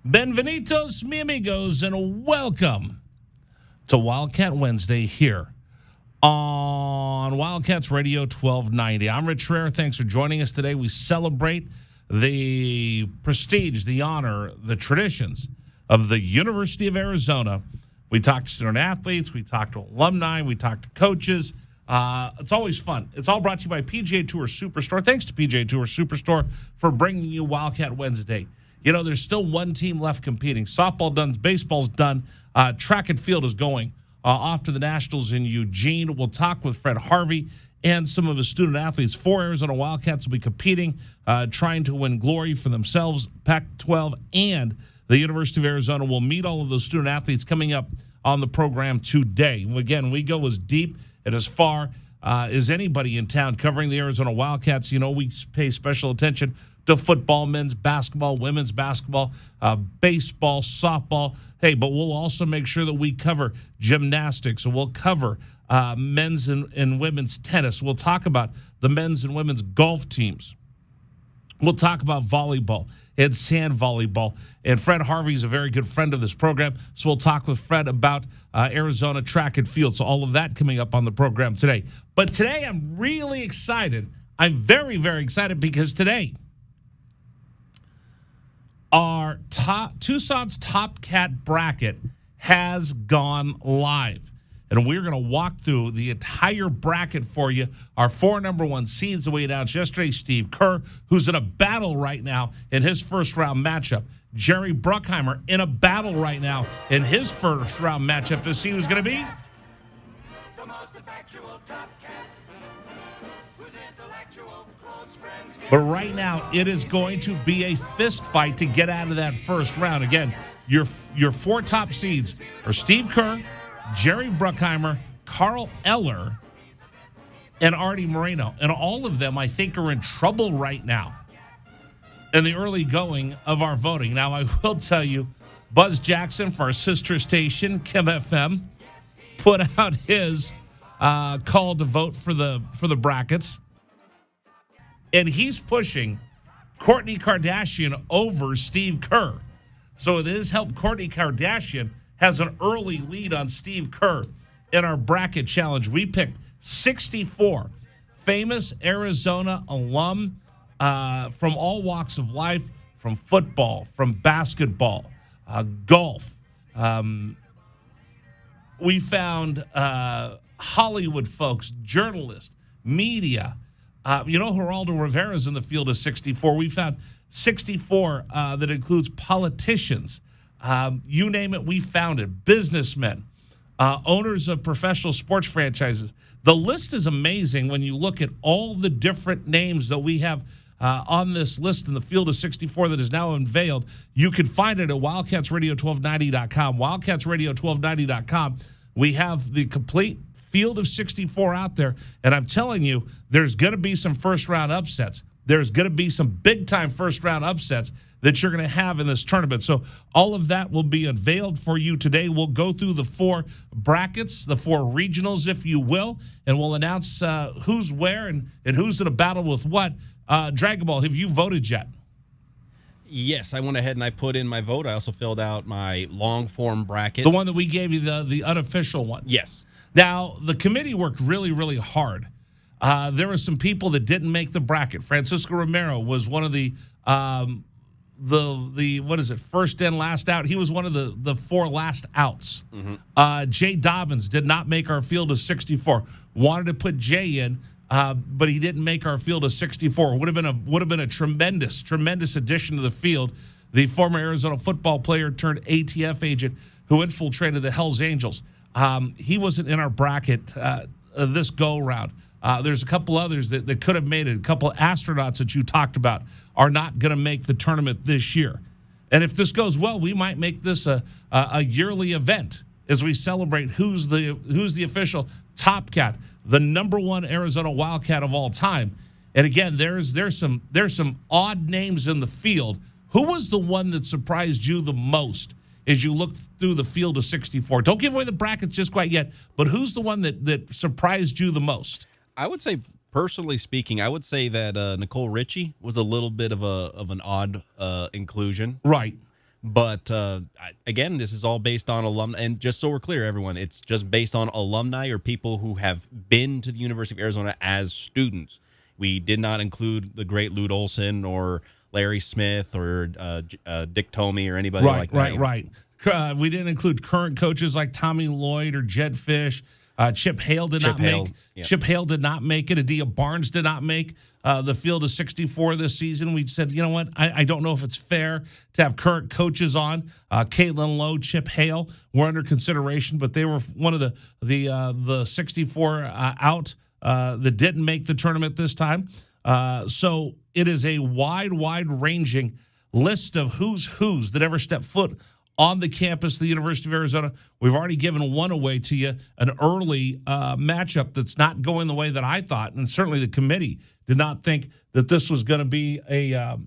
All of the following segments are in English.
Benvenidos, mi amigos, and welcome to Wildcat Wednesday here on Wildcats Radio 1290. I'm Rich Rare. Thanks for joining us today. We celebrate the prestige, the honor, the traditions of the University of Arizona. We talk to student athletes. We talk to alumni. We talk to coaches. It's always fun. It's all brought to you by PGA Tour Superstore. Thanks to PGA Tour Superstore for bringing you Wildcat Wednesday. You know, there's still one team left competing. Softball done. Baseball's done. Track and field is going off to the Nationals in Eugene. We'll talk with Fred Harvey and some of his student athletes. 4 Arizona Wildcats will be competing, trying to win glory for themselves. Pac-12 and the University of Arizona will meet all of those student athletes coming up on the program today. Again, we go as deep and as far as anybody in town covering the Arizona Wildcats. You know, we pay special attention to football, men's basketball, women's basketball, baseball, softball. Hey, but we'll also make sure that we cover gymnastics, and we'll cover men's and women's tennis. We'll talk about the men's and women's golf teams. We'll talk about volleyball and sand volleyball. And Fred Harvey is a very good friend of this program, so we'll talk with Fred about Arizona track and field. So all of that coming up on the program today. But today I'm really excited. I'm very, very excited because today our Tucson's Top Cat bracket has gone live. And we're going to walk through the entire bracket for you. Our 4 number 1 seeds that we announced yesterday: Steve Kerr, who's in a battle right now in his first-round matchup. Jerry Bruckheimer in a battle right now in his first-round matchup to see who's going to be the most effectual Top Cat, whose intellectual close friends. But right now, it is going to be a fist fight to get out of that first round. Again, your 4 top seeds are Steve Kerr, Jerry Bruckheimer, Carl Eller, and Artie Moreno. And all of them, I think, are in trouble right now in the early going of our voting. Now, I will tell you, Buzz Jackson for our sister station, Kim FM, put out his call to vote for the brackets. And he's pushing Kourtney Kardashian over Steve Kerr. So with his help, Kourtney Kardashian has an early lead on Steve Kerr in our bracket challenge. We picked 64 famous Arizona alum from all walks of life, from football, from basketball, golf. We found Hollywood folks, journalists, media. Geraldo Rivera's in the field of 64. We found 64 that includes politicians. You name it, we found it. Businessmen, owners of professional sports franchises. The list is amazing when you look at all the different names that we have on this list in the field of 64 that is now unveiled. You can find it at wildcatsradio1290.com. Wildcatsradio1290.com. We have the complete field of 64 out there, and I'm telling you, there's going to be some first-round upsets. There's going to be some big-time first-round upsets that you're going to have in this tournament. So all of that will be unveiled for you today. We'll go through the 4 brackets, the 4 regionals, if you will, and we'll announce who's where and who's in a battle with what. Dragon Ball, have you voted yet? Yes, I went ahead and I put in my vote. I also filled out my long-form bracket. The one that we gave you, the unofficial one? Yes. Now, the committee worked really, really hard. There were some people that didn't make the bracket. Francisco Romero was one of the first in, last out. He was one of the 4 last outs. Mm-hmm. Jay Dobbins did not make our field of 64. Wanted to put Jay in, but he didn't make our field of 64. Would have been a tremendous addition to the field. The former Arizona football player turned ATF agent who infiltrated the Hells Angels. He wasn't in our bracket this go-round. There's a couple others that could have made it. A couple of astronauts that you talked about are not going to make the tournament this year. And if this goes well, we might make this a yearly event as we celebrate who's the official Top Cat, the number 1 Arizona Wildcat of all time. And again, there's some odd names in the field. Who was the one that surprised you the most as you look through the field of 64? Don't give away the brackets just quite yet, but who's the one that surprised you the most? I would say, personally speaking, I would say that Nicole Richie was a little bit of an odd inclusion. Right. But again, this is all based on alumni. And just so we're clear, everyone, it's just based on alumni or people who have been to the University of Arizona as students. We did not include the great Lute Olson or Larry Smith or Dick Tomey or anybody like that. Right. We didn't include current coaches like Tommy Lloyd or Jed Fish. Chip Hale did not make it. Adia Barnes did not make the field of 64 this season. We said, you know what? I don't know if it's fair to have current coaches on. Caitlin Lowe, Chip Hale were under consideration, but they were one of the 64 out that didn't make the tournament this time. So it is a wide-ranging list of who's that ever stepped foot on the campus of the University of Arizona. We've already given one away to you, an early matchup that's not going the way that I thought, and certainly the committee did not think that this was going to be a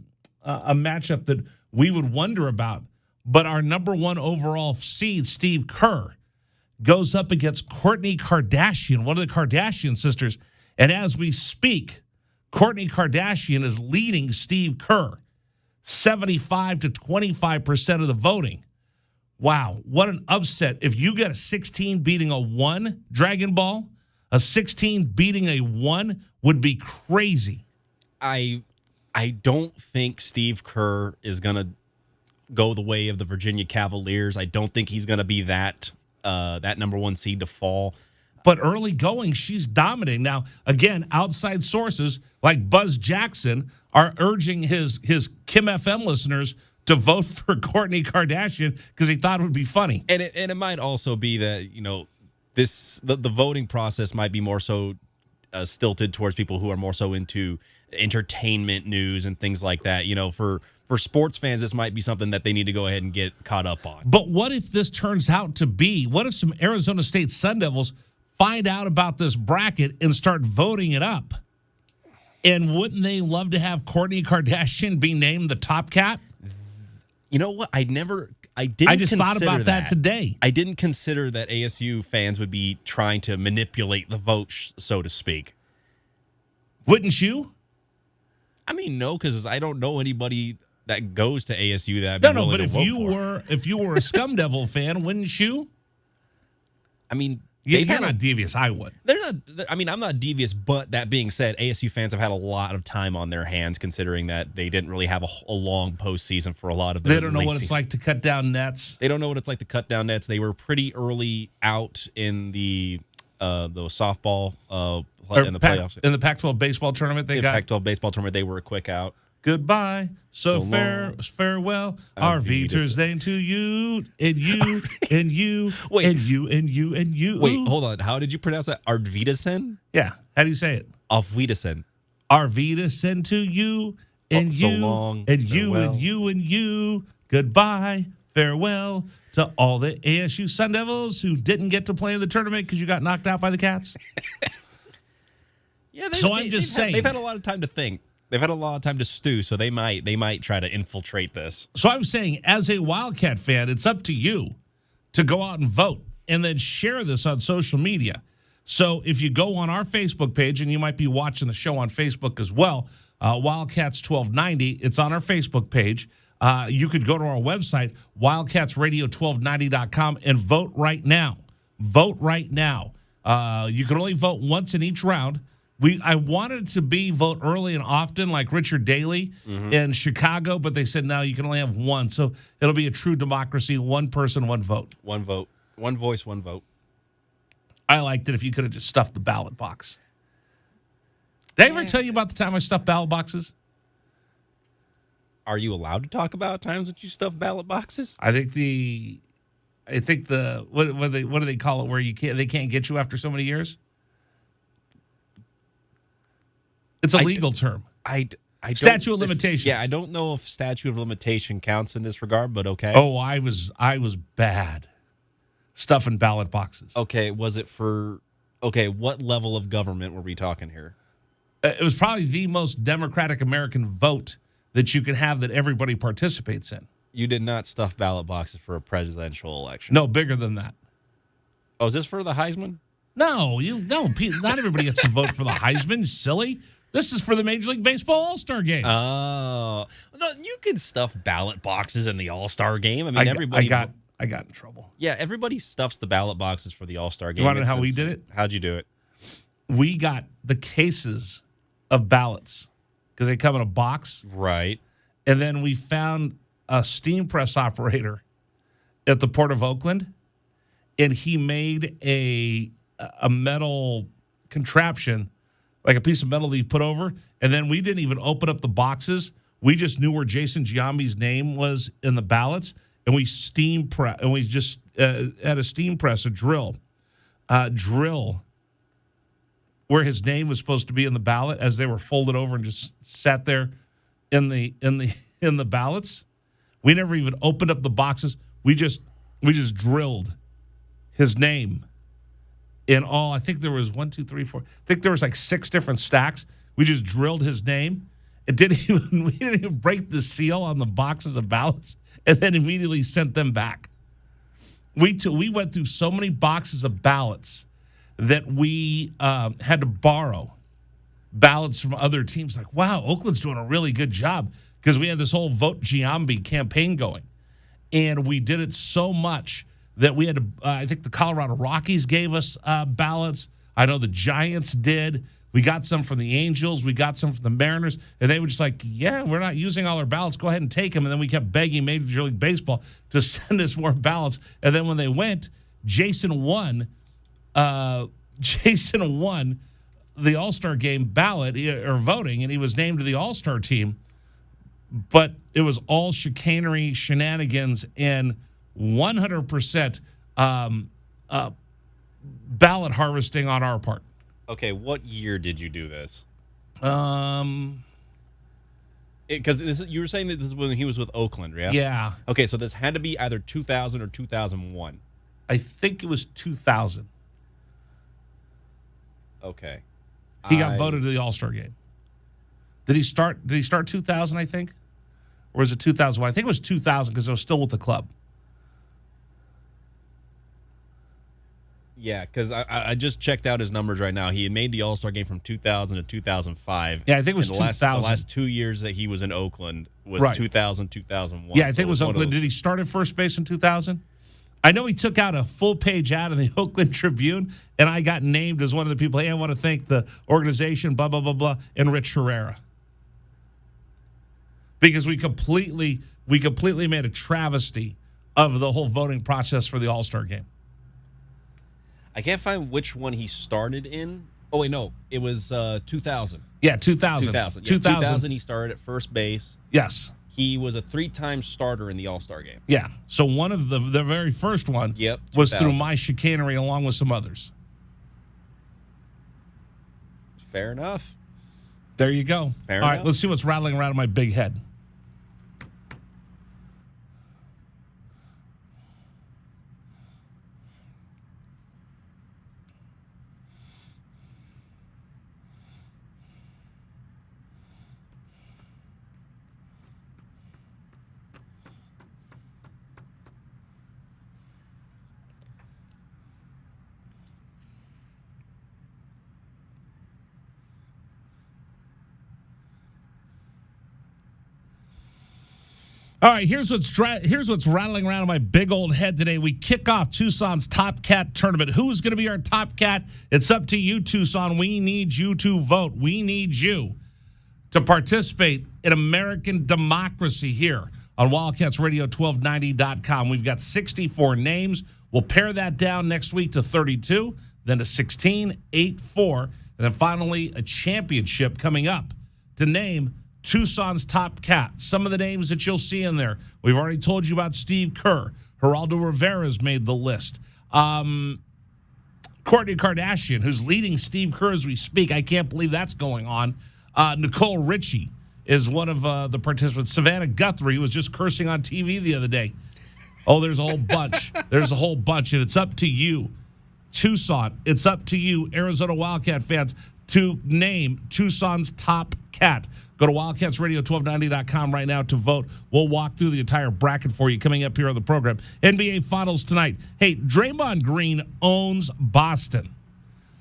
matchup that we would wonder about. But our number one overall seed, Steve Kerr, goes up against Kourtney Kardashian, one of the Kardashian sisters. And as we speak, Kourtney Kardashian is leading Steve Kerr, 75 to 25% of the voting. Wow, what an upset. If you get a 16 beating a 1 Dragon Ball, a 16 beating a 1 would be crazy. I don't think Steve Kerr is going to go the way of the Virginia Cavaliers. I don't think he's going to be that number one seed to fall. But early going, she's dominating. Now, again, outside sources like Buzz Jackson are urging his Kim FM listeners to vote for Kourtney Kardashian because he thought it would be funny. And it might also be that, the voting process might be more so stilted towards people who are more so into entertainment news and things like that. For sports fans, this might be something that they need to go ahead and get caught up on. But what if this turns out to be, what if some Arizona State Sun Devils find out about this bracket and start voting it up? And wouldn't they love to have Kourtney Kardashian be named the top cat? You know what? I just thought about that today. I didn't consider that ASU fans would be trying to manipulate the vote, so to speak. Wouldn't you? I mean, no, because I don't know anybody that goes to ASU that I'd be willing to vote for. if you were a Scum Devil fan, wouldn't you? I mean, you're not devious. I would. They're not. I mean, I'm not devious. But that being said, ASU fans have had a lot of time on their hands, considering that they didn't really have a long postseason for a lot of them. They don't know what it's like to cut down nets. They don't know what it's like to cut down nets. They were pretty early out in the softball in the playoffs. In the Pac-12 baseball tournament, Pac-12 baseball tournament, they were a quick out. Goodbye. So farewell. Our Wiedersehen to you and you and you and you and you and you. Wait, hold on. How did you pronounce that? Our Wiedersehen? Yeah. How do you say it? Auf Wiedersehen. Our Wiedersehen to you and you so long, and farewell. You and you and you. Goodbye. Farewell to all the ASU Sun Devils who didn't get to play in the tournament because you got knocked out by the Cats. Yeah. I'm just saying. They've had a lot of time to think. They've had a lot of time to stew, so they might try to infiltrate this. So I'm saying, as a Wildcat fan, it's up to you to go out and vote and then share this on social media. So if you go on our Facebook page, and you might be watching the show on Facebook as well, Wildcats 1290, it's on our Facebook page. You could go to our website, wildcatsradio1290.com, and vote right now. Vote right now. You can only vote once in each round. I wanted it to be vote early and often, like Richard Daley in Chicago, but they said, no, you can only have one. So it'll be a true democracy, one person, one vote. One vote. One voice, one vote. I liked it if you could have just stuffed the ballot box. Did I ever tell you about the time I stuffed ballot boxes? Are you allowed to talk about times that you stuff ballot boxes? I think what do they call it where they can't get you after so many years? It's a legal term. Statute of limitations. Yeah, I don't know if statute of limitation counts in this regard, but okay. Oh, I was bad stuffing ballot boxes. Okay, what level of government were we talking here? It was probably the most democratic American vote that you can have that everybody participates in. You did not stuff ballot boxes for a presidential election. No, bigger than that. Oh, is this for the Heisman? No, not everybody gets to vote for the Heisman. Silly. This is for the Major League Baseball All-Star Game. Oh. No, you could stuff ballot boxes in the All-Star Game. I mean, everybody... I got in trouble. Yeah, everybody stuffs the ballot boxes for the All-Star Game. You want to know how we did it? How'd you do it? We got the cases of ballots because they come in a box. Right. And then we found a steam press operator at the Port of Oakland, and he made a metal contraption, like a piece of metal that you put over, and then we didn't even open up the boxes. We just knew where Jason Giambi's name was in the ballots, and we steam press, and we just had a steam press, a drill where his name was supposed to be in the ballot as they were folded over and just sat there in the ballots. We never even opened up the boxes. We just drilled his name in all. I think there was 1, 2, 3, 4. I think there was like 6 different stacks. We just drilled his name. We didn't even break the seal on the boxes of ballots, and then immediately sent them back. We went through so many boxes of ballots that we had to borrow ballots from other teams. Like, wow, Oakland's doing a really good job, because we had this whole Vote Giambi campaign going. And we did it so much that we had to, I think the Colorado Rockies gave us ballots. I know the Giants did. We got some from the Angels. We got some from the Mariners. And they were just like, yeah, we're not using all our ballots. Go ahead and take them. And then we kept begging Major League Baseball to send us more ballots. And then when they went, Jason won the All-Star Game ballot or voting, and he was named to the All-Star team. But it was all chicanery, shenanigans, and 100% ballot harvesting on our part. Okay, what year did you do this? Because you were saying that this is when he was with Oakland, yeah? Yeah. Okay, so this had to be either 2000 or 2001. I think it was 2000. Okay. He got voted to the All-Star Game. Did he start 2000, I think? Or was it 2001? I think it was 2000 because I was still with the club. Yeah, because I just checked out his numbers right now. He had made the All-Star Game from 2000 to 2005. Yeah, I think it was 2000. The last 2 years that he was in Oakland was right. 2000, 2001. Yeah, I think it was Oakland. Did he start at first base in 2000? I know he took out a full-page ad in the Oakland Tribune, and I got named as one of the people, hey, I want to thank the organization, blah, blah, blah, blah, and Rich Herrera. Because we completely made a travesty of the whole voting process for the All-Star Game. I can't find which one he started in. Oh, wait, no. It was 2000. Yeah, 2000. 2000. Yeah, 2000, he started at first base. Yes. He was a 3-time starter in the All-Star Game. Yeah. So one of the very first one was through my chicanery along with some others. Fair enough. There you go. Fair All enough. right, let's see what's rattling around in my big head. All right, here's what's rattling around in my big old head today. We kick off Tucson's Top Cat Tournament. Who's going to be our top cat? It's up to you, Tucson. We need you to vote. We need you to participate in American democracy here on Wildcats Radio 1290.com. We've got 64 names. We'll pare that down next week to 32, then to 16, 8, 4, and then finally a championship coming up to name Tucson's top cat. Some of the names that you'll see in there. We've already told you about Steve Kerr. Geraldo Rivera's made the list. Kourtney Kardashian, who's leading Steve Kerr as we speak. I can't believe that's going on. Nicole Richie is one of the participants. Savannah Guthrie, who was just cursing on TV the other day. Oh, there's a whole bunch. There's a whole bunch, and it's up to you, Tucson. It's up to you, Arizona Wildcat fans, to name Tucson's top cat. Go to WildcatsRadio1290.com right now to vote. We'll walk through the entire bracket for you coming up here on the program. NBA Finals tonight. Hey, Draymond Green owns Boston.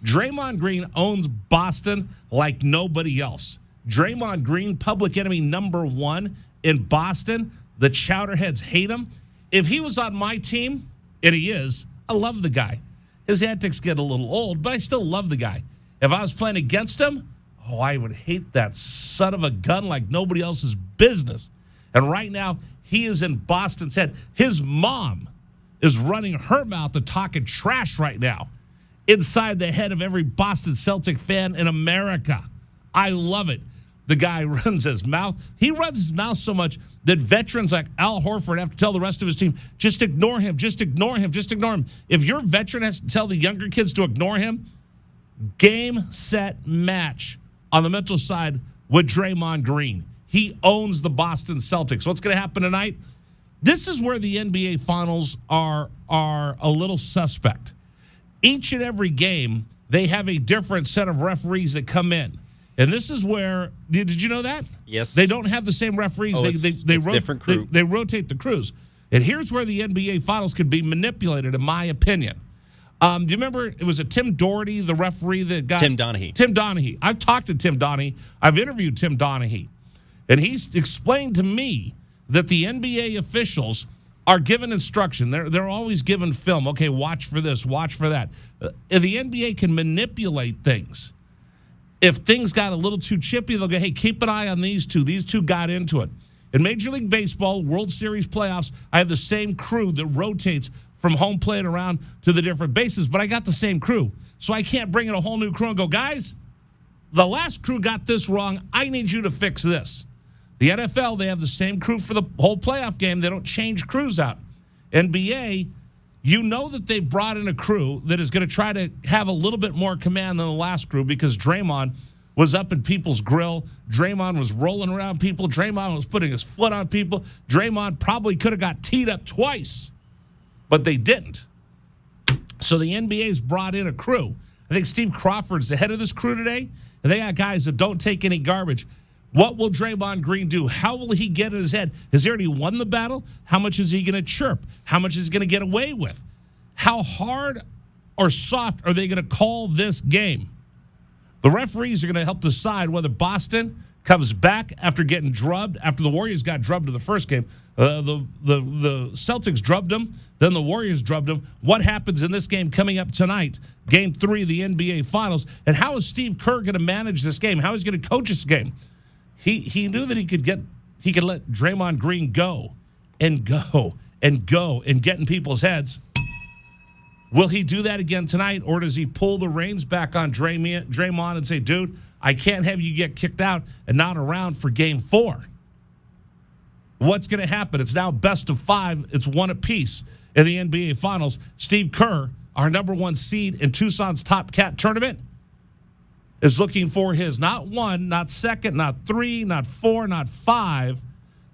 Draymond Green owns Boston like nobody else. Draymond Green, public enemy number one in Boston. The Chowderheads hate him. If he was on my team, and he is, I love the guy. His antics get a little old, but I still love the guy. If I was playing against him, I would hate that son of a gun like nobody else's business. And right now, he is in Boston's head. His mom is running her mouth and talking trash right now inside the head of every Boston Celtic fan in America. I love it. The guy runs his mouth. He runs his mouth so much that veterans like Al Horford have to tell the rest of his team, just ignore him, just ignore him, just ignore him. If your veteran has to tell the younger kids to ignore him, game, set, match on the mental side with Draymond Green. He owns the Boston Celtics. What's going to happen tonight? This is where the NBA Finals are a little suspect. Each and every game, they have a different set of referees that come in. And this is where, did you know that? Yes. They don't have the same referees. It's different crew. They rotate the crews. And here's where the NBA Finals could be manipulated, in my opinion. Do you remember, it was Tim Doherty, the referee that got... Tim Donaghy. Tim Donaghy. I've talked to Tim Donaghy. I've interviewed Tim Donaghy. And he's explained to me that the NBA officials are given instruction. They're always given film. Okay, watch for this, watch for that. The NBA can manipulate things. If things got a little too chippy, they'll go, hey, keep an eye on these two. These two got into it. In Major League Baseball, World Series playoffs, I have the same crew that rotates from home plate around to the different bases, but I got the same crew. So I can't bring in a whole new crew and go, guys, the last crew got this wrong. I need you to fix this. The NFL, they have the same crew for the whole playoff game. They don't change crews out. NBA, you know that they brought in a crew that is going to try to have a little bit more command than the last crew because Draymond was up in people's grill. Draymond was rolling around people. Draymond was putting his foot on people. Draymond probably could have got teed up twice, but they didn't. So the NBA's brought in a crew. I think Steve Crawford's the head of this crew today, and they got guys that don't take any garbage. What will Draymond Green do? How will he get in his head? Has he already won the battle? How much is he going to chirp? How much is he going to get away with? How hard or soft are they going to call this game? The referees are going to help decide whether Boston comes back after getting drubbed, after the Warriors got drubbed in the first game. The Celtics drubbed them, then the Warriors drubbed them. What happens in this game coming up tonight, Game 3 of the NBA Finals, and how is Steve Kerr going to manage this game? How is he going to coach this game? He knew that he could let Draymond Green go and get in people's heads. Will he do that again tonight, or does he pull the reins back on Draymond and say, dude, I can't have you get kicked out and not around for Game 4? What's going to happen? It's now best of 5. It's one apiece in the NBA Finals. Steve Kerr, our number 1 seed in Tucson's Top Cat tournament, is looking for his not 1, not 2nd, not 3, not 4, not 5,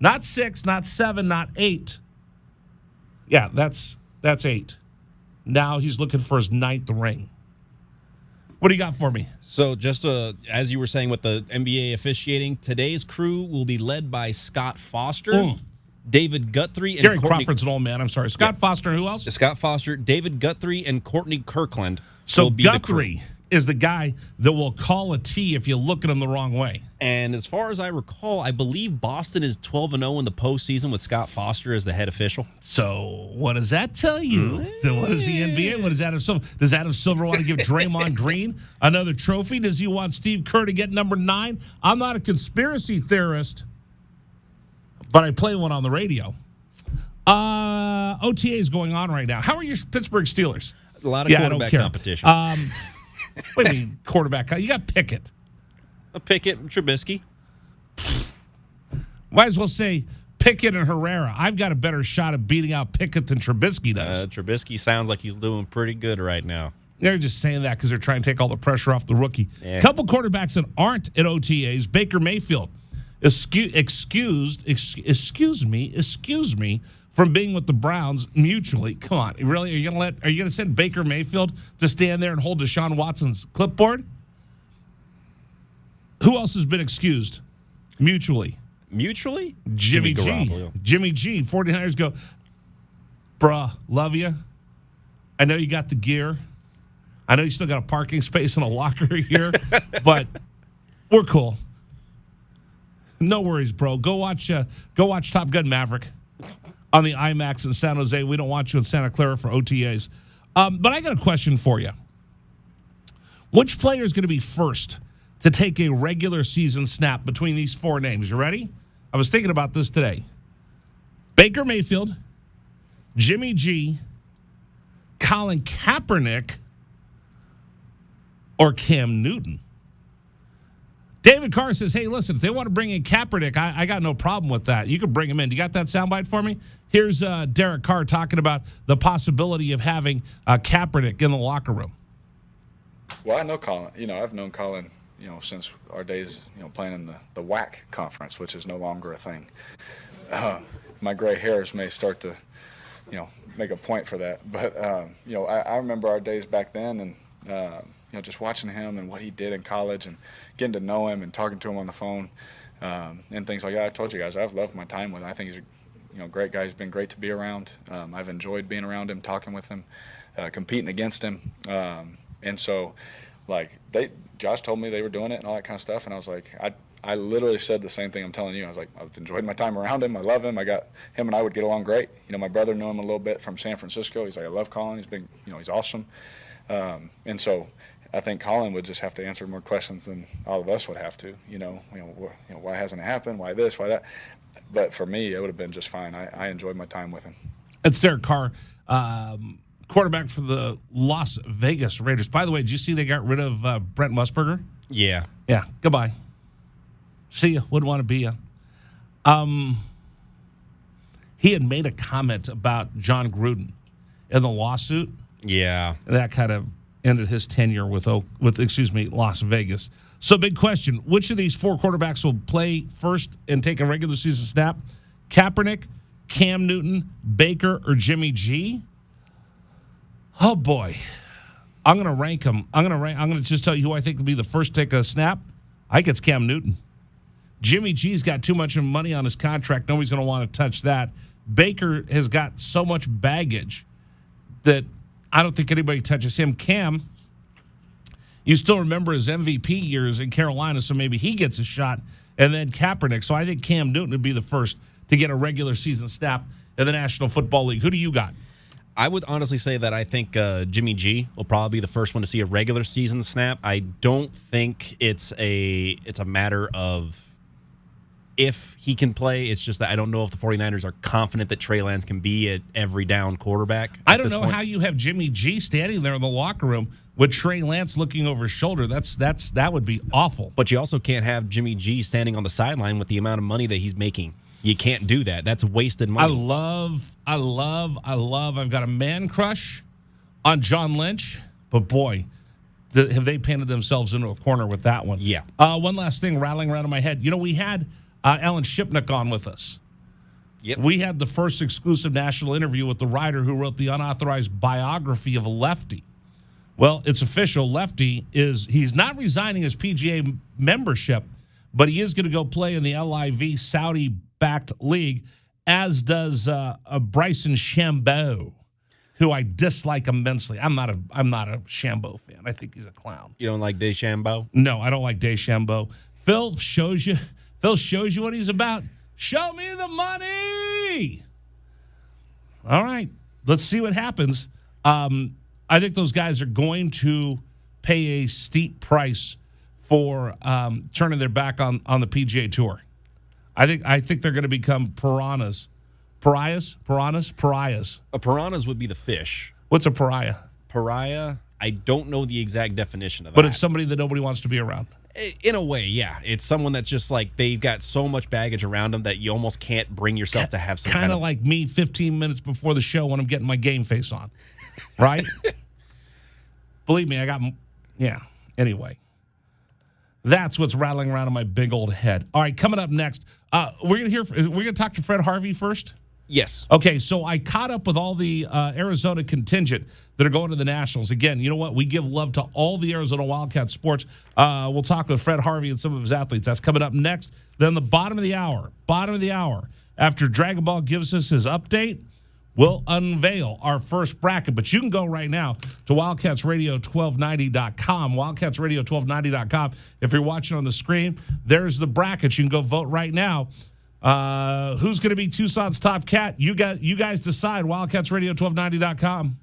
not 6, not 7, not 8. Yeah, that's 8. Now he's looking for his 9th ring. What do you got for me? So just as you were saying with the NBA officiating, today's crew will be led by Scott Foster, David Guthrie, and Gary Crawford's an old man. I'm sorry. Scott Foster and who else? Scott Foster, David Guthrie, and Courtney Kirkland. So Guthrie is the guy that will call a T if you look at him the wrong way. And as far as I recall, I believe Boston is 12-0 in the postseason with Scott Foster as the head official. So what does that tell you? What is the NBA? What does Adam Silver? Does Adam Silver want to give Draymond Green another trophy? Does he want Steve Kerr to get number 9? I'm not a conspiracy theorist, but I play one on the radio. OTA is going on right now. How are your Pittsburgh Steelers? A lot of quarterback competition. What do you mean quarterback? You got Pickett. Pickett, Trubisky. Might as well say Pickett and Herrera. I've got a better shot at beating out Pickett than Trubisky does. Trubisky sounds like he's doing pretty good right now. They're just saying that because they're trying to take all the pressure off the rookie. A couple quarterbacks that aren't at OTAs. Baker Mayfield, excuse me, from being with the Browns mutually. Come on, really? Are you gonna send Baker Mayfield to stand there and hold Deshaun Watson's clipboard? Who else has been excused mutually? Mutually? Jimmy G. Jimmy G. 49ers go, bruh, love you. I know you got the gear. I know you still got a parking space and a locker here, but we're cool. No worries, bro. Go watch Top Gun Maverick on the IMAX in San Jose. We don't want you in Santa Clara for OTAs. But I got a question for you. Which player is going to be first to take a regular season snap between these four names? You ready? I was thinking about this today. Baker Mayfield, Jimmy G, Colin Kaepernick, or Cam Newton. David Carr says, hey, listen, if they want to bring in Kaepernick, I got no problem with that. You can bring him in. You got that soundbite for me? Here's Derek Carr talking about the possibility of having Kaepernick in the locker room. Well, I know Colin. I've known Colin, since our days, playing in the WAC conference, which is no longer a thing. My gray hairs may start to, make a point for that. But, I remember our days back then and, just watching him and what he did in college and getting to know him and talking to him on the phone and things like that. I told you guys, I've loved my time with him. I think he's a great guy. He's been great to be around. I've enjoyed being around him, talking with him, competing against him. And so, Josh told me they were doing it and all that kind of stuff, and I was like, I literally said the same thing I'm telling you. I was like, I've enjoyed my time around him. I love him. Him and I would get along great. My brother knew him a little bit from San Francisco. He's like, I love Colin. He's been, he's awesome. And so I think Colin would just have to answer more questions than all of us would have to. Why hasn't it happened? Why this? Why that? But for me, it would have been just fine. I enjoyed my time with him. It's Derek Carr. Quarterback for the Las Vegas Raiders. By the way, did you see they got rid of Brent Musburger? Yeah. Yeah. Goodbye. See ya. Wouldn't want to be ya. He had made a comment about John Gruden in the lawsuit. Yeah. And that kind of ended his tenure with Las Vegas. So big question. Which of these four quarterbacks will play first and take a regular season snap? Kaepernick, Cam Newton, Baker, or Jimmy G? Oh, boy. I'm going to rank them. I'm going to just tell you who I think will be the first to take a snap. I think it's Cam Newton. Jimmy G's got too much money on his contract. Nobody's going to want to touch that. Baker has got so much baggage that I don't think anybody touches him. Cam, you still remember his MVP years in Carolina, so maybe he gets a shot. And then Kaepernick. So I think Cam Newton would be the first to get a regular season snap in the National Football League. Who do you got? I would honestly say that I think Jimmy G will probably be the first one to see a regular season snap. I don't think it's a matter of if he can play. It's just that I don't know if the 49ers are confident that Trey Lance can be an every down quarterback. I don't know how you have Jimmy G standing there in the locker room with Trey Lance looking over his shoulder. That would be awful. But you also can't have Jimmy G standing on the sideline with the amount of money that he's making. You can't do that. That's wasted money. I've got a man crush on John Lynch, but boy, have they painted themselves into a corner with that one. Yeah. One last thing rattling around in my head. We had Alan Shipnick on with us. Yep. We had the first exclusive national interview with the writer who wrote the unauthorized biography of Lefty. Well, it's official. Lefty he's not resigning his PGA membership, but he is going to go play in the LIV Saudi-backed league, as does Bryson DeChambeau, who I dislike immensely. I'm not a DeChambeau fan. I think he's a clown. You don't like DeChambeau? No, I don't like DeChambeau. Phil shows you what he's about. Show me the money. All right, let's see what happens. I think those guys are going to pay a steep price for turning their back on the PGA Tour. I think they're going to become piranhas. Pariahs? A piranhas would be the fish. What's a pariah? Pariah, I don't know the exact definition of that. But it's somebody that nobody wants to be around. In a way, yeah. It's someone that's just like they've got so much baggage around them that you almost can't bring yourself to have some kind of like me 15 minutes before the show when I'm getting my game face on. Right? Believe me, Anyway. That's what's rattling around in my big old head. All right, coming up next, we're gonna talk to Fred Harvey first. Yes. Okay, so I caught up with all the Arizona contingent that are going to the Nationals. Again, you know what? We give love to all the Arizona Wildcats sports. We'll talk with Fred Harvey and some of his athletes. That's coming up next. Then the bottom of the hour, after Dragon Ball gives us his update, we'll unveil our first bracket. But you can go right now to WildcatsRadio1290.com, WildcatsRadio1290.com. If you're watching on the screen, there's the bracket. You can go vote right now. Who's going to be Tucson's top cat? You guys decide. WildcatsRadio1290.com.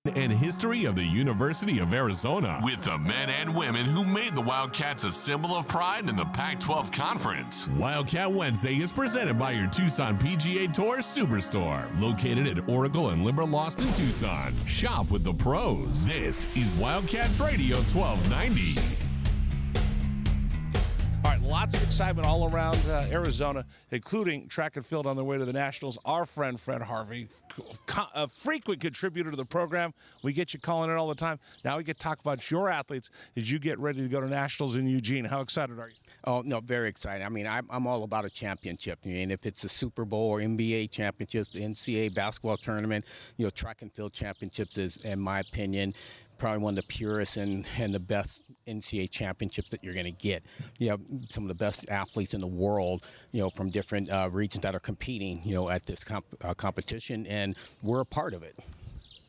and history of the University of Arizona with the men and women who made the Wildcats a symbol of pride in the Pac-12 Conference. Wildcat Wednesday is presented by your Tucson PGA Tour Superstore, located at Oracle and Limberlost in Tucson. Shop with the pros. This is Wildcats Radio 1290. All right, lots of excitement all around Arizona, including track and field on their way to the Nationals. Our friend Fred Harvey, a frequent contributor to the program. We get you calling in all the time. Now we get to talk about your athletes as you get ready to go to Nationals in Eugene. How excited are you? Oh, no, very excited. I mean, I'm all about a championship. I mean, if it's the Super Bowl or NBA championships, the NCAA basketball tournament, track and field championships is, in my opinion, probably one of the purest and the best NCAA championships that you're going to get. You have some of the best athletes in the world, from different regions that are competing, at this competition, and we're a part of it.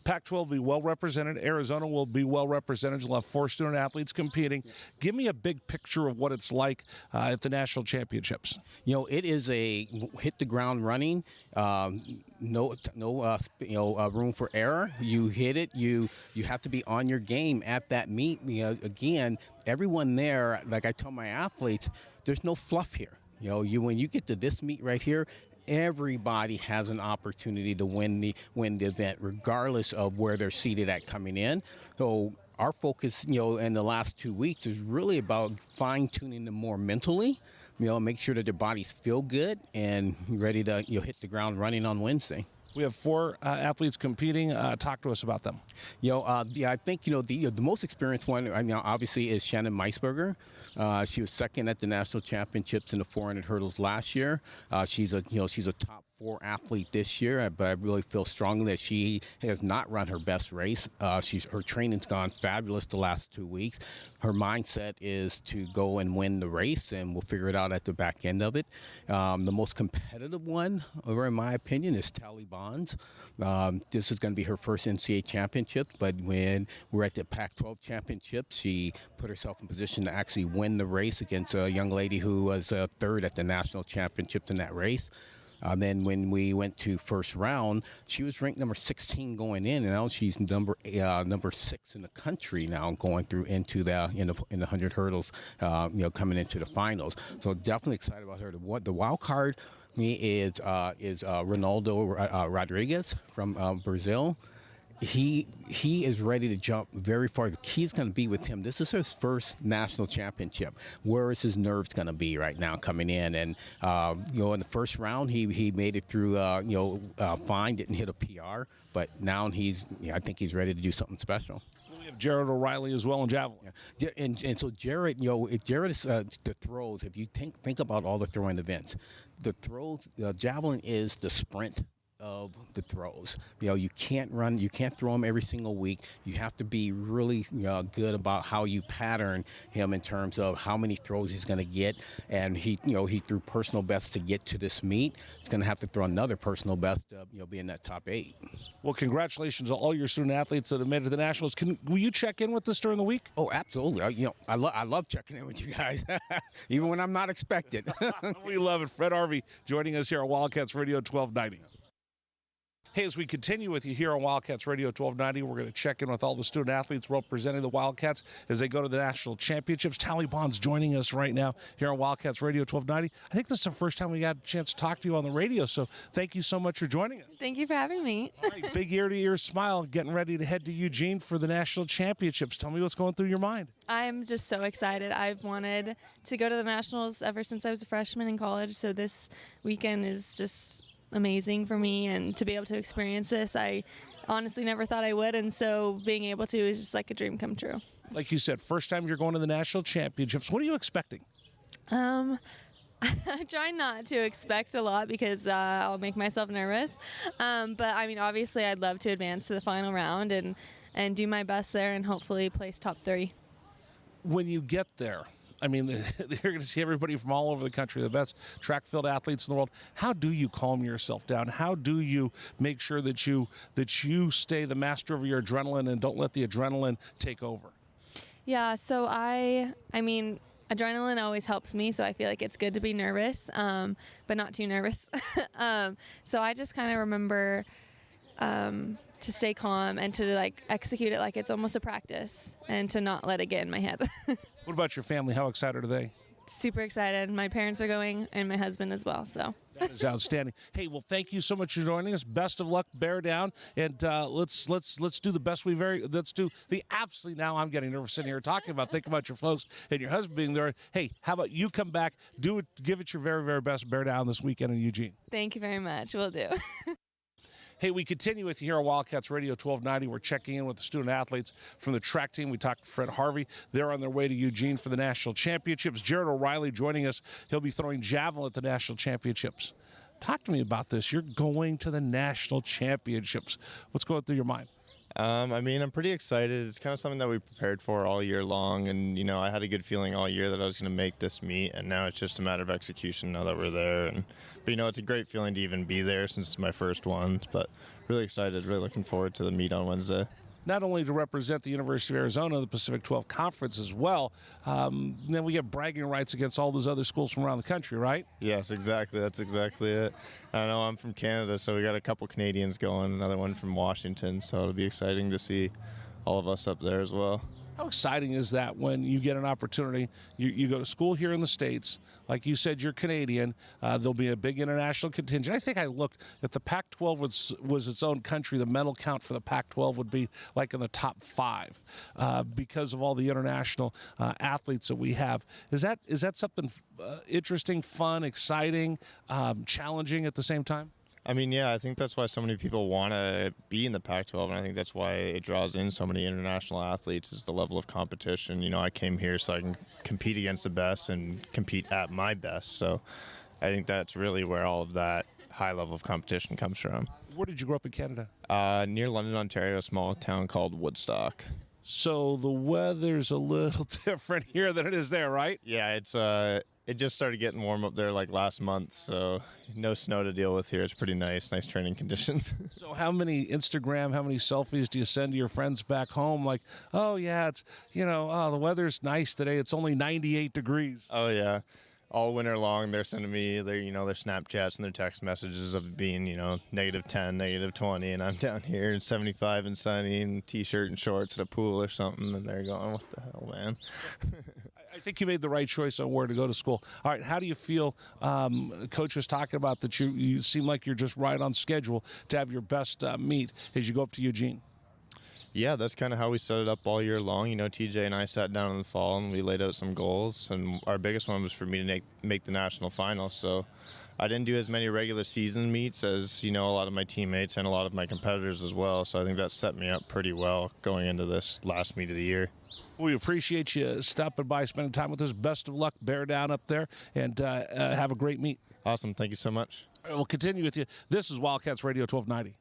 Pac-12 will be well represented. Arizona will be well represented. You'll have 4 student athletes competing. Give me a big picture of what it's like at the national championships. It is a hit the ground running. No room for error. You hit it. You have to be on your game at that meet. Again, everyone there, like I tell my athletes, there's no fluff here. When you get to this meet right here, everybody has an opportunity to win the event, regardless of where they're seated at coming in. So our focus, in the last 2 weeks is really about fine-tuning them more mentally, make sure that their bodies feel good and ready to hit the ground running on Wednesday. We have 4 athletes competing. Talk to us about them. I think the most experienced one, obviously, is Shannon Meisberger. She was second at the national championships in the 400 hurdles last year. She's a top 4 athlete this year, but I really feel strongly that she has not run her best race. Her training's gone fabulous the last 2 weeks. Her mindset is to go and win the race, and we'll figure it out at the back end of it. The most competitive one, in my opinion, is Tally Bonds. This is going to be her first NCAA championship, but when we're at the Pac-12 championship, she put herself in position to actually win the race against a young lady who was third at the national championships in that race. Then when we went to first round, she was ranked number 16 going in, and now she's number 6 in the country now going through into the 100 hurdles, coming into the finals. So definitely excited about her. The wild card is Ronaldo Rodriguez from Brazil. He is ready to jump very far. The key is going to be with him. This is his first national championship. Where is his nerves going to be right now coming in? And in the first round, he made it through fine. Didn't hit a PR, but now I think he's ready to do something special. We have Jared O'Reilly as well in javelin. Yeah, and so Jared, Jared is the throws. If you think about all the throwing events, the throws, javelin is the sprint of the throws. You can't throw them every single week. You have to be really good about how you pattern him in terms of how many throws he's going to get. And he threw personal best to get to this meet. He's going to have to throw another personal best to be in that top 8. Well, congratulations to all your student athletes that have made it to the Nationals. Will you check in with us during the week? Oh, absolutely. I love checking in with you guys, even when I'm not expected. We love it. Fred Harvey joining us here on Wildcats Radio 1290. Hey, as we continue with you here on Wildcats Radio 1290, we're going to check in with all the student athletes representing the Wildcats as they go to the national championships. Tally Bond's joining us right now here on Wildcats Radio 1290. I think this is the first time we got a chance to talk to you on the radio, so thank you so much for joining us. Thank you for having me. All right, big ear-to-ear smile, getting ready to head to Eugene for the national championships. Tell me what's going through your mind. I'm just so excited. I've wanted to go to the Nationals ever since I was a freshman in college, so this weekend is just amazing for me, and to be able to experience this, I honestly never thought I would, and so being able to is just like a dream come true. Like you said, first time you're going to the national championships. What are you expecting? I try not to expect a lot because I'll make myself nervous, but I mean, obviously I'd love to advance to the final round and do my best there and hopefully place top 3. When you get there, I mean, they're going to see everybody from all over the country, the best track field athletes in the world. How do you calm yourself down? How do you make sure that you stay the master of your adrenaline and don't let the adrenaline take over? Yeah, so I mean, adrenaline always helps me, so I feel like it's good to be nervous, but not too nervous. So I just kind of remember to stay calm and to like execute it like it's almost a practice and to not let it get in my head. What about your family? How excited are they? Super excited. My parents are going and my husband as well. So That is outstanding. Hey, well, thank you so much for joining us. Best of luck, bear down, and let's do the best let's do the absolutely. Now I'm getting nervous sitting here talking about. Think about your folks and your husband being there. Hey, how about you come back, do it, give it your very, very best, bear down this weekend in Eugene. thank you very much. Will do. Hey, we continue with you here on Wildcats Radio 1290. We're checking in with the student athletes from the track team. We talked to Fred Harvey. They're on their way to Eugene for the national championships. Jared O'Reilly joining us. He'll be throwing javelin at the national championships. Talk to me about this. You're going to the national championships. What's going through your mind? I mean, I'm pretty excited. It's kind of something that we prepared for all year long. And, you know, I had a good feeling all year that I was going to make this meet. And now it's just a matter of execution now that we're there. But, you know, it's a great feeling to even be there since it's my first one. But really excited, really looking forward to the meet on Wednesday. Not only to represent the University of Arizona, the Pacific 12 Conference as well, then we get bragging rights against all those other schools from around the country, right? Yes, exactly. That's exactly it. I know I'm from Canada, so we got a couple Canadians going, another one from Washington, so it'll be exciting to see all of us up there as well. How exciting is that when you get an opportunity? You go to school here in the States. Like you said, you're Canadian. There'll be a big international contingent. I think I looked at the Pac-12 was its own country. The medal count for the Pac-12 would be like in the top 5 because of all the international athletes that we have. Is that something interesting, fun, exciting, challenging at the same time? I mean, yeah, I think that's why so many people want to be in the Pac-12, and I think that's why it draws in so many international athletes is the level of competition. You know, I came here so I can compete against the best and compete at my best. So I think that's really where all of that high level of competition comes from. Where did you grow up in Canada? Near London, Ontario, a small town called Woodstock. So the weather's a little different here than it is there, right? Yeah, it just started getting warm up there like last month, so no snow to deal with here. It's pretty nice training conditions. So how many selfies do you send to your friends back home? Like, oh yeah, it's, you know, oh, the weather's nice today. It's only 98 degrees. Oh yeah. All winter long, they're sending me their Snapchats and their text messages of being, -10, -20, and I'm down here in 75 and sunny and t-shirt and shorts at a pool or something, and they're going, what the hell, man? I think you made the right choice on where to go to school. All right, how do you feel? Coach was talking about that you seem like you're just right on schedule to have your best meet as you go up to Eugene. Yeah, that's kind of how we set it up all year long. You know, TJ and I sat down in the fall and we laid out some goals, and our biggest one was for me to make the national final. So I didn't do as many regular season meets as, a lot of my teammates and a lot of my competitors as well. So I think that set me up pretty well going into this last meet of the year. We appreciate you stopping by, spending time with us. Best of luck, bear down up there, and have a great meet. Awesome. Thank you so much. All right, we'll continue with you. This is Wildcats Radio 1290.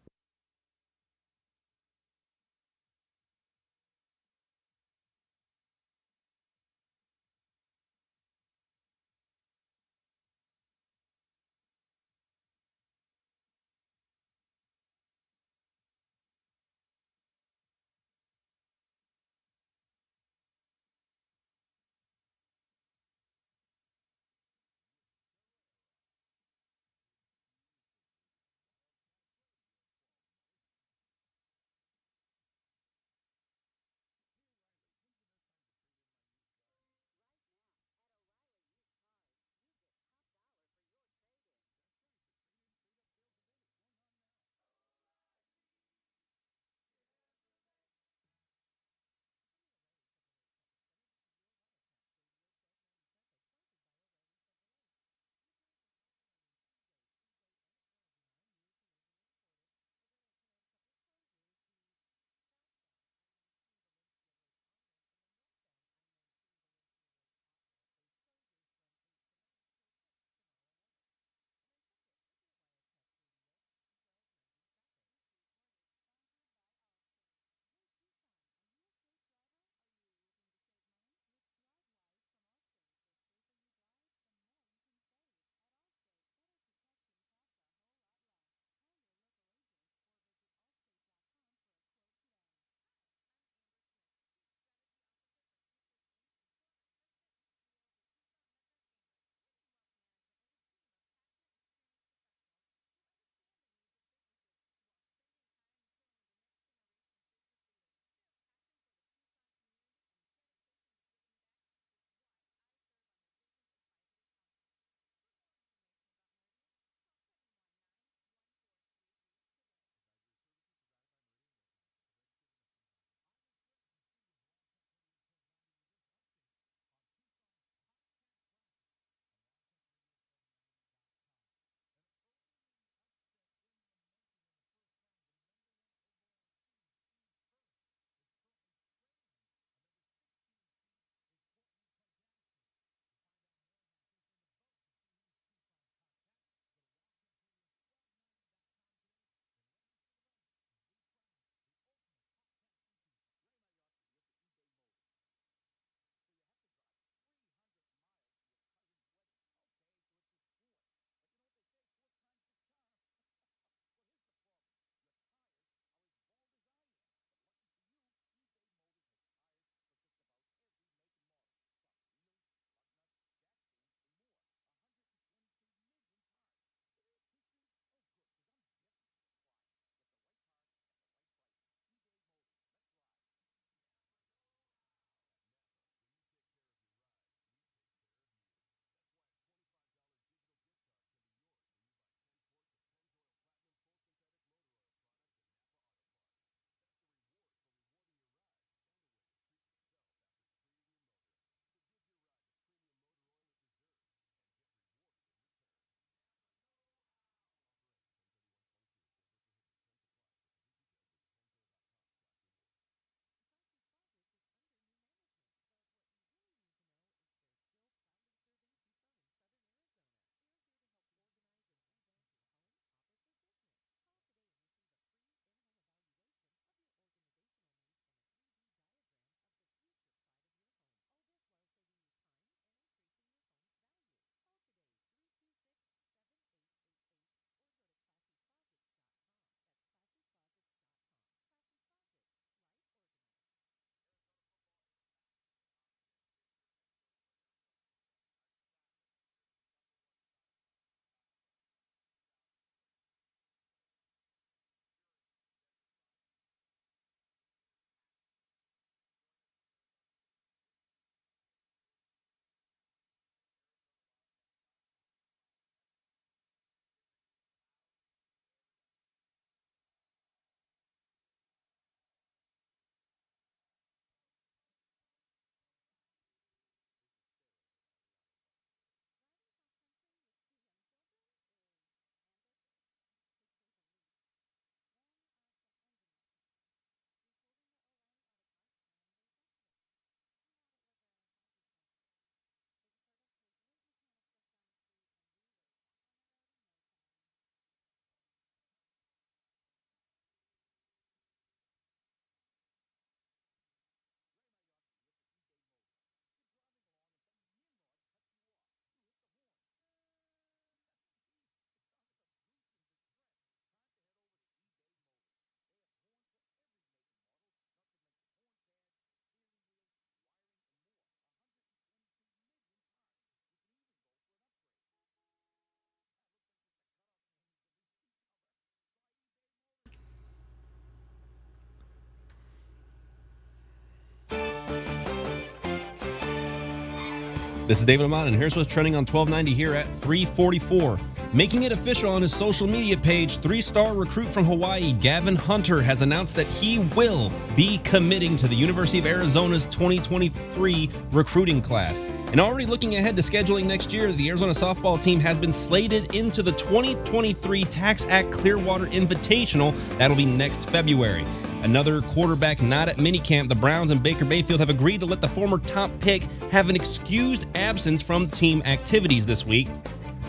This is David Amon, and here's what's trending on 1290 here at 3:44. Making it official on his social media page, 3-star recruit from Hawaii, Gavin Hunter, has announced that he will be committing to the University of Arizona's 2023 recruiting class. And already looking ahead to scheduling next year, the Arizona softball team has been slated into the 2023 Tax Act Clearwater Invitational. That'll be next February. Another quarterback not at minicamp, the Browns and Baker Mayfield have agreed to let the former top pick have an excused absence from team activities this week.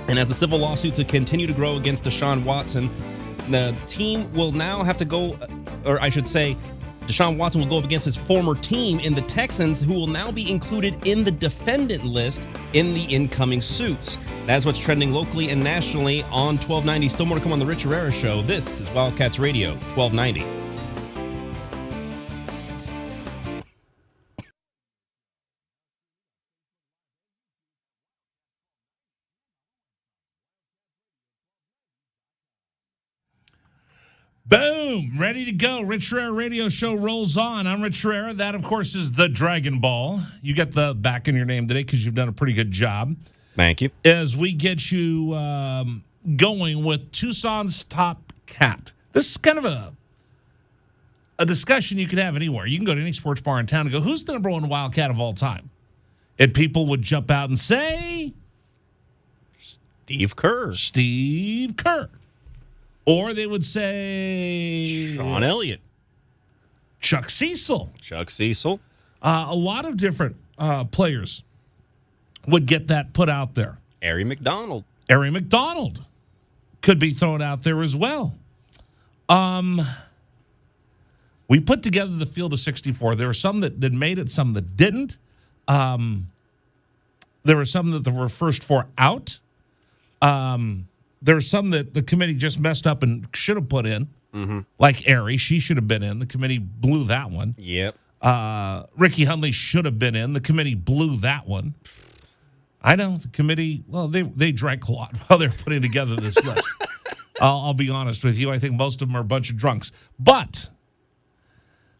And as the civil lawsuits continue to grow against Deshaun Watson, the team will now have to go, or I should say, Deshaun Watson will go up against his former team in the Texans, who will now be included in the defendant list in the incoming suits. That's what's trending locally and nationally on 1290. Still more to come on the Rich Herrera Show. This is Wildcats Radio 1290. Boom! Ready to go. Rich Herrera Radio Show rolls on. I'm Rich Herrera. That, of course, is the Dragon Ball. You get the back in your name today because you've done a pretty good job. Thank you. As we get you going with Tucson's Top Cat. This is kind of a discussion you could have anywhere. You can go to any sports bar in town and go, who's the number one Wildcat of all time? And people would jump out and say, Steve Kerr. Steve Kerr. Or they would say Sean Elliott. Chuck Cecil. Chuck Cecil. A lot of different players would get that put out there. Harry McDonald. Harry McDonald could be thrown out there as well. We put together the field of 64. There were some that made it, some that didn't. There were some that were first four out. There were some that the committee just messed up and should have put in, like Ari. She should have been in. The committee blew that one. Yep. Ricky Hundley should have been in. The committee blew that one. I know the committee. Well, they drank a lot while they were putting together this list. I'll be honest with you. I think most of them are a bunch of drunks. But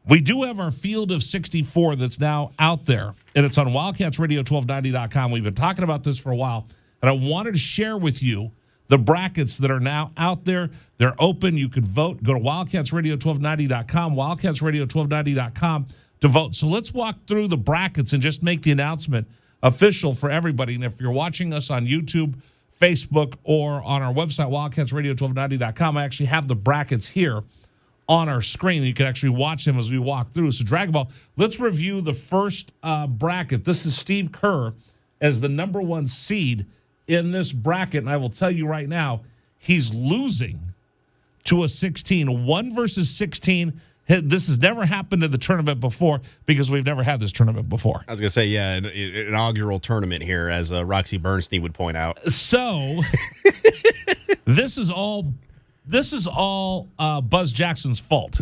we do have our field of 64 that's now out there, and it's on WildcatsRadio1290.com. We've been talking about this for a while, and I wanted to share with you the brackets that are now out there. They're open. You can vote. Go to WildcatsRadio1290.com, WildcatsRadio1290.com to vote. So let's walk through the brackets and just make the announcement official for everybody. And if you're watching us on YouTube, Facebook, or on our website, WildcatsRadio1290.com, I actually have the brackets here on our screen. You can actually watch them as we walk through. So Dragon Ball, let's review the first bracket. This is Steve Kerr as the number one seed in this bracket, and I will tell you right now, he's losing to a 16. 1 versus 16. This has never happened in the tournament before because we've never had this tournament before. I was going to say, yeah, an inaugural tournament here, as Roxy Bernstein would point out. So this is all Buzz Jackson's fault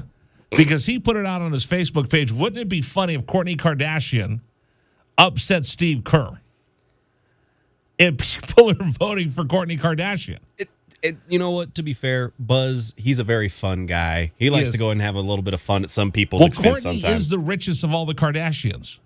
because he put it out on his Facebook page. Wouldn't it be funny if Kourtney Kardashian upset Steve Kerr? And people are voting for Kourtney Kardashian. You know what? To be fair, Buzz, he's a very fun guy. He likes to go and have a little bit of fun at some people's expense Kourtney sometimes. is the richest of all the Kardashians.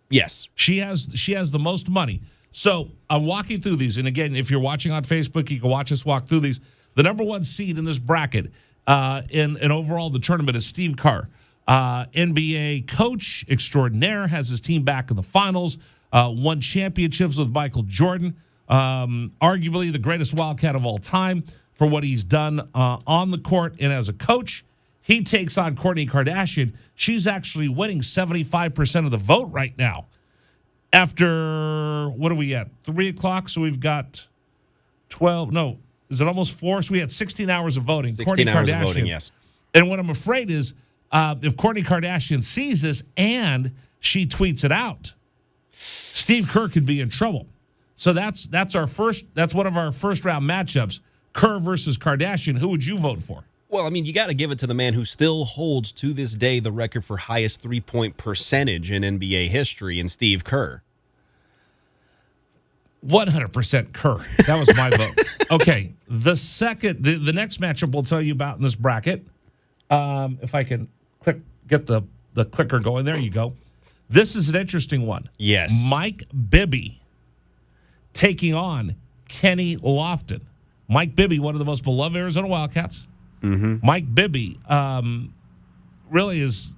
Yes. She has the most money. So I'm walking through these. And again, if you're watching on Facebook, you can watch us walk through these. The number one seed in this bracket in overall the tournament is Steve Kerr. NBA coach extraordinaire, has his team back in the finals, won championships with Michael Jordan. Arguably the greatest Wildcat of all time for what he's done on the court and as a coach. He takes on Kourtney Kardashian. She's actually winning 75% of the vote right now. After, what are we at? 3 o'clock, so we've got 12. No, is it almost 4? So we had 16 hours of voting. 16 hours of voting, yes. And what I'm afraid is if Kourtney Kardashian sees this and she tweets it out, Steve Kerr could be in trouble. So that's one of our first round matchups, Kerr versus Kardashian. Who would you vote for? Well, I mean, you got to give it to the man who still holds to this day the record for highest three-point percentage in NBA history, in Steve Kerr. 100% Kerr. That was my vote. Okay, the next matchup we'll tell you about in this bracket. If I can get the clicker going, there you go. This is an interesting one. Yes, Mike Bibby taking on Kenny Lofton. Mike Bibby, one of the most beloved Arizona Wildcats. Mike Bibby really is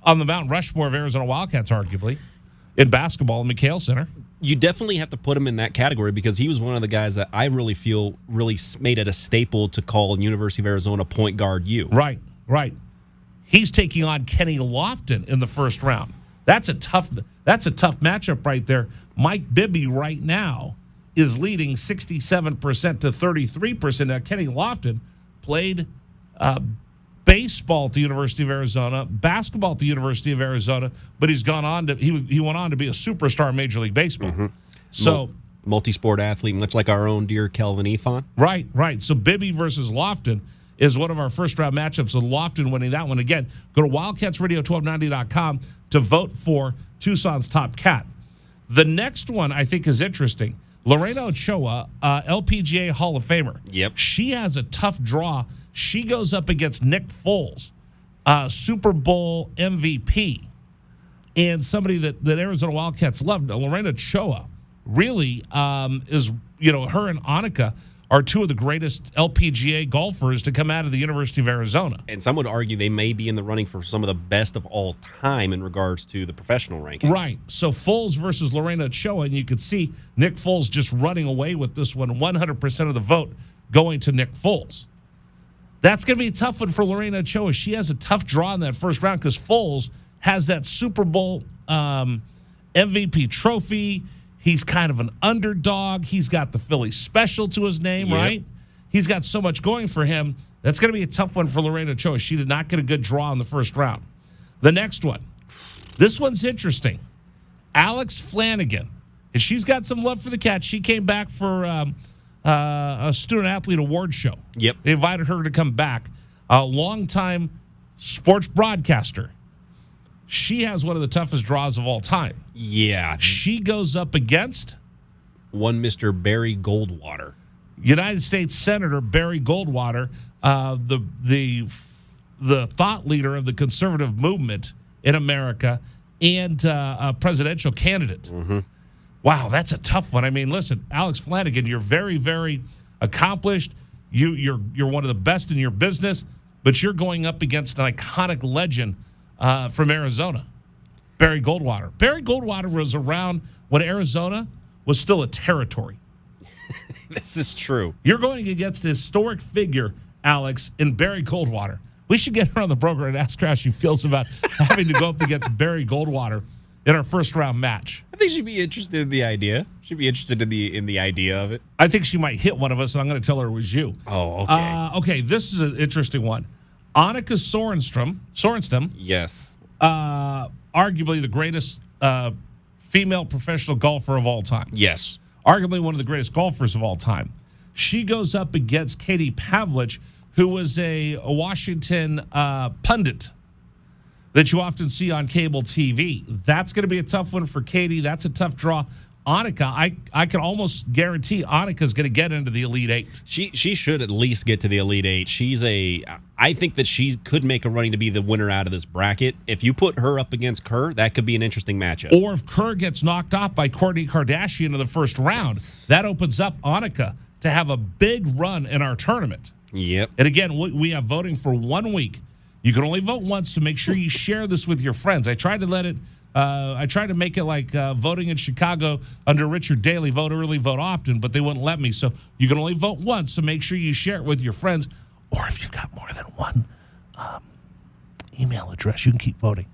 on the Mount Rushmore of Arizona Wildcats, arguably, in basketball in McHale Center. You definitely have to put him in that category because he was one of the guys that I really feel really made it a staple to call University of Arizona point guard U. Right. He's taking on Kenny Lofton in the first round. That's a tough matchup right there. Mike Bibby right now is leading 67% to 33%. Now, Kenny Lofton played baseball at the University of Arizona, basketball at the University of Arizona, but he went on to be a superstar in Major League Baseball. So multi-sport athlete, much like our own dear Kelvin Ifan. Right. So Bibby versus Lofton is one of our first-round matchups, with Lofton winning that one. Again, go to WildcatsRadio1290.com to vote for Tucson's top cat. The next one I think is interesting. Lorena Ochoa, LPGA Hall of Famer. Yep. She has a tough draw. She goes up against Nick Foles, Super Bowl MVP, and somebody that Arizona Wildcats love. Lorena Ochoa really is, her and Annika are two of the greatest LPGA golfers to come out of the University of Arizona. And some would argue they may be in the running for some of the best of all time in regards to the professional rankings. Right. So Foles versus Lorena Ochoa, and you could see Nick Foles just running away with this one. 100% of the vote going to Nick Foles. That's going to be a tough one for Lorena Ochoa. She has a tough draw in that first round because Foles has that Super Bowl MVP trophy. He's kind of an underdog. He's got the Philly special to his name, right? He's got so much going for him. That's going to be a tough one for Lorena Ochoa. She did not get a good draw in the first round. The next one. This one's interesting. Alex Flanagan. And she's got some love for the cat. She came back for a student-athlete award show. Yep. They invited her to come back. A longtime sports broadcaster. She has one of the toughest draws of all time. Yeah. She goes up against one Mr. Barry Goldwater. United States Senator Barry Goldwater, the thought leader of the conservative movement in America and a presidential candidate. Wow, that's a tough one. I mean, listen, Alex Flanagan, you're very, very accomplished. You're one of the best in your business, but you're going up against an iconic legend from Arizona, Barry Goldwater. Barry Goldwater was around when Arizona was still a territory. This is true. You're going against a historic figure, Alex, in Barry Goldwater. We should get her on the program and ask her how she feels about having to go up against Barry Goldwater in our first-round match. I think she'd be interested in the idea. She'd be interested in the idea of it. I think she might hit one of us, and I'm going to tell her it was you. Oh, okay. Okay, this is an interesting one. Annika Sorenstam. Yes. Arguably the greatest female professional golfer of all time. Yes. Arguably one of the greatest golfers of all time. She goes up against Katie Pavlich, who was a Washington pundit that you often see on cable TV. That's going to be a tough one for Katie. That's a tough draw. Annika, I can almost guarantee Annika's going to get into the Elite Eight. She should at least get to the Elite Eight. I think that she could make a running to be the winner out of this bracket. If you put her up against Kerr, that could be an interesting matchup. Or if Kerr gets knocked off by Kourtney Kardashian in the first round, that opens up Annika to have a big run in our tournament. Yep. And again, we have voting for 1 week. You can only vote once, so make sure you share this with your friends. I tried to make it like voting in Chicago under Richard Daley, vote early, vote often, but they wouldn't let me. So you can only vote once, so make sure you share it with your friends. Or if you've got more than one email address, you can keep voting.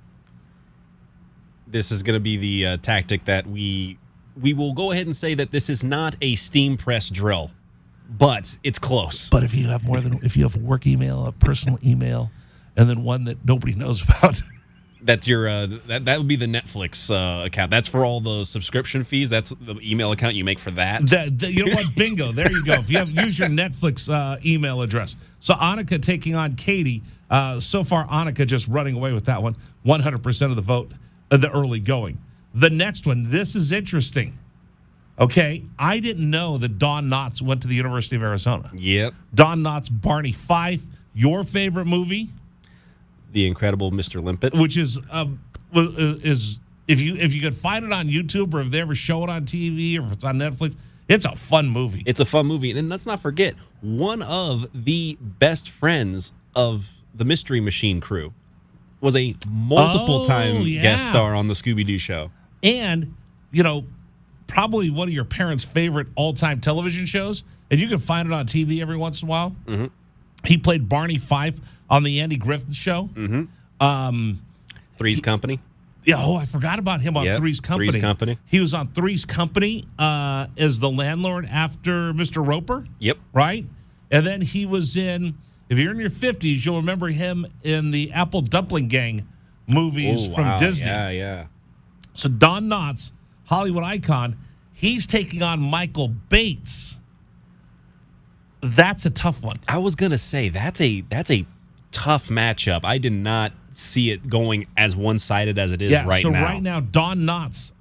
This is going to be the tactic that we will go ahead and say that this is not a steam press drill, but it's close. But if you have if you have a work email, a personal email, and then one that nobody knows about. That's your that would be the Netflix account. That's for all the subscription fees. That's the email account you make for that. You know what? Bingo. There you go. If you use your Netflix email address. So Annika taking on Katie. So far, Annika just running away with that one. 100% of the vote, the early going. The next one. This is interesting. Okay, I didn't know that Don Knotts went to the University of Arizona. Yep. Don Knotts, Barney Fife. Your favorite movie? The Incredible Mr. Limpet, which is if you could find it on YouTube or if they ever show it on TV or if it's on Netflix, It's a fun movie. It's a fun movie. And let's not forget, one of the best friends of the Mystery Machine crew was a multiple-time guest star on the Scooby-Doo show. And, probably one of your parents' favorite all-time television shows, and you can find it on TV every once in a while. Mm-hmm. He played Barney Fife on the Andy Griffith Show. Mm-hmm. Three's Company. Yeah, I forgot about him on Three's Company. Three's Company. He was on Three's Company as the landlord after Mr. Roper. Yep. Right? And then he was in, if you're in your 50s, you'll remember him in the Apple Dumpling Gang movies from Disney. Yeah. So Don Knotts, Hollywood icon, he's taking on Michael Bates. That's a tough one. I was going to say, that's a tough matchup. I did not see it going as one-sided as it is right now. So right now, Don Knotts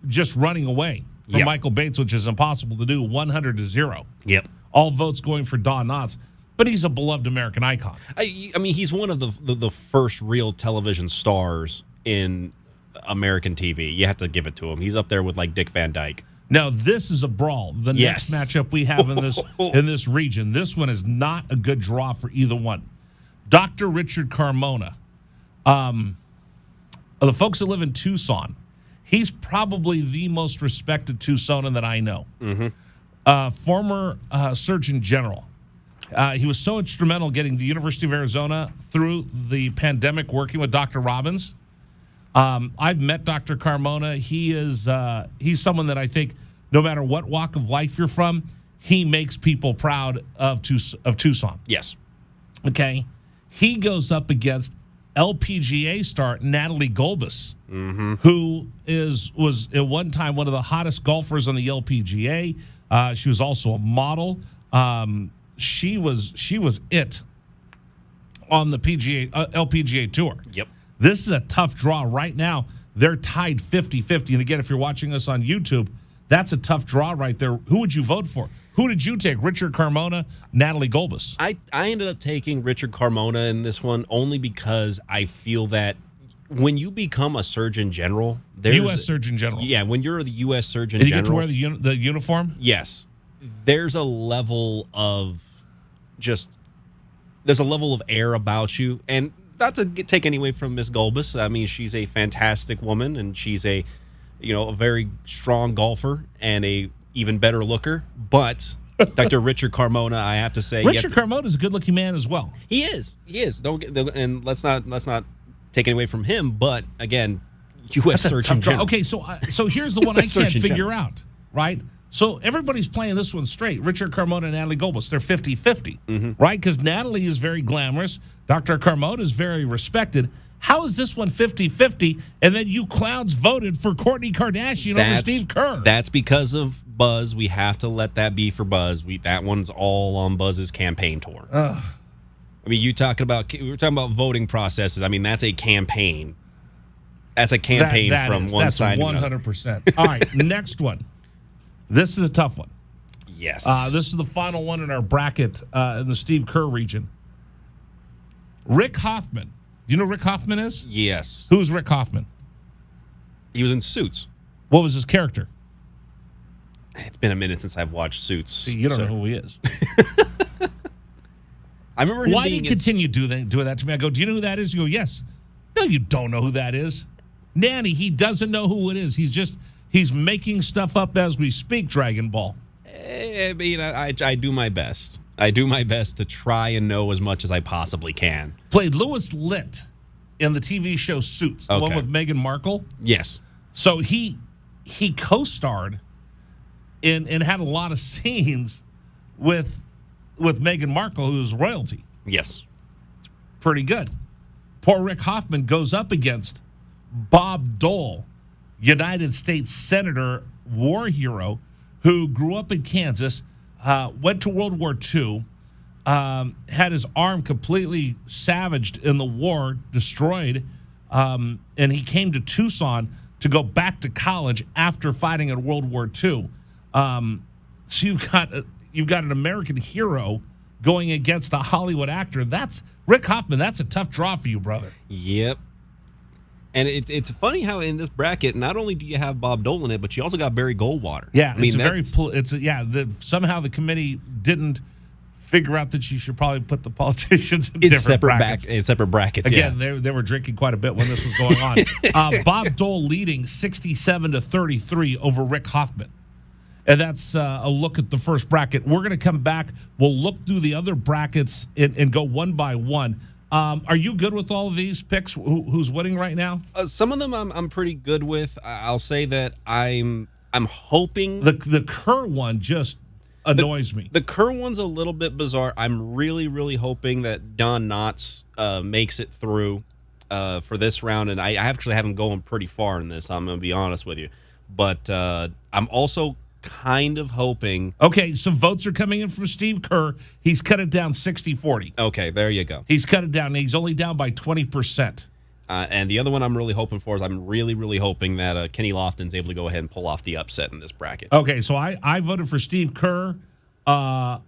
just running away from Michael Bates, which is impossible to do, 100-0. Yep. All votes going for Don Knotts, but he's a beloved American icon. I mean, he's one of the first real television stars in American TV. You have to give it to him. He's up there with like Dick Van Dyke. Now, this is a brawl. The next matchup we have in this region. This one is not a good draw for either one. Dr. Richard Carmona, the folks that live in Tucson, he's probably the most respected Tucsonan that I know. Mm-hmm. Former Surgeon General. He was so instrumental getting the University of Arizona through the pandemic, working with Dr. Robbins. I've met Dr. Carmona. He's someone that I think no matter what walk of life you're from, he makes people proud of Tucson. Yes. Okay. He goes up against LPGA star Natalie Golbis, who was at one time one of the hottest golfers on the LPGA. She was also a model. She was it on the LPGA tour. Yep. This is a tough draw right now. They're tied 50-50. And again, if you're watching us on YouTube, that's a tough draw right there. Who would you vote for? Who did you take? Richard Carmona, Natalie Golbis? I ended up taking Richard Carmona in this one only because I feel that when you become a Surgeon General, U.S. Surgeon General. Yeah, when you're the U.S. Surgeon General. General. Did you get to wear the uniform? Yes. There's a level of air about you. And not to take away from Miss Golbis. I mean, she's a fantastic woman, and she's a very strong golfer and a even better looker. But Dr. Richard Carmona, I have to say, Richard Carmona is a good-looking man as well. He is. And let's not take it away from him. But again, U.S. Surgeon General. Okay, so here's the one I can't figure out. Right. So everybody's playing this one straight. Richard Carmona and Natalie Golbis, they're 50-50, right? Because Natalie is very glamorous. Dr. Carmona is very respected. How is this one 50-50? And then you clowns voted for Kourtney Kardashian over Steve Kerr. That's because of Buzz. We have to let that be for Buzz. That one's all on Buzz's campaign tour. I mean, we were talking about voting processes. I mean, that's a campaign. That's a campaign from one side to another. 100%. All right, next one. This is a tough one. Yes. This is the final one in our bracket in the Steve Kerr region. Rick Hoffman. Do you know who Rick Hoffman is? Yes. Who's Rick Hoffman? He was in Suits. What was his character? It's been a minute since I've watched Suits. See, you don't know who he is. I remember him Why do you continue doing that to me? I go, do you know who that is? You go, yes. No, you don't know who that is. Nanny, he doesn't know who it is. He's making stuff up as we speak, Dragon Ball. I mean, I do my best. I do my best to try and know as much as I possibly can. Played Louis Litt in the TV show Suits, the one with Meghan Markle. Yes. So he co-starred and had a lot of scenes with Meghan Markle, who's royalty. Yes. Pretty good. Poor Rick Hoffman goes up against Bob Dole, United States Senator, war hero, who grew up in Kansas, went to World War II, had his arm completely savaged in the war, destroyed, and he came to Tucson to go back to college after fighting in World War II. So you've got an American hero going against a Hollywood actor. That's Rick Hoffman. That's a tough draw for you, brother. Yep. And it's funny how in this bracket, not only do you have Bob Dole in it, but you also got Barry Goldwater. Yeah, I mean, somehow the committee didn't figure out that you should probably put the politicians in it's different brackets. in separate brackets. Again, they were drinking quite a bit when this was going on. Bob Dole leading 67-33 over Rick Hoffman. And that's a look at the first bracket. We're going to come back. We'll look through the other brackets and go one by one. Are you good with all of these picks? Who's winning right now? Some of them I'm pretty good with. I'll say that I'm hoping The Kerr one just annoys me. The Kerr one's a little bit bizarre. I'm really, really hoping that Don Knotts makes it through for this round, and I actually have him going pretty far in this. I'm going to be honest with you, but I'm also kind of hoping. Okay, some votes are coming in from Steve Kerr. He's cut it down 60-40. Okay, there you go. He's cut it down. He's only down by 20%. And the other one I'm really hoping for is I'm really, really hoping that Kenny Lofton's able to go ahead and pull off the upset in this bracket. Okay, so I voted for Steve Kerr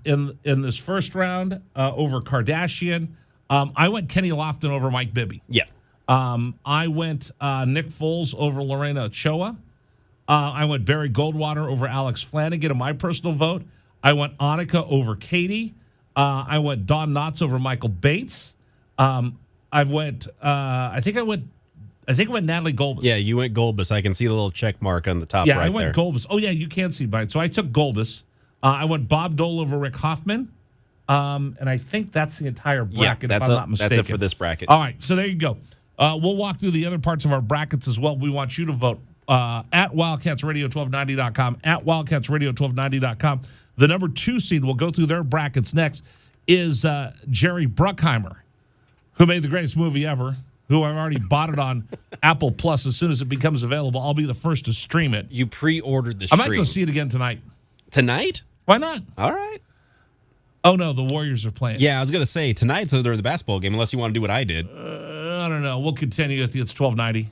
in this first round over Kardashian. I went Kenny Lofton over Mike Bibby. Yeah. I went Nick Foles over Lorena Ochoa. I went Barry Goldwater over Alex Flanagan in my personal vote. I went Annika over Katie. I went Don Knotts over Michael Bates. I think I went Natalie Golbus. Yeah, you went Golbus. I can see the little check mark on the top Yeah, right I went there. Golbus. Oh, yeah, you can't see mine. So I took Golbus. I went Bob Dole over Rick Hoffman. And I think that's the entire bracket, if I'm not mistaken. That's it for this bracket. All right, so there you go. We'll walk through the other parts of our brackets as well. We want you to vote at WildcatsRadio1290.com, at WildcatsRadio1290.com. The number 2 seed, we'll go through their brackets next, is Jerry Bruckheimer, who made the greatest movie ever, who I've already bought it on Apple Plus as soon as it becomes available. I'll be the first to stream it. You pre-ordered the I stream. might go see it again tonight. Tonight? Why not? All right. Oh, no, the Warriors are playing. Yeah, I was going to say, tonight's during the basketball game, unless you want to do what I did. I don't know. We'll continue with you. It's 1290.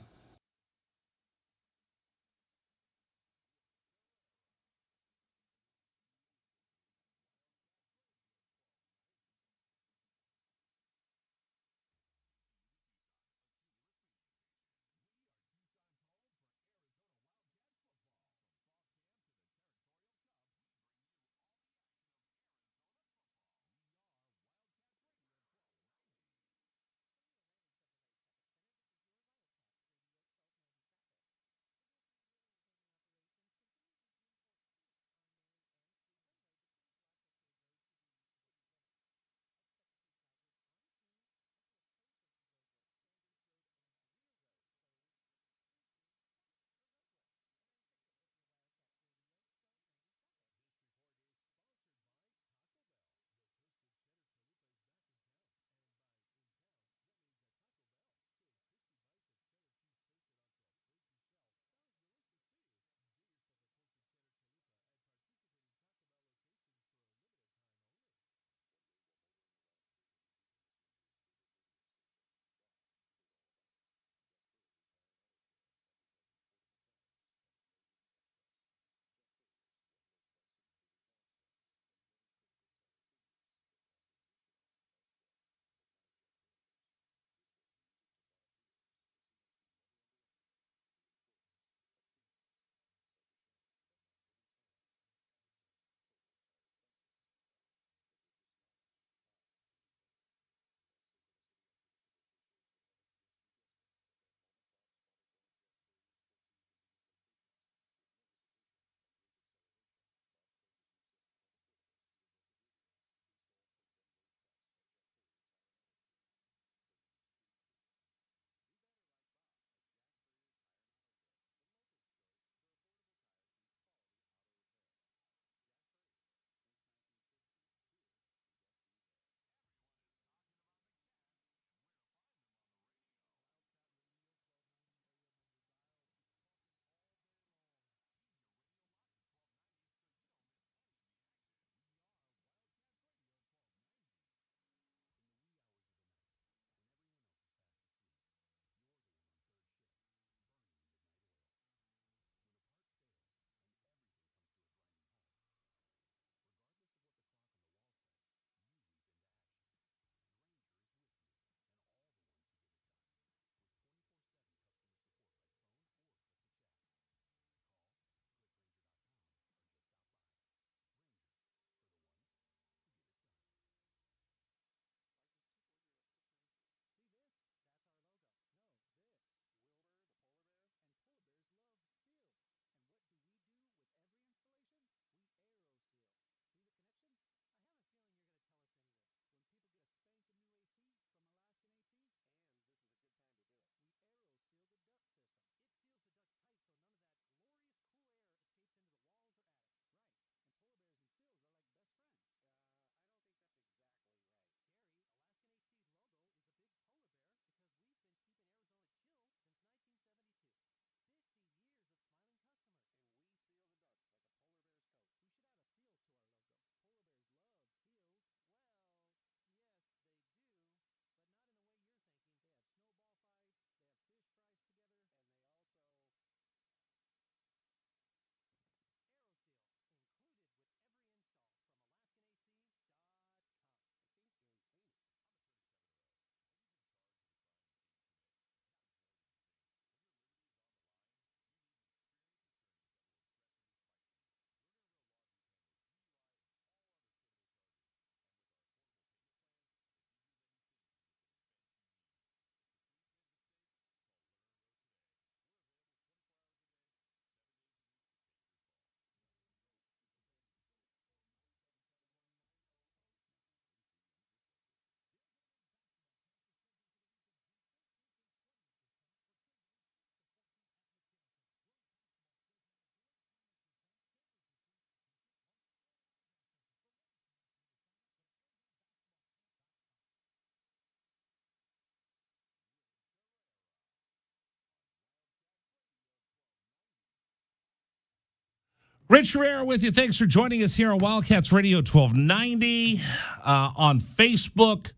Rich Herrera with you. Thanks for joining us here on Wildcats Radio 1290 on Facebook,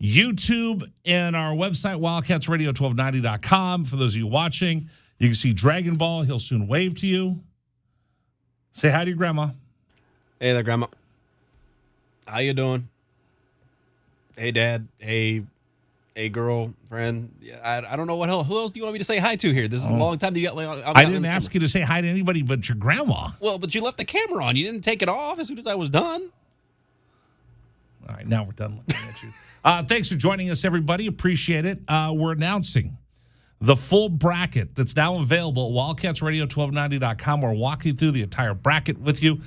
YouTube, and our website, wildcatsradio1290.com. For those of you watching, you can see Dragon Ball. He'll soon wave to you. Say hi to your grandma. Hey there, Grandma. How you doing? Hey, Dad. Hey, girlfriend. Yeah, I don't know what else. Who else do you want me to say hi to here? This is a long time. I didn't ask you to say hi to anybody but your grandma. Well, but you left the camera on. You didn't take it off as soon as I was done. All right, now we're done looking at you. Thanks for joining us, everybody. Appreciate it. We're announcing the full bracket that's now available at wildcatsradio1290.com. We're walking through the entire bracket with you.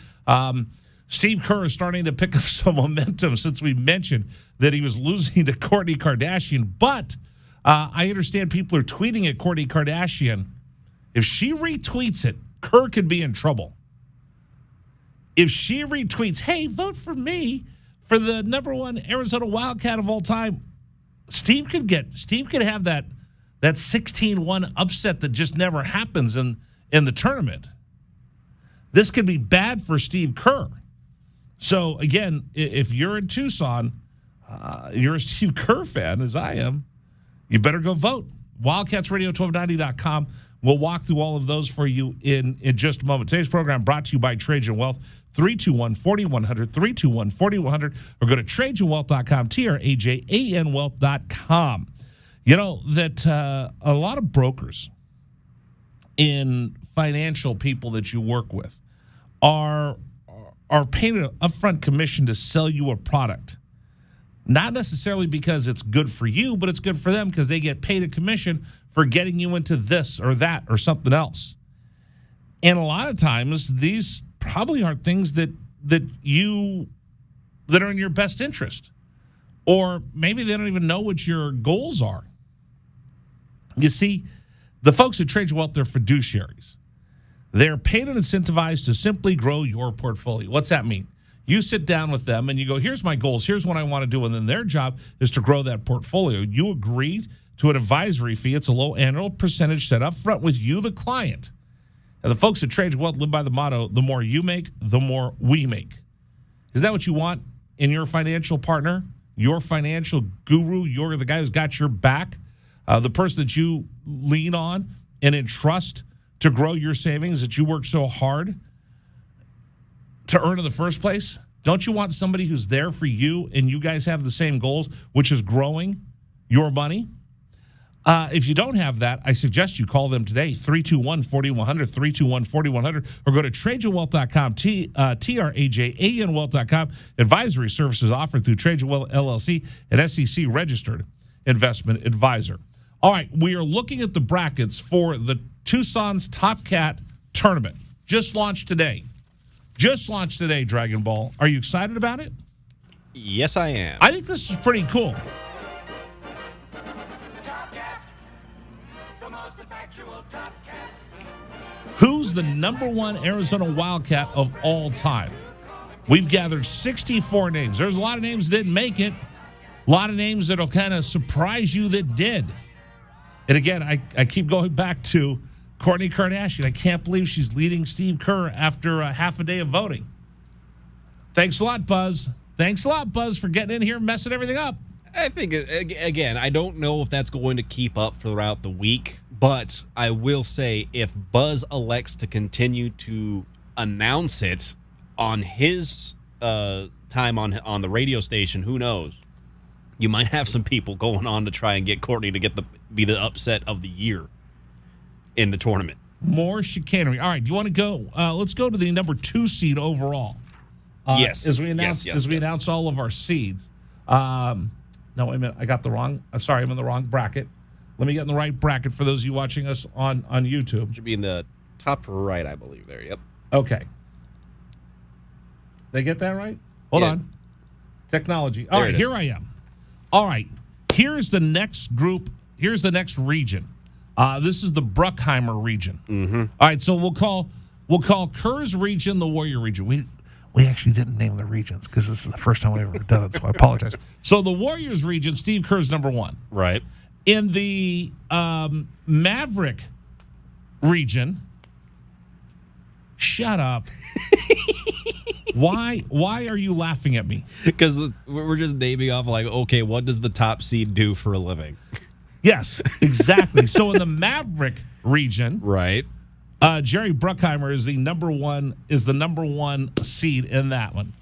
Steve Kerr is starting to pick up some momentum since we mentioned that he was losing to Kourtney Kardashian. But I understand people are tweeting at Kourtney Kardashian. If she retweets it, Kerr could be in trouble. If she retweets, hey, vote for me for the number one Arizona Wildcat of all time, Steve could have that 16-1 upset that just never happens in the tournament. This could be bad for Steve Kerr. So, again, if you're in Tucson, you're a Steve Kerr fan, as I am, you better go vote. WildcatsRadio1290.com. We'll walk through all of those for you in just a moment. Today's program brought to you by Trajan Wealth, 321-4100, 321-4100, or go to TrajanWealth.com, TRAJAN Wealth.com. You know that a lot of brokers in financial people that you work with are paid an upfront commission to sell you a product. Not necessarily because it's good for you, but it's good for them because they get paid a commission for getting you into this or that or something else. And a lot of times, these probably aren't things that are in your best interest. Or maybe they don't even know what your goals are. You see, the folks at Trajan Wealth, they're fiduciaries. They're paid and incentivized to simply grow your portfolio. What's that mean? You sit down with them and you go, here's my goals, here's what I want to do, and then their job is to grow that portfolio. You agree to an advisory fee. It's a low annual percentage set up front with you, the client. And the folks at Trajan Wealth live by the motto, the more you make, the more we make. Is that what you want in your financial partner, your financial guru? You're the guy who's got your back, the person that you lean on and entrust to grow your savings that you work so hard to earn in the first place? Don't you want somebody who's there for you and you guys have the same goals, which is growing your money? If you don't have that, I suggest you call them today, 321-4100, 321-4100, or go to TrajanWealth.com, TRAJAN Wealth.com. Advisory services offered through Trajan Wealth LLC, an SEC-registered investment advisor. All right, we are looking at the brackets for the Tucson's Top Cat tournament. Just launched today. Dragon Ball. Are you excited about it? Yes, I am. I think this is pretty cool. Who's the number one Arizona Wildcat of all time? We've gathered 64 names. There's a lot of names that didn't make it. A lot of names that'll kind of surprise you that did. And again, I keep going back to Kourtney Kardashian. I can't believe she's leading Steve Kerr after half a day of voting. Thanks a lot, Buzz. Thanks a lot, Buzz, for getting in here and messing everything up. I think, again, I don't know if that's going to keep up throughout the week, but I will say if Buzz elects to continue to announce it on his time on the radio station, who knows? You might have some people going on to try and get Kourtney to be the upset of the year in the tournament. More chicanery. All right, do you want to go? Let's go to the number 2 seed overall. Yes. As we announce all of our seeds. No, wait a minute. I got the wrong. I'm sorry, I'm in the wrong bracket. Let me get in the right bracket for those of you watching us on YouTube. Should be in the top right, I believe. There. Yep. Okay. They get that right? Hold on. Technology. All right, here I am. All right. Here's the next group. Here's the next region. This is the Bruckheimer region. Mm-hmm. All right, so we'll call Kerr's region the Warrior region. We actually didn't name the regions because this is the first time we've ever done it, so I apologize. So the Warriors region, Steve Kerr's number 1. Right. In the Maverick region, shut up. Why are you laughing at me? Because we're just naming off like, okay, what does the top seed do for a living? Yes, exactly. So in the Maverick region, Right. Jerry Bruckheimer is the number one seed in that one.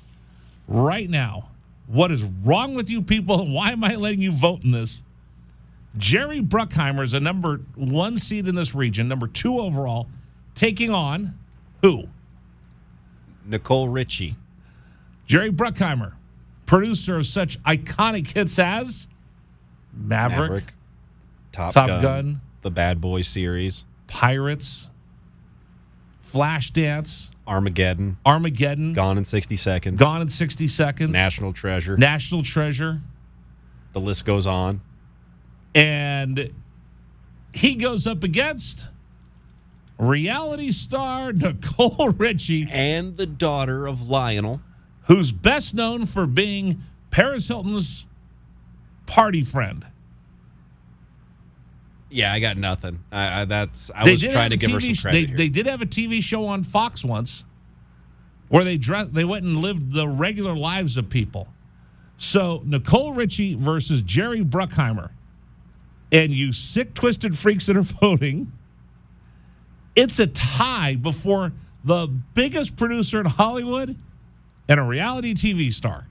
Right now, what is wrong with you people? And why am I letting you vote in this? Jerry Bruckheimer is a number 1 seed in this region, number 2 overall, taking on who? Nicole Richie. Jerry Bruckheimer, producer of such iconic hits as Maverick, Top Gun, the Bad Boys series, Pirates, Flashdance, Armageddon, Gone in 60 Seconds, National Treasure. The list goes on. And he goes up against reality star Nicole Richie, And the daughter of Lionel. who's best known for being Paris Hilton's party friend. Yeah, I got nothing. I They was did trying have to a give her TV some credit. They did have a TV show on Fox once where they went and lived the regular lives of people. So Nicole Richie versus Jerry Bruckheimer. And you sick, twisted freaks that are voting, it's a tie before the biggest producer in Hollywood and a reality TV star.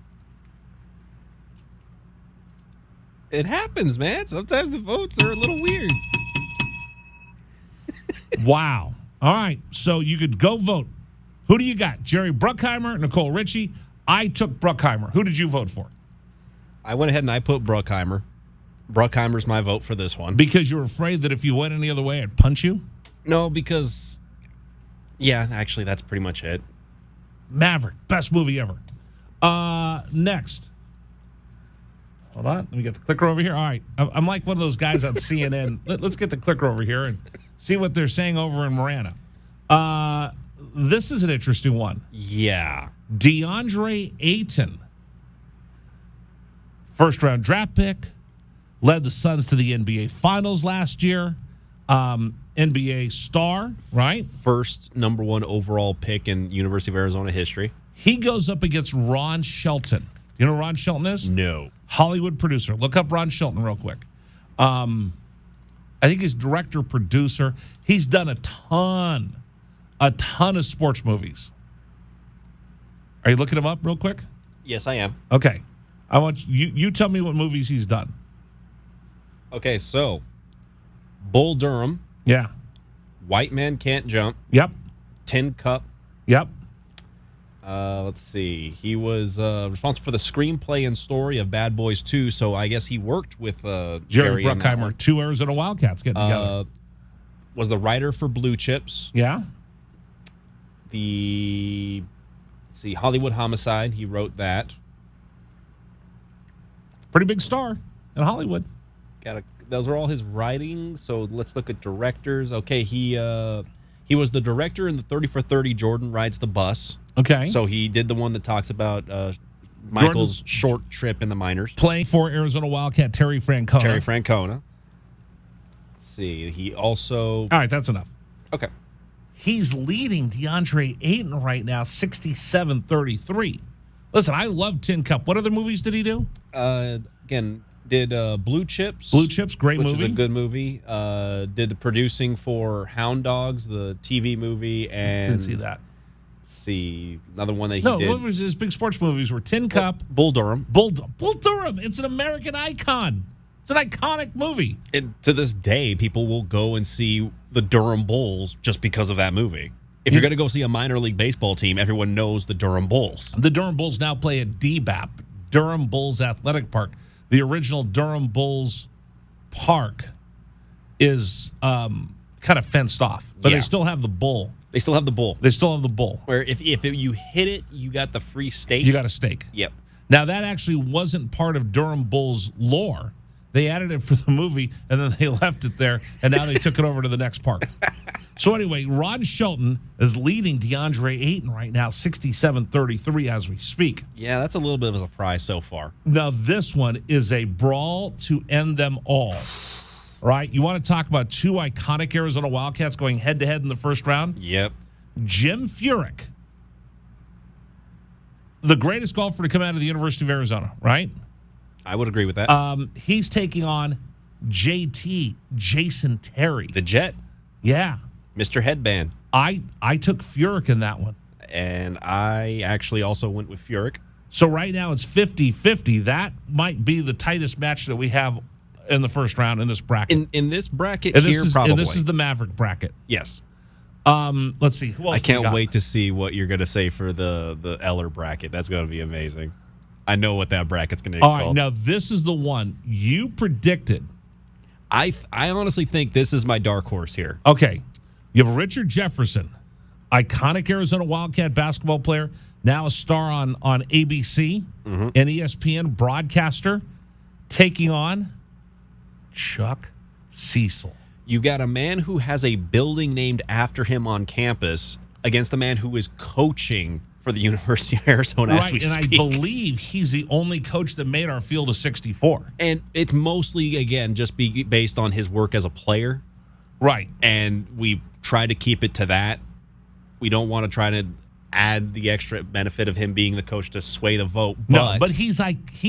It happens, man. Sometimes the votes are a little weird. Wow. All right. So you could go vote. Who do you got? Jerry Bruckheimer, Nicole Richie. I took Bruckheimer. Who did you vote for? I went ahead and I put Bruckheimer. Bruckheimer's my vote for this one. Because you were afraid that if you went any other way, I'd punch you? No, because, yeah, actually, that's pretty much it. Maverick, best movie ever. Next. Hold on. Let me get the clicker over here. All right. I'm like one of those guys on CNN. Let's get the clicker over here and see what they're saying over in Marana. This is an interesting one. Yeah. DeAndre Ayton, first-round draft pick, led the Suns to the NBA Finals last year. NBA star, right? First number 1 overall pick in University of Arizona history. He goes up against Ron Shelton. You know who Ron Shelton is? No. Hollywood producer. Look up Ron Shelton real quick. I think he's director, producer. He's done a ton of sports movies. Are you looking him up real quick? Yes, I am. Okay. I want you tell me what movies he's done. Okay, so Bull Durham, Yeah. White Man Can't Jump, Yep. Tin Cup. Yep. Let's see. He was responsible for the screenplay and story of Bad Boys 2, so I guess he worked with Jerry on that one. Bruckheimer, 2 Arizona Wildcats getting together. Was the writer for Blue Chips. Yeah. Let's see, Hollywood Homicide. He wrote that. Pretty big star in Hollywood. Those are all his writings. So let's look at directors. Okay, he was the director in the 30 for 30. Jordan Rides the Bus. Okay. So he did the one that talks about Michael's short trip in the minors. Playing for Arizona Wildcat Terry Francona. Let's see. He also. All right, that's enough. Okay. He's leading DeAndre Ayton right now, 67-33. Listen, I love Tin Cup. What other movies did he do? Again, did Blue Chips. Blue Chips, great which movie. Is a good movie. Did the producing for Hound Dogs, the TV movie, and Didn't see that. Let's see, another one that he No, did. what was his big sports movies were Tin Cup, Bull Durham. Bull Durham. It's an American icon. It's an iconic movie. And to this day, people will go and see the Durham Bulls just because of that movie. If you're going to go see a minor league baseball team, everyone knows the Durham Bulls. The Durham Bulls now play at DBAP, Durham Bulls Athletic Park. The original Durham Bulls Park is kind of fenced off, but Yeah. they still have the bull. They still have the bull. They still have the bull. Where if you hit it, you got the free steak. You got a steak. Yep. Now, that actually wasn't part of Durham Bulls lore. They added it for the movie, and then they left it there, and now they took it over to the next park. So anyway, Ron Shelton is leading DeAndre Ayton right now, 67-33 as we speak. Yeah, that's a little bit of a surprise so far. Now, this one is a brawl to end them all. Right? You want to talk about 2 iconic Arizona Wildcats going head-to-head in the first round? Yep. Jim Furyk, the greatest golfer to come out of the University of Arizona, right? I would agree with that. He's taking on JT, Jason Terry. The Jet, Yeah. Mr. Headband. I took Furyk in that one. And I actually also went with Furyk. So right now it's 50-50. That might be the tightest match that we have in the first round in this bracket. In this bracket And here, probably. And this is the Maverick bracket. Yes. Let's see. Who else I can't we got? wait to see what you're going to say for the Eller bracket. That's going to be amazing. I know what that bracket's going to be All right, called. now this is the one you predicted. I honestly think this is my dark horse here. Okay. You have Richard Jefferson, iconic Arizona Wildcat basketball player, now a star on ABC and ESPN broadcaster, taking on Chuck Cecil. You got a man who has a building named after him on campus against the man who is coaching for the University of Arizona as we and speak. I believe he's the only coach that made our field of 64. And it's mostly, again, just based on his work as a player. Right. And we try to keep it to that. We don't want to try to add the extra benefit of him being the coach to sway the vote. But he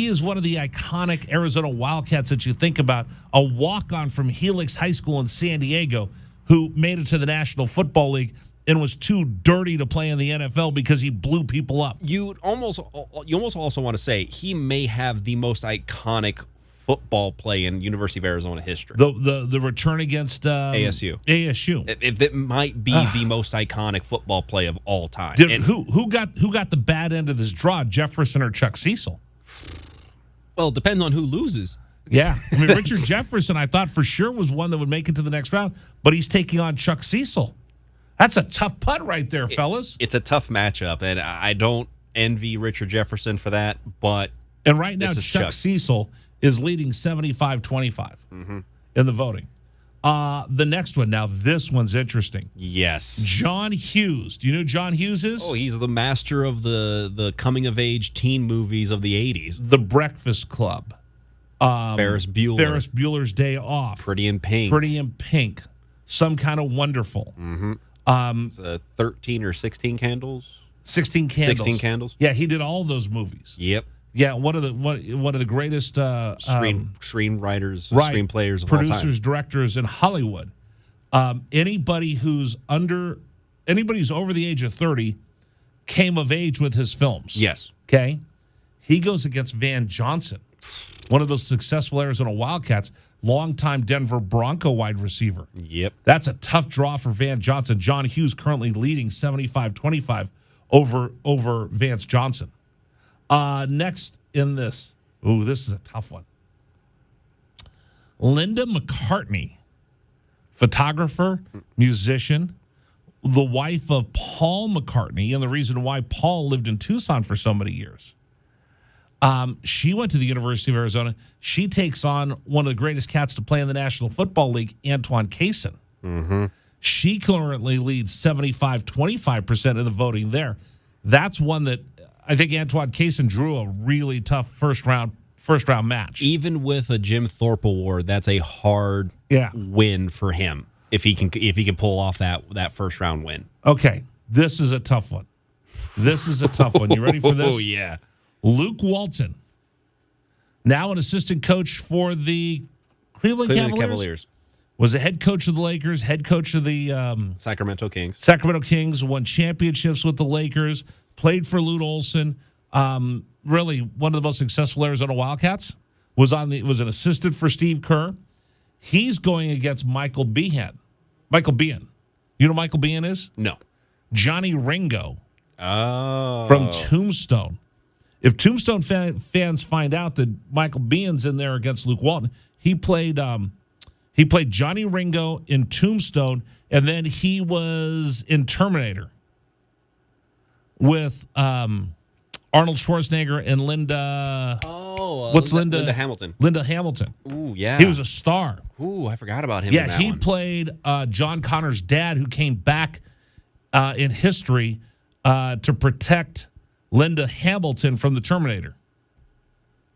is one of the iconic Arizona Wildcats that you think about, a walk-on from Helix High School in San Diego who made it to the National Football League and was too dirty to play in the NFL because he blew people up. You almost also want to say he may have the most iconic football play in University of Arizona history. The return against ASU. It might be the most iconic football play of all time. Who got the bad end of this draw, Jefferson or Chuck Cecil? Well, it depends on who loses. Yeah. I mean, Richard Jefferson, I thought for sure was one that would make it to the next round, but he's taking on Chuck Cecil. That's a tough putt right there, fellas. It's a tough matchup, and I don't envy Richard Jefferson for that, but and right now, Chuck Cecil is leading 75-25 in the voting. The next one, now this one's interesting. Yes. John Hughes. Do you know who John Hughes is? Oh, he's the master of the coming-of-age teen movies of the 80s. The Breakfast Club. Ferris Bueller. Ferris Bueller's Day Off. Pretty in Pink. Pretty in Pink. Some Kind of Wonderful. It's 13 or 16 Candles. 16 Candles. 16 Candles. Yeah, he did all those movies. Yep. Yeah, one of the greatest screenwriters, screenplayers of producers, all time. directors in Hollywood. Anybody who's over the age of 30 came of age with his films. Yes. Okay? He goes against Van Johnson, one of those successful Arizona Wildcats, longtime Denver Bronco wide receiver. Yep. That's a tough draw for Van Johnson. John Hughes currently leading 75-25 over Vance Johnson. Next in this. Ooh, this is a tough one. Linda McCartney, photographer, musician, the wife of Paul McCartney, and the reason why Paul lived in Tucson for so many years. She went to the University of Arizona. She takes on one of the greatest cats to play in the National Football League, Antoine Cason. She currently leads 75-25% of the voting there. That's one that I think Antoine Cason drew a really tough first round match. Even with a Jim Thorpe award, that's a hard win for him if he can pull off that first round win. Okay, this is a tough one. You ready for this? Oh yeah. Luke Walton, now an assistant coach for the Cleveland Cavaliers. Was a head coach of the Lakers, head coach of the Sacramento Kings, won championships with the Lakers, played for Lute Olson. Really one of the most successful Arizona Wildcats. Was an assistant for Steve Kerr. He's going against Michael Behan. Michael Behan. You know who Michael Behan is? No. Johnny Ringo. Oh. From Tombstone. If Tombstone fans find out that Michael Behan's in there against Luke Walton, he played Johnny Ringo in Tombstone, and then he was in Terminator with Arnold Schwarzenegger and Linda. Oh, what's Linda Hamilton? Linda Hamilton. Ooh, yeah. He was a star. Ooh, I forgot about him. Yeah, he played John Connor's dad, who came back in history to protect Linda Hamilton from the Terminator.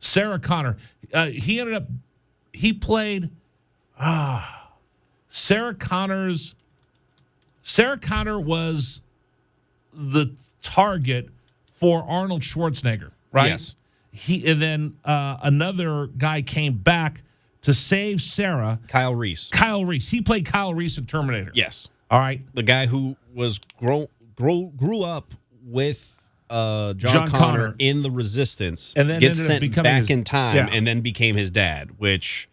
Sarah Connor. He played Sarah Connor was the target for Arnold Schwarzenegger, right? Yes. And then another guy came back to save Sarah. Kyle Reese. Kyle Reese. He played Kyle Reese in Terminator. Yes. All right. The guy who was grew up with John John Connor in the Resistance, and then gets ended up sent becoming back his- in time, yeah. and then became his dad, which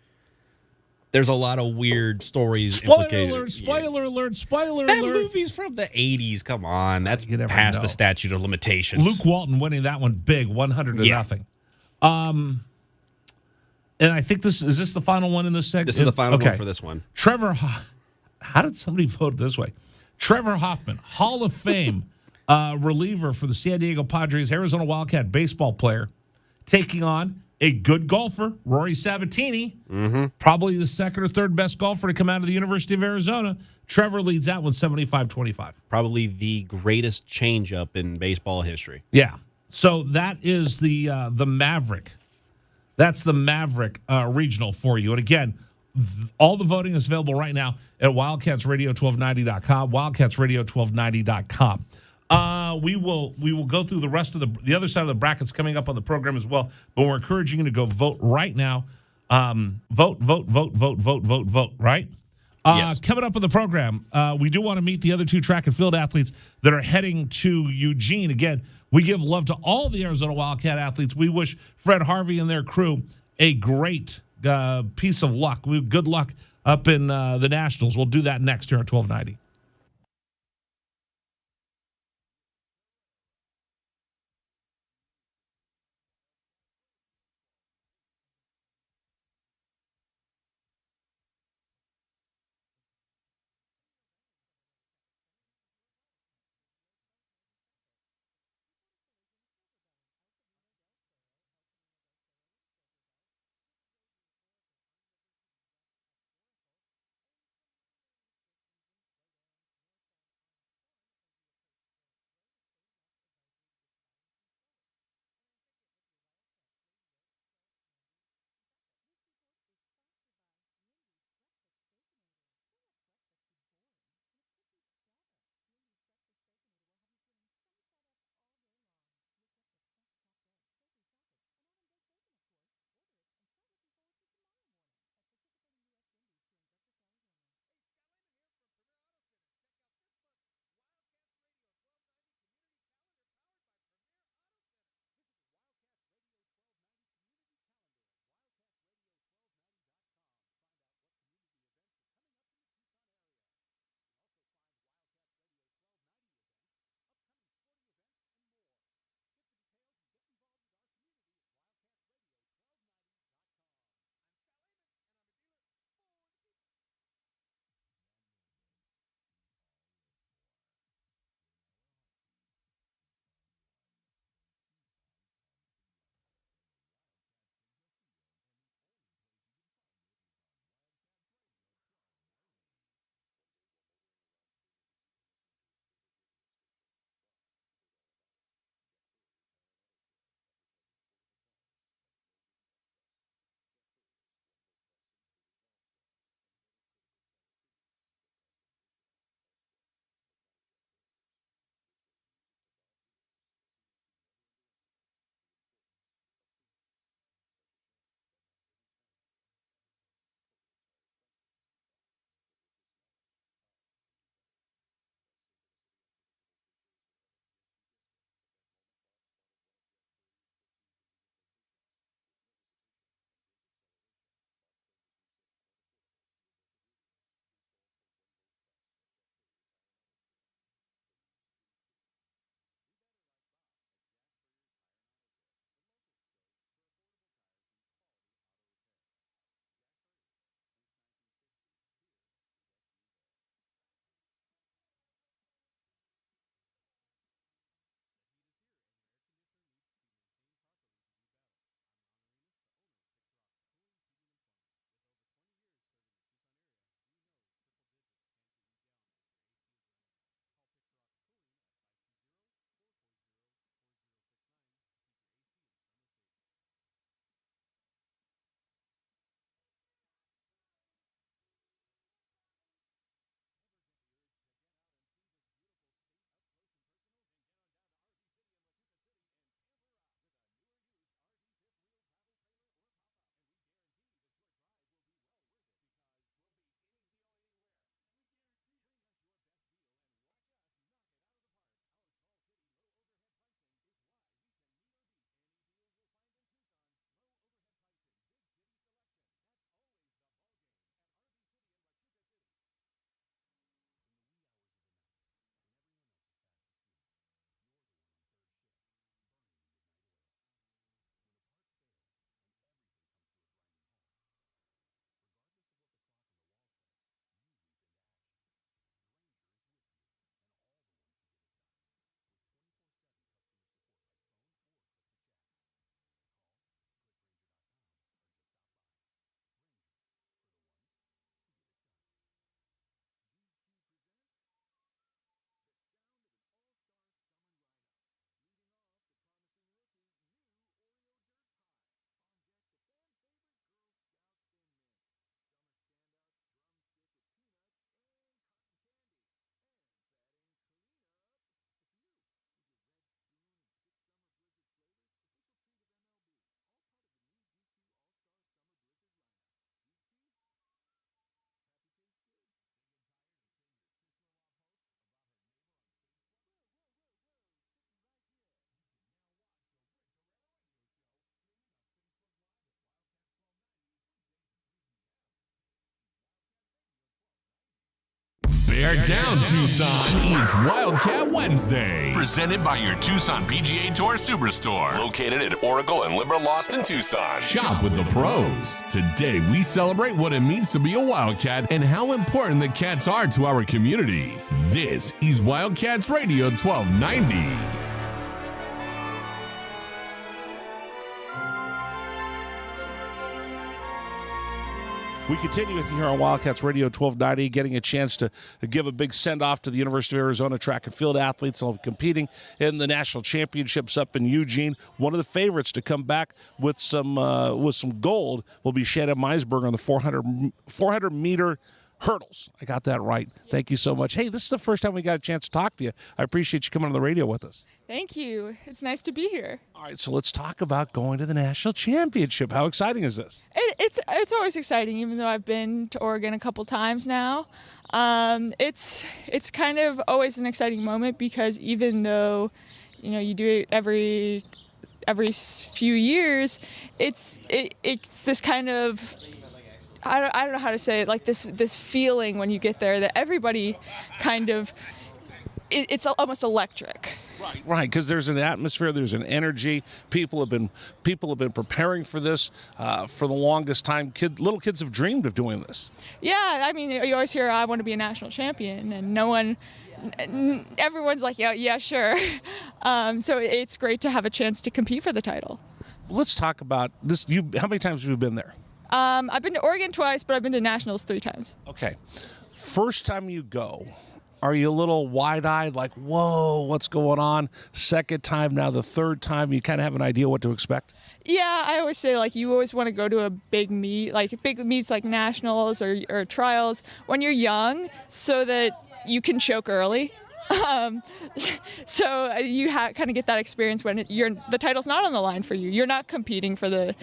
there's a lot of weird stories Spoiler implicated. alert, spoiler alert, spoiler That alert. movie's from the 80s. Come on. That's You never past know. the statute of limitations. Luke Walton winning that one big, 100 to Yeah. nothing. And I think is this the final one in this segment? This is the final Okay. one for this one. How did somebody vote this way? Trevor Hoffman, Hall of Fame reliever for the San Diego Padres, Arizona Wildcat baseball player, taking on a good golfer, Rory Sabatini, probably the second or third best golfer to come out of the University of Arizona. Trevor leads that one 75-25. Probably the greatest changeup in baseball history. Yeah. So that is the Maverick. That's the Maverick regional for you. And again, all the voting is available right now at wildcatsradio1290.com, wildcatsradio1290.com. We will go through the rest of the other side of the brackets coming up on the program as well, but we're encouraging you to go vote right now. Vote, right? Yes. Coming up on the program, we do want to meet the other two track and field athletes that are heading to Eugene. Again, we give love to all the Arizona Wildcat athletes. We wish Fred Harvey and their crew a great piece of luck. Good luck up in the Nationals. We'll do that next here at 1290. Bear down, Tucson. It's Wildcat Wednesday. Presented by your Tucson PGA Tour Superstore. Located at Oracle and Limberlost in Tucson. Shop with the pros. Today, we celebrate what it means to be a Wildcat and how important the Cats are to our community. This is Wildcats Radio 1290. We continue with you here on Wildcats Radio 1290, getting a chance to give a big send-off to the University of Arizona track and field athletes competing in the national championships up in Eugene. One of the favorites to come back with some gold will be Shannon Meisberger on the 400-meter hurdles. I got that right. Thank you so much. Hey, this is the first time we got a chance to talk to you. I appreciate you coming on the radio with us. Thank you. It's nice to be here. All right, so let's talk about going to the national championship. How exciting is this? It's always exciting, even though I've been to Oregon a couple times now. It's kind of always an exciting moment because even though you do it every few years, it's this kind of I don't know how to say it, like this feeling when you get there that everybody kind of it's almost electric. Right, because there's an atmosphere, there's an energy. People have been preparing for this for the longest time. Little kids have dreamed of doing this. Yeah, I mean, you always hear, I want to be a national champion, and everyone's like, yeah, sure. So it's great to have a chance to compete for the title. Let's talk about this. How many times have you been there? I've been to Oregon twice, but I've been to nationals 3 times. Okay. First time you go, are you a little wide-eyed, like, whoa, what's going on? Second time, now the third time, you kind of have an idea what to expect? Yeah, I always say, like, you always want to go to a big meet, like big meets like nationals or trials when you're young so that you can choke early. So you kind of get that experience when the title's not on the line for you. You're not competing for the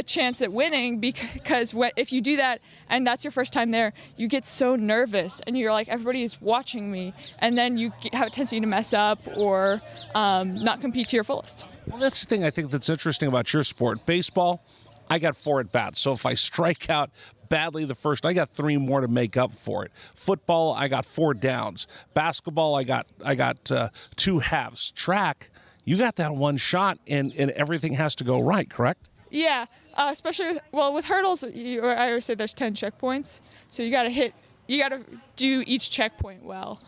chance at winning, because if you do that and that's your first time there, you get so nervous and you're like, everybody is watching me, and then you have a tendency to mess up or not compete to your fullest. Well, that's the thing I think that's interesting about your sport. Baseball, I got 4 at bats, so if I strike out badly the first, I got 3 more to make up for it. Football, I got 4 downs. Basketball, I got 2 halves. Track, you got that one shot and everything has to go right, correct? Yeah, especially with hurdles, I always say there's 10 checkpoints, so you got to do each checkpoint well.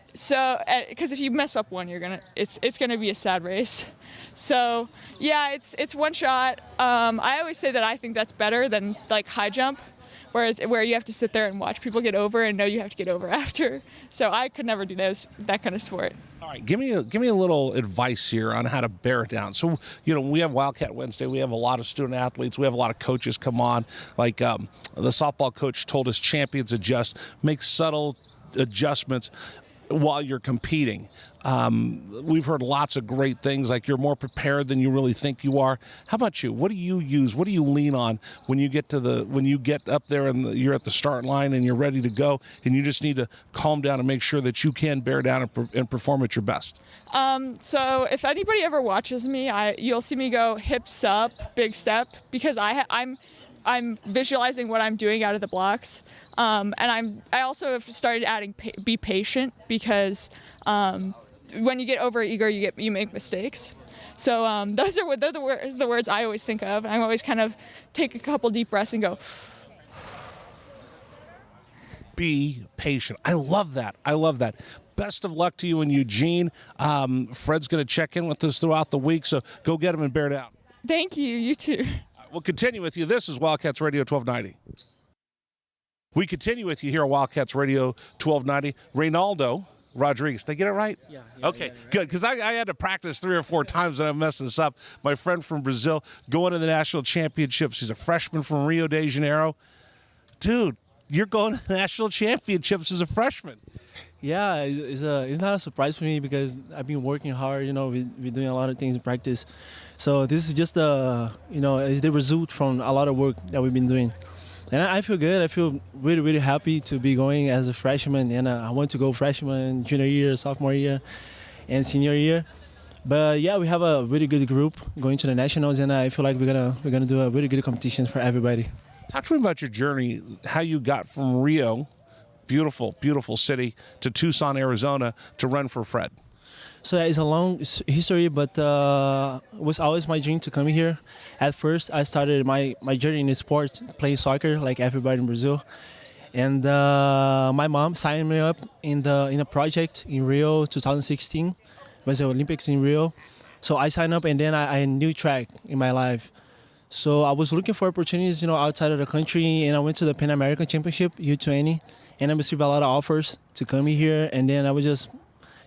So, because if you mess up one, it's gonna be a sad race. So, yeah, it's one shot. I always say that I think that's better than like high jump, where you have to sit there and watch people get over and know you have to get over after. So I could never do that kind of sport. All right, give me a little advice here on how to bear it down. So, we have Wildcat Wednesday. We have a lot of student athletes. We have a lot of coaches come on. Like the softball coach told us, champions adjust, make subtle adjustments while you're competing. We've heard lots of great things, like you're more prepared than you really think you are. How about you? What do you use? What do you lean on when you get up there and you're at the start line and you're ready to go, and you just need to calm down and make sure that you can bear down and perform at your best? So if anybody ever watches me, you'll see me go hips up, big step, because I'm visualizing what I'm doing out of the blocks. And I also have started adding be patient, because when you get over eager, you make mistakes. So they're the words I always think of. I always kind of take a couple deep breaths and go. Be patient. I love that. Best of luck to you in Eugene. Fred's going to check in with us throughout the week, so go get him and bear down. Thank you. You too. We'll continue with you. This is Wildcats Radio 1290. We continue with you here on Wildcats Radio 1290. Reynaldo Rodriguez. Did I get it right? Yeah. Okay, yeah, right. Good, because I had to practice 3 or 4 times and I messed this up. My friend from Brazil going to the national championships. She's a freshman from Rio de Janeiro. Dude, you're going to the national championships as a freshman. Yeah, it's not a surprise for me because I've been working hard. We're doing a lot of things in practice. So this is just it's the result from a lot of work that we've been doing. And I feel good. I feel really, really happy to be going as a freshman. And I want to go freshman, junior year, sophomore year, and senior year. But yeah, we have a really good group going to the nationals, and I feel like we're gonna do a really good competition for everybody. Talk to me about your journey, how you got from Rio beautiful, beautiful city, to Tucson, Arizona, to run for Fred? So yeah, it's a long history, but it was always my dream to come here. At first, I started my journey in the sport, playing soccer like everybody in Brazil. And my mom signed me up in a project in Rio 2016. It was the Olympics in Rio. So I signed up, and then I knew track in my life. So I was looking for opportunities, outside of the country, and I went to the Pan American Championship, U20, and I received a lot of offers to come here. And then I was just,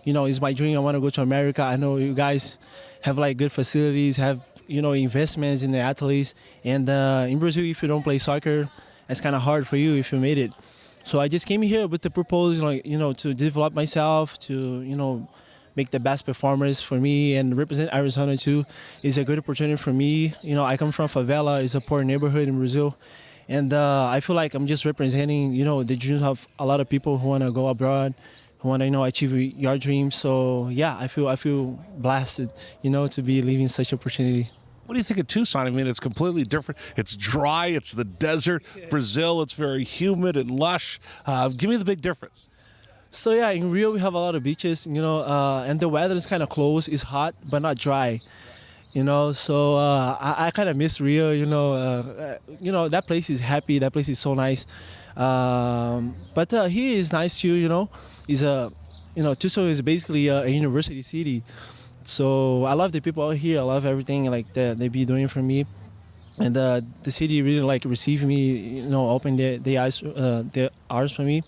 it's my dream. I want to go to America. I know you guys have like good facilities, have, investments in the athletes. And in Brazil, if you don't play soccer, it's kind of hard for you if you made it. So I just came here with the purpose, to develop myself, to, make the best performers for me and represent Arizona too. Is a good opportunity for me. I come from favela. It's a poor neighborhood in Brazil. And I feel like I'm just representing, the dreams of a lot of people who want to go abroad, who want to, achieve your dreams. So yeah, I feel blessed, to be living such opportunity. What do you think of Tucson? I mean, it's completely different. It's dry. It's the desert. Brazil, it's very humid and lush. Give me the big difference. So yeah, in Rio we have a lot of beaches, and the weather is kind of close. It's hot but not dry, So I kind of miss Rio. That place is happy. That place is so nice. But here is nice too. Tucson is basically a university city. So I love the people out here. I love everything like that they be doing for me. And the city really like received me, opened the eyes for me,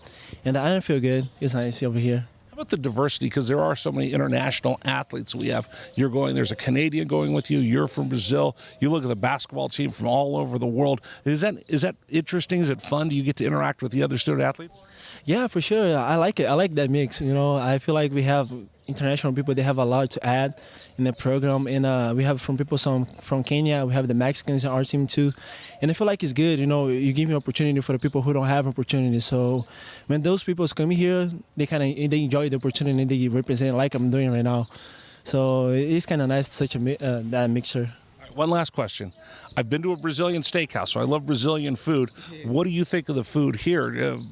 and I feel good. It's nice over here. How about the diversity? Because there are so many international athletes we have. There's a Canadian going with you. You're from Brazil. You look at the basketball team from all over the world. Is that interesting? Is it fun? Do you get to interact with the other student athletes? Yeah, for sure. I like it. I like that mix. I feel like we have international people. They have a lot to add in the program, and we have people from Kenya. We have the Mexicans in our team too, and I feel like it's good. You give me opportunity for the people who don't have opportunity. So when those people come here, they enjoy the opportunity and they represent like I'm doing right now. So it's kind of nice, such that mixture. One last question. I've been to a Brazilian steakhouse, so I love Brazilian food. What do you think of the food here?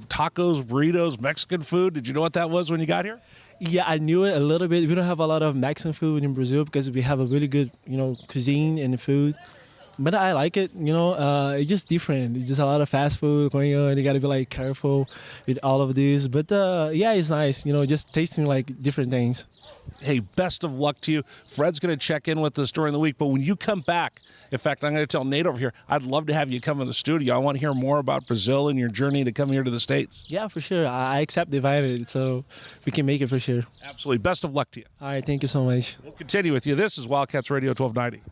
Tacos, burritos, Mexican food? Did you know what that was when you got here? Yeah, I knew it a little bit. We don't have a lot of Mexican food in Brazil because we have a really good, cuisine and food. But I like it, it's just different. It's just a lot of fast food going on. You got to be like careful with all of this. But yeah, it's nice, just tasting like different things. Hey, best of luck to you. Fred's going to check in with us during the week. But when you come back, in fact, I'm going to tell Nate over here, I'd love to have you come in the studio. I want to hear more about Brazil and your journey to come here to the States. Yeah, for sure. I accept the invite, so we can make it for sure. Absolutely. Best of luck to you. All right, thank you so much. We'll continue with you. This is Wildcats Radio 1290.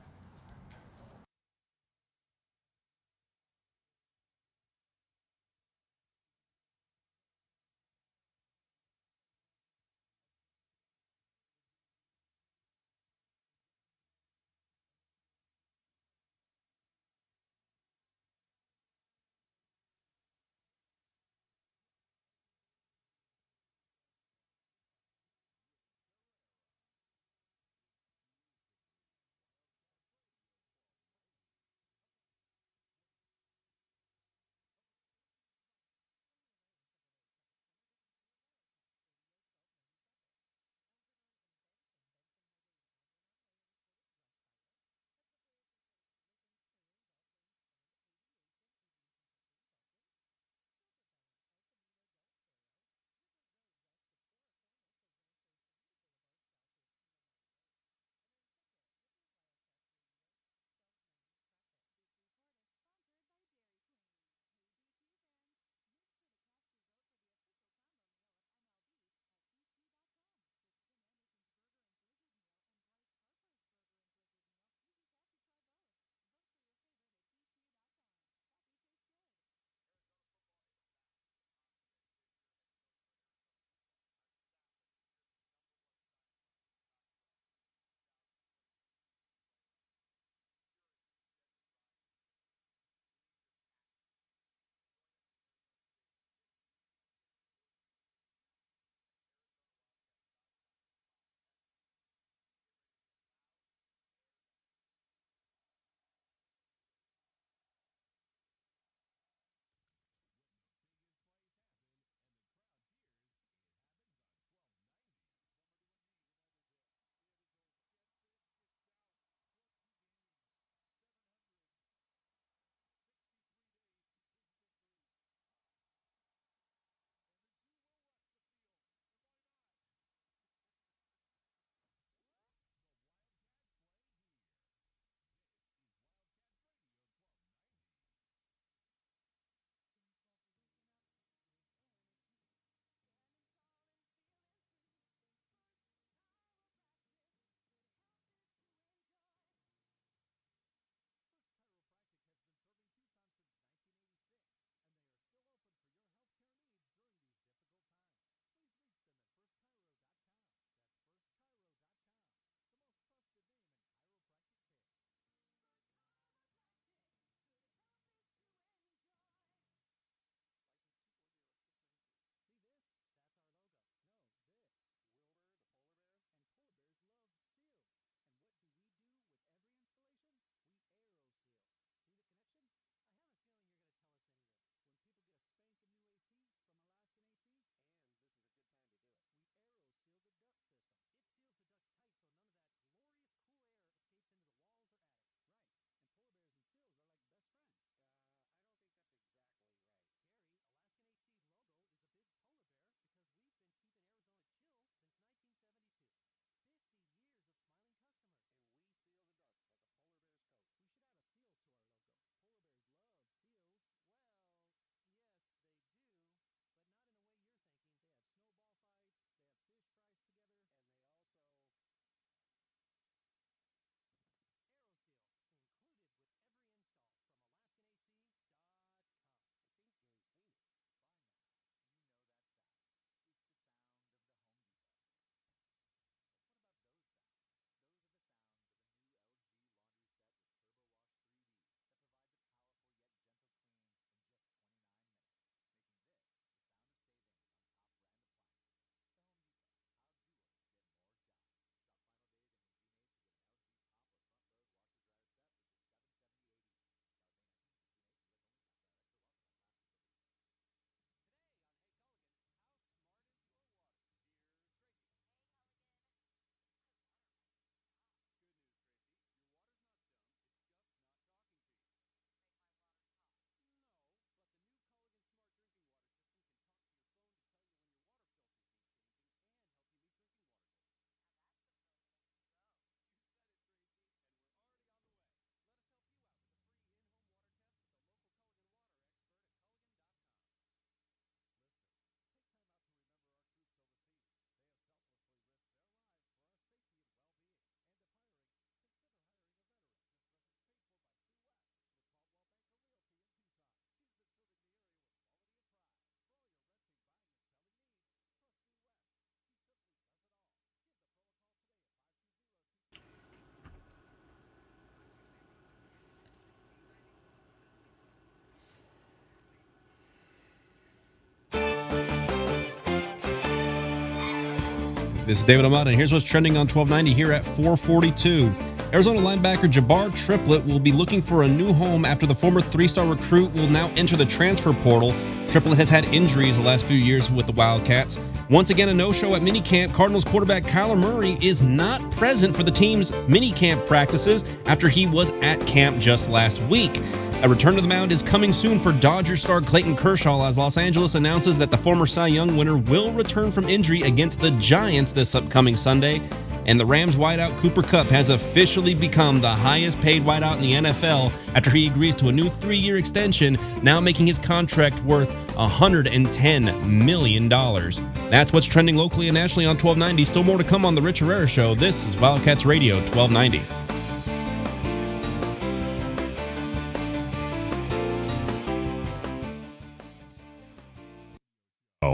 This is David Amata, and here's what's trending on 1290 here at 442. Arizona linebacker Jabbar Triplett will be looking for a new home after the former three-star recruit will now enter the transfer portal. Triplett has had injuries the last few years with the Wildcats. Once again, a no-show at minicamp. Cardinals quarterback Kyler Murray is not present for the team's minicamp practices after he was at camp just last week. A return to the mound is coming soon for Dodgers star Clayton Kershaw as Los Angeles announces that the former Cy Young winner will return from injury against the Giants this upcoming Sunday. And the Rams wideout Cooper Kupp has officially become the highest paid wideout in the NFL after he agrees to a new 3-year extension, now making his contract worth $110 million. That's what's trending locally and nationally on 1290. Still more to come on The Rich Herrera Show. This is Wildcats Radio 1290.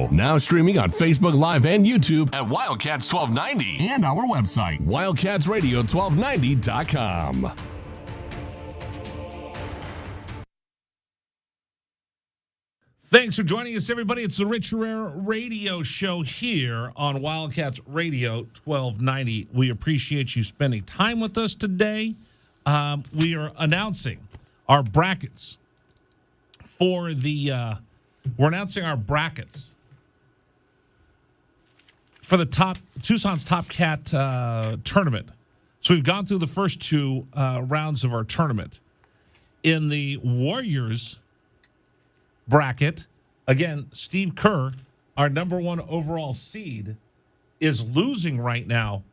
Now streaming on Facebook Live and YouTube at Wildcats 1290 and our website, wildcatsradio1290.com. Thanks for joining us, everybody. It's the Rich Herrera Radio Show here on Wildcats Radio 1290. We appreciate you spending time with us today. We are announcing our brackets for the for the Tucson's Top Cat tournament. So we've gone through the first two rounds of our tournament. In the Warriors bracket, again, Steve Kerr, our number one overall seed, is losing right now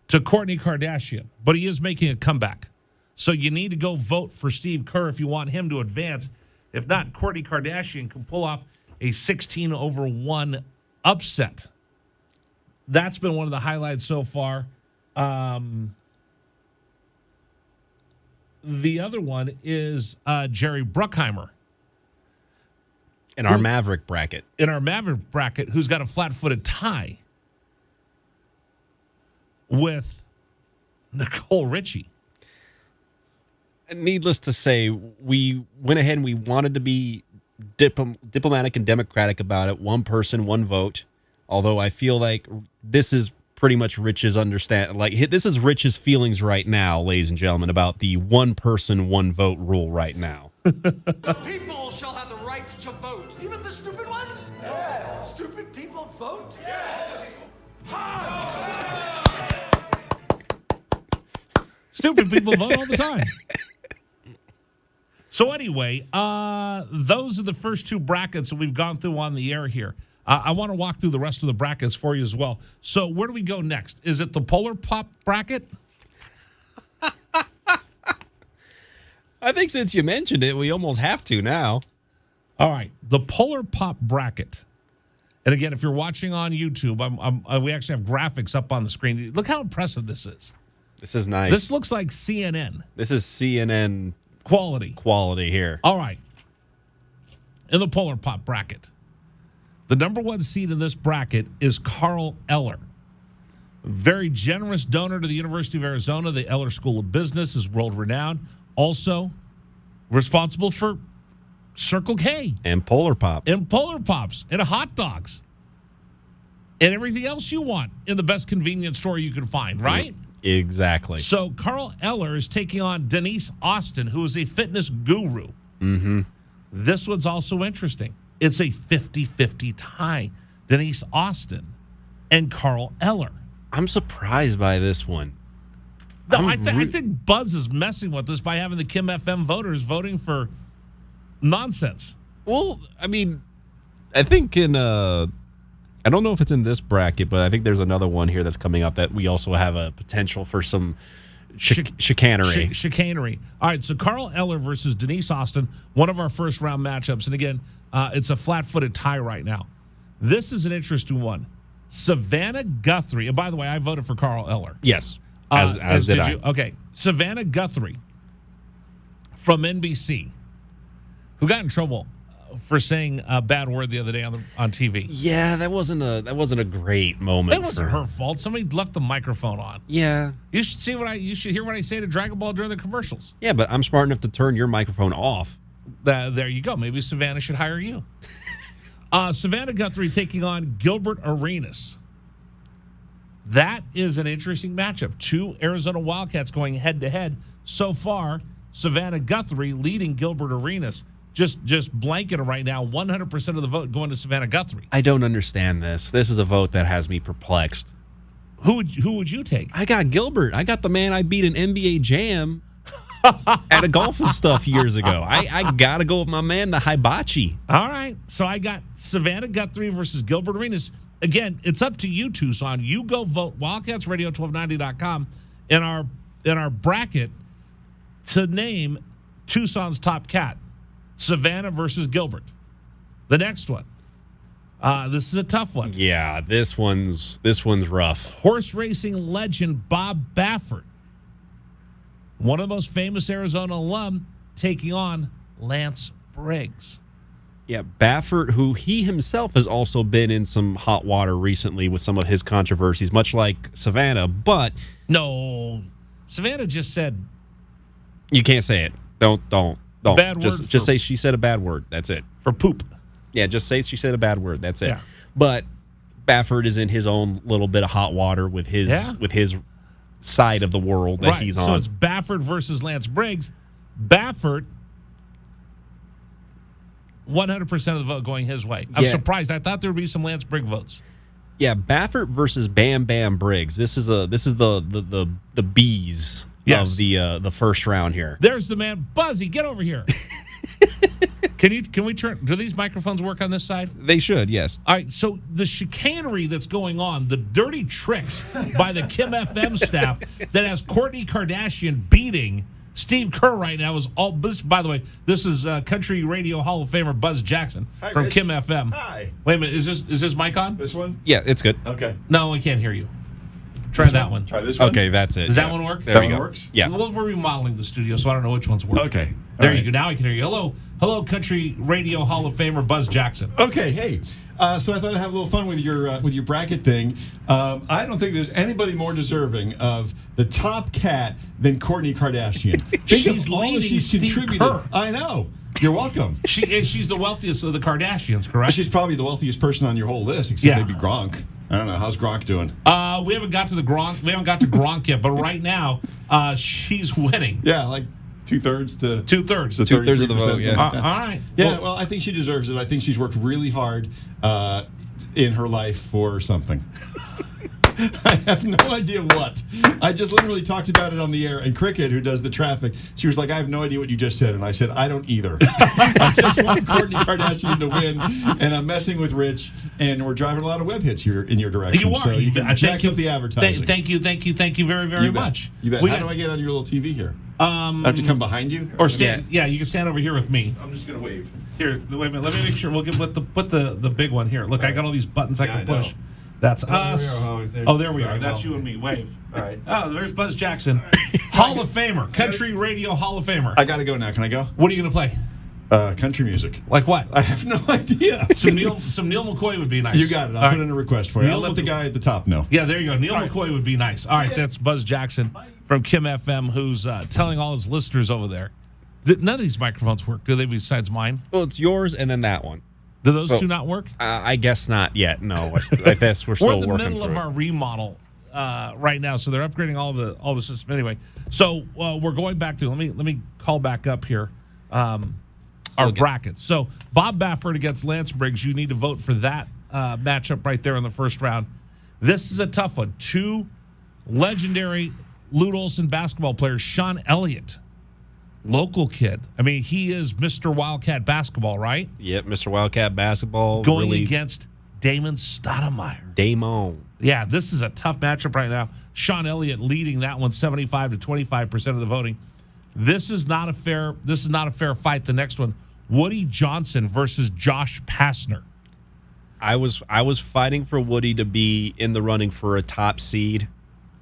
to Kourtney Kardashian, but he is making a comeback. So you need to go vote for Steve Kerr if you want him to advance. If not, Kourtney Kardashian can pull off a 16-1 upset. That's been one of the highlights so far. The other one is Jerry Bruckheimer. In our Maverick bracket. Who's got a flat-footed tie with Nicole Richie. Needless to say, we went ahead and we wanted to be diplomatic and democratic about it. One person, one vote. Although I feel like this is pretty much Rich's this is Rich's feelings right now, ladies and gentlemen, about the one person, one vote rule right now. The people shall have the right to vote. Even the stupid ones? Yes. Stupid people vote? Yes. Stupid people vote all the time. So anyway, those are the first two brackets that we've gone through on the air here. I want to walk through the rest of the brackets for you as well. So where do we go next? Is it the Polar Pop bracket? I think since you mentioned it, we almost have to now. All right, the Polar Pop bracket. And again, if you're watching on YouTube, we actually have graphics up on the screen. Look how impressive this is. This is nice. This looks like CNN. This is CNN quality here. All right. In the Polar Pop bracket, the number one seed in this bracket is Carl Eller. Very generous donor to the University of Arizona. The Eller School of Business is world-renowned. Also responsible for Circle K. And Polar Pops. And Polar Pops. And hot dogs. And everything else you want in the best convenience store you can find, right? Exactly. So Carl Eller is taking on Denise Austin, who is a fitness guru. Mm-hmm. This one's also interesting. It's a 50-50 tie. Denise Austin and Carl Eller. I'm surprised by this one. No, I think Buzz is messing with this by having the Kim FM voters voting for nonsense. Well, I mean, I think I don't know if it's in this bracket, but I think there's another one here that's coming up that we also have a potential for some chicanery. Chicanery. All right, so Carl Eller versus Denise Austin, one of our first round matchups. And again, it's a flat-footed tie right now. This is an interesting one. Savannah Guthrie. And by the way, I voted for Carl Eller. Yes, as did I. You? Okay, Savannah Guthrie from NBC, who got in trouble for saying a bad word the other day on TV. Yeah, that wasn't a great moment. It wasn't her fault. Somebody left the microphone on. Yeah, you should hear what I say to Dragon Ball during the commercials. Yeah, but I'm smart enough to turn your microphone off. There you go. Maybe Savannah should hire you. Savannah Guthrie taking on Gilbert Arenas. That is an interesting matchup. Two Arizona Wildcats going head-to-head. So far, Savannah Guthrie leading Gilbert Arenas. Just blanket right now, 100% of the vote going to Savannah Guthrie. I don't understand this. This is a vote that has me perplexed. Who would you take? I got Gilbert. I got the man I beat in NBA Jam at a golf and stuff years ago. I got to go with my man, the Hibachi. All right. So I got Savannah Guthrie versus Gilbert Arenas. Again, it's up to you, Tucson. You go vote WildcatsRadio1290.com in our bracket to name Tucson's top cat. Savannah versus Gilbert. The next one. This is a tough one. Yeah, this one's rough. Horse racing legend Bob Baffert, one of the most famous Arizona alum, taking on Lance Briggs. Yeah, Baffert, who he himself has also been in some hot water recently with some of his controversies, much like Savannah, but... No, Savannah just said... You can't say it. Don't. Bad word. Just say she said a bad word. That's it. For poop. Yeah, just say she said a bad word. That's it. Yeah. But Baffert is in his own little bit of hot water with his side of the world that he's on. So it's Baffert versus Lance Briggs. Baffert, 100% of the vote going his way. I'm surprised. I thought there would be some Lance Briggs votes. Yeah, Baffert versus Bam Bam Briggs. This is the bees of the first round here. There's the man, Buzzy. Get over here. Can we turn? Do these microphones work on this side? They should, yes. All right. So the chicanery that's going on, the dirty tricks by the Kim FM staff that has Kourtney Kardashian beating Steve Kerr right now is all. This, by the way, this is Country Radio Hall of Famer Buzz Jackson from Rich. Kim FM. Hi. Wait a minute. Is this mic on? This one? Yeah, it's good. Okay. No, we can't hear you. Try that one. Try this one. Okay, that's it. Does that one work? There we That go. one works? Yeah. Well, we're remodeling the studio, so I don't know which ones work. Okay. There All you right. go. Now I can hear you. Hello, Country Radio Hall of Famer Buzz Jackson. Okay, hey. So I thought I'd have a little fun with your bracket thing. I don't think there's anybody more deserving of the top cat than Kourtney Kardashian. She's of all that leading she's Steve contributed. Kerr. I know. You're welcome. She's the wealthiest of the Kardashians, correct? She's probably the wealthiest person on your whole list, except Yeah. maybe Gronk. I don't know. How's Gronk doing? We haven't got to Gronk. We haven't got to Gronk yet, but right now, she's winning. Yeah, like two-thirds to... Two-thirds. to Two-thirds of the 33%, vote, something yeah. like that. All right. Yeah, well, I think she deserves it. I think she's worked really hard in her life for something. I have no idea what. I just literally talked about it on the air, and Cricket, who does the traffic, she was like, I have no idea what you just said. And I said, I don't either. I just want Kourtney Kardashian to win, and I'm messing with Rich, and we're driving a lot of web hits here in your direction. You are. So you can Thank jack you. up the advertising. Thank you very, very You bet. much. You bet. We How got- do I get on your little TV here? I have to come behind you? Or stand? Yeah, you can stand over here with me. I'm just going to wave. Here, wait a minute. Let me make sure. We'll put the big one here. Look, I got all these buttons I can I know. push. That's us. There we are. Right, That's well. you and me. Wave. All right. Oh, there's Buzz Jackson, Hall of Famer, Country Radio Hall of Famer. I got to go now. Can I go? What are you gonna play? Country music. Like what? I have no idea. Some Neil McCoy would be nice. You got it. I'll All put right. in a request for you. Neil I'll let the McCoy. guy at the top know. Yeah, there you go. Neil McCoy would be nice. All right, that's Buzz Jackson from Kim FM, who's telling all his listeners over there that none of these microphones work, do they? Besides mine, Well, it's yours and then that one. do those So- two not work? I guess not yet. No, I guess we're We're still in the working middle through of it. our remodel right now, so they're upgrading all the system anyway. So we're going back to let me call back up here our brackets. So Bob Baffert against Lance Briggs. You need to vote for that matchup right there in the first round. This is a tough one. Two legendary Lute Olson basketball players. Sean Elliott, local kid. I mean, he is Mr. Wildcat basketball, right? Yep, Mr. Wildcat basketball. Going really against Damon Stoudemire. Damon. Yeah, this is a tough matchup right now. Sean Elliott leading that one 75 to 25% of the voting. This is not a fair fight. The next one, Woody Johnson versus Josh Pastner. I was fighting for Woody to be in the running for a top seed.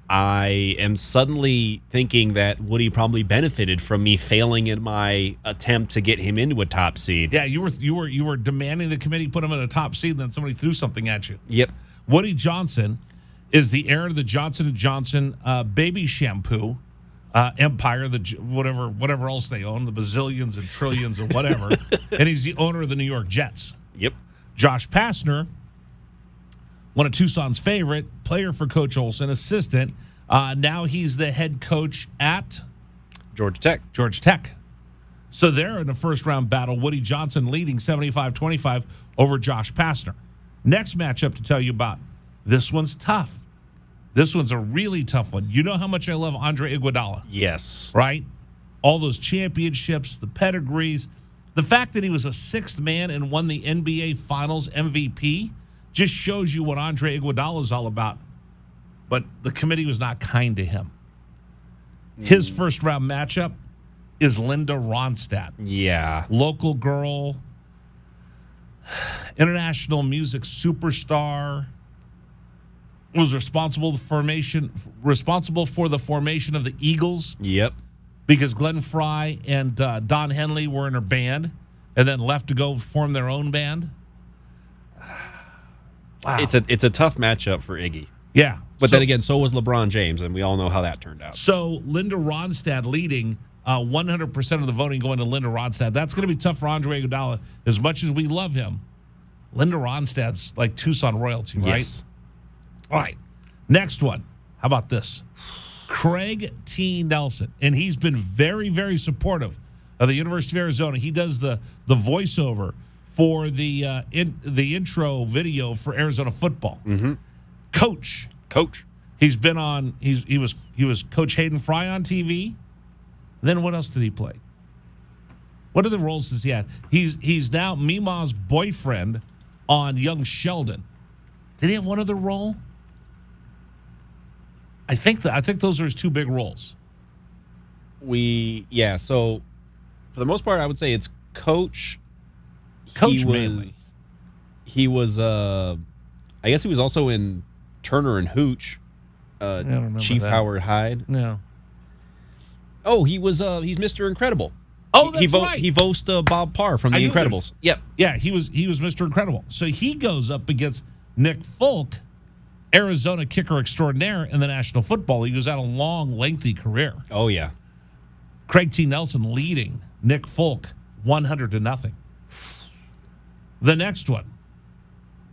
I am suddenly thinking that Woody probably benefited from me failing in my attempt to get him into a top seed. Yeah, you were demanding the committee put him in a top seed, and then somebody threw something at you. Yep. Woody Johnson is the heir to the Johnson & Johnson baby shampoo empire, whatever else they own, the bazillions and trillions and whatever. And he's the owner of the New York Jets. Yep. Josh Pastner one of Tucson's favorite, player for Coach Olson, assistant. Now he's the head coach at Georgia Tech. Georgia Tech. So they're in a first-round battle. Woody Johnson leading 75-25 over Josh Pastner. Next matchup to tell you about. This one's tough. This one's a really tough one. You know how much I love Andre Iguodala. Yes. Right? All those championships, the pedigrees. The fact that he was a sixth man and won the NBA Finals MVP just shows you what Andre Iguodala is all about. But the committee was not kind to him. His first-round matchup is Linda Ronstadt. Yeah. Local girl, international music superstar, was responsible for the formation of the Eagles. Yep. Because Glenn Fry and Don Henley were in her band and then left to go form their own band. Wow. It's a tough matchup for Iggy. Yeah. But then again, so was LeBron James, and we all know how that turned out. So Linda Ronstadt leading 100% of the voting going to Linda Ronstadt. That's going to be tough for Andre Iguodala. As much as we love him, Linda Ronstadt's like Tucson royalty, right? Yes. All right. Next one. How about this? Craig T. Nelson. And he's been very, very supportive of the University of Arizona. He does the voiceover for the intro video for Arizona football. Mm-hmm. Coach. He's been on. He was Coach Hayden Fry on TV. Then what else did he play? What are the roles does he have? He's now Mima's boyfriend on Young Sheldon. Did he have one other role? I think those are his two big roles. So for the most part, I would say it's Coach. Mainly. He was I guess he was also in Turner and Hooch. Chief that. Howard Hyde. No. Oh, he's Mr. Incredible. Oh, that's right. He voiced Bob Parr from The Incredibles. Yep. Yeah, he was Mr. Incredible. So he goes up against Nick Folk, Arizona kicker extraordinaire in the National Football League, who's had a long, lengthy career. Oh, yeah. Craig T. Nelson leading Nick Folk 100-0. The next one,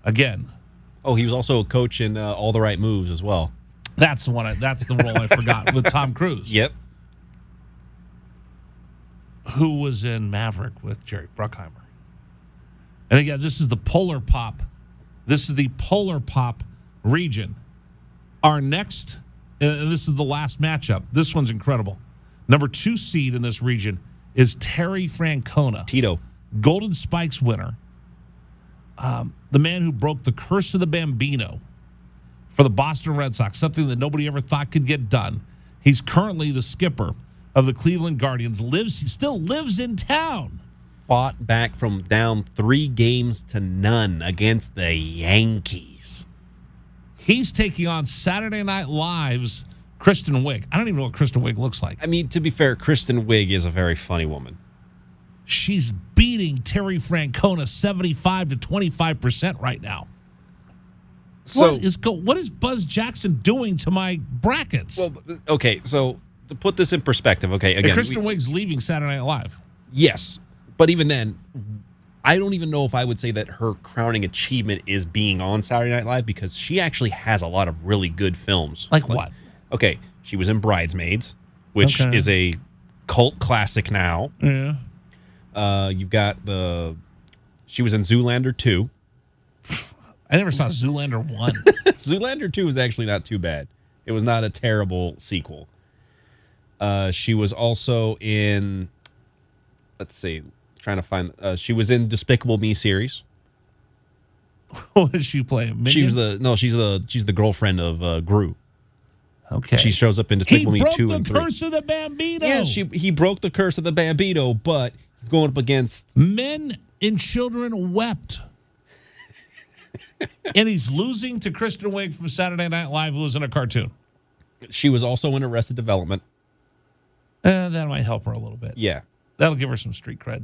again. Oh, he was also a coach in All the Right Moves as well. That's the one. That's the role I forgot with Tom Cruise. Yep. Who was in Maverick with Jerry Bruckheimer. And again, this is the Polar Pop. This is the Polar Pop region. Our next, and this is the last matchup. This one's incredible. Number 2 seed in this region is Terry Francona. Tito. Golden Spikes winner. The man who broke the curse of the Bambino for the Boston Red Sox, something that nobody ever thought could get done. He's currently the skipper of the Cleveland Guardians. Still lives in town. Fought back from down 3-0 against the Yankees. He's taking on Saturday Night Live's Kristen Wiig. I don't even know what Kristen Wiig looks like. I mean, to be fair, Kristen Wiig is a very funny woman. She's beating Terry Francona 75-25% right now. So what is Buzz Jackson doing to my brackets? Well, okay, so to put this in perspective, okay, again, and Kristen Wiig's leaving Saturday Night Live. Yes, but even then, I don't even know if I would say that her crowning achievement is being on Saturday Night Live, because she actually has a lot of really good films. Like what? Okay, she was in Bridesmaids, which is a cult classic now. Yeah. You've got she was in Zoolander 2. I never saw Zoolander 1. Zoolander 2 was actually not too bad. It was not a terrible sequel. She was also in, let's see, trying to find, she was in Despicable Me series. What did she play? She's the girlfriend of Gru. Okay. She shows up in Despicable Me 2 and 3. He broke the curse of the Bambino. Yeah, he broke the curse of the Bambino, but he's going up against... Men and children wept. And he's losing to Kristen Wiig from Saturday Night Live, who was in a cartoon. She was also in Arrested Development. That might help her a little bit. Yeah. That'll give her some street cred.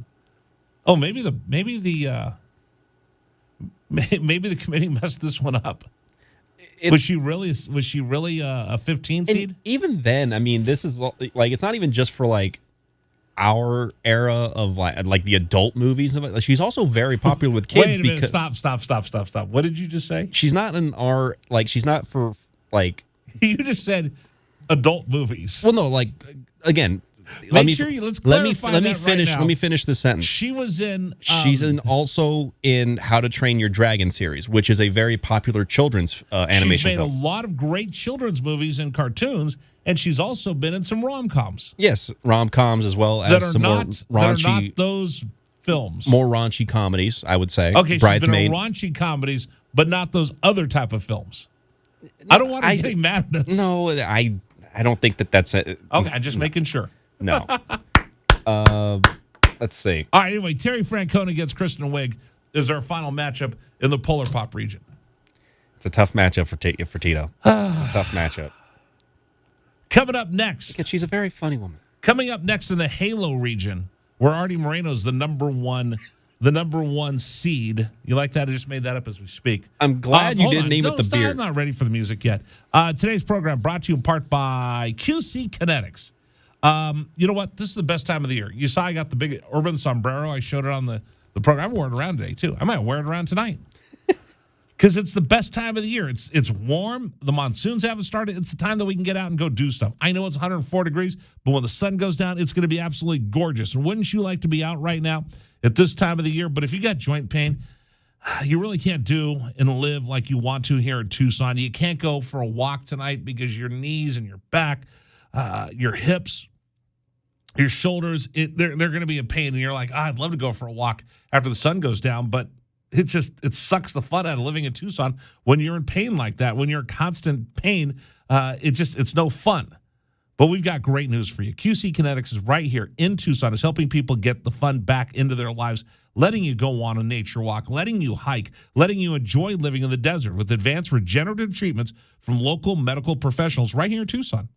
Oh, maybe the committee messed this one up. Was she really a 15 seed? Even then, I mean, this is like, it's not even just for like our era of like the adult movies. She's also very popular with kids. Wait a minute, stop. What did you just say? She's not in our she's not for like. You just said adult movies. Well, no, again. Let's clarify let me finish. right now. Let me finish the sentence. She was in. She's also in How to Train Your Dragon series, which is a very popular children's animation film. She's made a lot of great children's movies and cartoons, and she's also been in some rom-coms. Yes, rom-coms as well as some more raunchy. That are not those films. More raunchy comedies, I would say. Okay, she's been Bridesmaid. in raunchy comedies, but not those other type of films. I don't want to get mad at this. No, I don't think that's it. Okay, I'm just making sure. No. Let's see. All right, anyway, Terry Francona against Kristen Wiig is our final matchup in the Polar Pop region. It's a tough matchup for Tito. It's a tough matchup. Coming up next. Because she's a very funny woman. Coming up next in the Halo region, where Artie Moreno's the number one seed. You like that? I just made that up as we speak. I'm glad you didn't name it the beer. I'm not ready for the music yet. Today's program brought to you in part by QC Kinetics. You know what? This is the best time of the year. You saw I got the big urban sombrero. I showed it on the program. I wore it around today, too. I might wear it around tonight. Because it's the best time of the year. It's warm. The monsoons haven't started. It's the time that we can get out and go do stuff. I know it's 104 degrees, but when the sun goes down, it's going to be absolutely gorgeous. And wouldn't you like to be out right now at this time of the year? But if you got joint pain, you really can't do and live like you want to here in Tucson. You can't go for a walk tonight because your knees and your back, your hips, your shoulders, they're going to be in pain. And you're like, I'd love to go for a walk after the sun goes down, but it sucks the fun out of living in Tucson when you're in pain like that. When you're in constant pain, it's no fun. But we've got great news for you. QC Kinetics is right here in Tucson. It's helping people get the fun back into their lives, letting you go on a nature walk, letting you hike, letting you enjoy living in the desert with advanced regenerative treatments from local medical professionals right here in Tucson.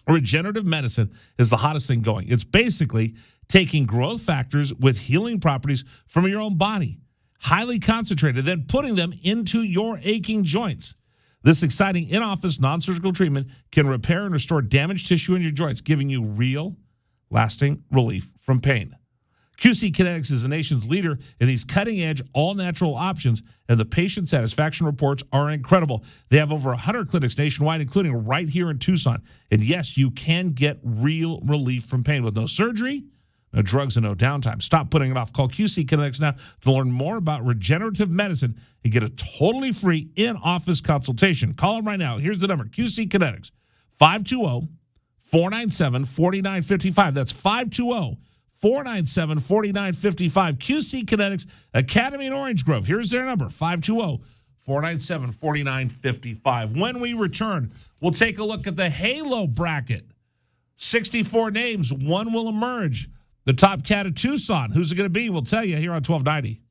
Regenerative medicine is the hottest thing going. It's basically taking growth factors with healing properties from your own body, highly concentrated, then putting them into your aching joints. This exciting in-office non-surgical treatment can repair and restore damaged tissue in your joints, giving you real, lasting relief from pain. QC Kinetics is the nation's leader in these cutting-edge, all-natural options, and the patient satisfaction reports are incredible. They have over 100 clinics nationwide, including right here in Tucson. And yes, you can get real relief from pain with no surgery, no drugs, and no downtime. Stop putting it off. Call QC Kinetics now to learn more about regenerative medicine and get a totally free in-office consultation. Call them right now. Here's the number, QC Kinetics, 520-497-4955. That's 520-497-4955. QC Kinetics Academy in Orange Grove. Here's their number, 520-497-4955. When we return, we'll take a look at the Halo bracket. 64 names, one will emerge. The top cat of Tucson. Who's it going to be? We'll tell you here on 1290.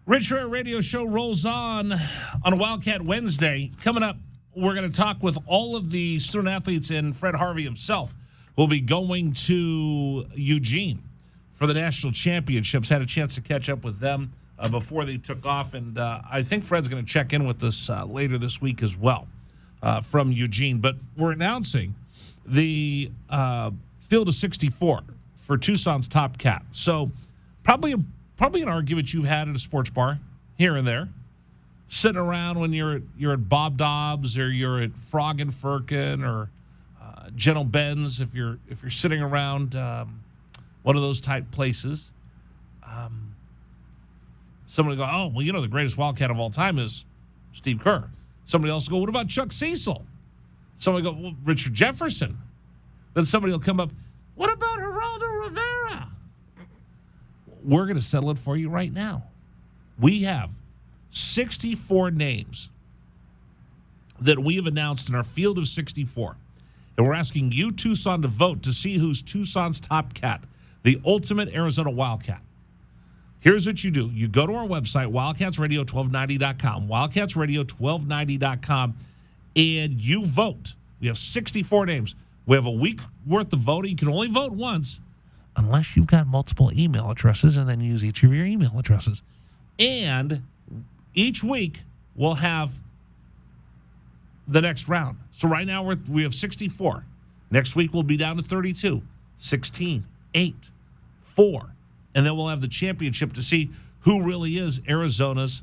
Rich Rare Radio Show rolls on a Wildcat Wednesday. Coming up, we're going to talk with all of the student athletes and Fred Harvey himself. We'll be going to Eugene for the national championships. Had a chance to catch up with them before they took off, and I think Fred's going to check in with us later this week as well from Eugene. But we're announcing the field of 64 for Tucson's Top Cat. So probably an argument you've had at a sports bar here and there, sitting around when you're at Bob Dobbs or you're at Frog and Firkin or Gentle Ben's. If you're sitting around one of those type places, somebody go, oh, well, the greatest Wildcat of all time is Steve Kerr. Somebody else will go, what about Chuck Cecil? Somebody go, well, Richard Jefferson. Then somebody will come up, what about Geraldo Rivera? We're going to settle it for you right now. We have 64 names that we have announced in our field of 64. And we're asking you, Tucson, to vote to see who's Tucson's Top Cat, the ultimate Arizona Wildcat. Here's what you do. You go to our website, wildcatsradio1290.com, wildcatsradio1290.com, and you vote. We have 64 names. We have a week worth of voting. You can only vote once, unless you've got multiple email addresses, and then use each of your email addresses. And each week, we'll have the next round. So right now, we have 64. Next week, we'll be down to 32, 16, 8, 4. And then we'll have the championship to see who really is Arizona's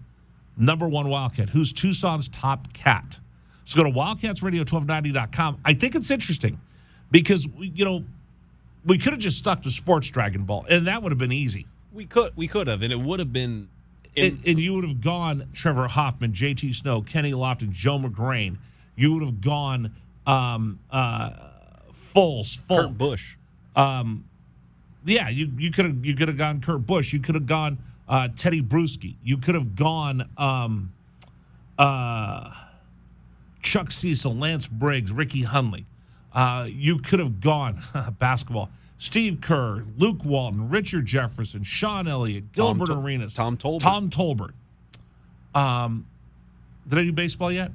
number one Wildcat, who's Tucson's Top Cat. So go to wildcatsradio1290.com. I think it's interesting because, we could have just stuck to Sports Dragon Ball, and that would have been easy. We could have, and it would have been. And you would have gone Trevor Hoffman, J.T. Snow, Kenny Lofton, Joe McGrain. You would have gone Foles, Kurt Busch. Yeah, you could have gone Kurt Busch. You could have gone Teddy Bruschi. You could have gone Chuck Cecil, Lance Briggs, Ricky Hundley. You could have gone basketball. Steve Kerr, Luke Walton, Richard Jefferson, Sean Elliott, Gilbert Arenas. Tom Tolbert. Tom Tolbert. Did I do baseball yet?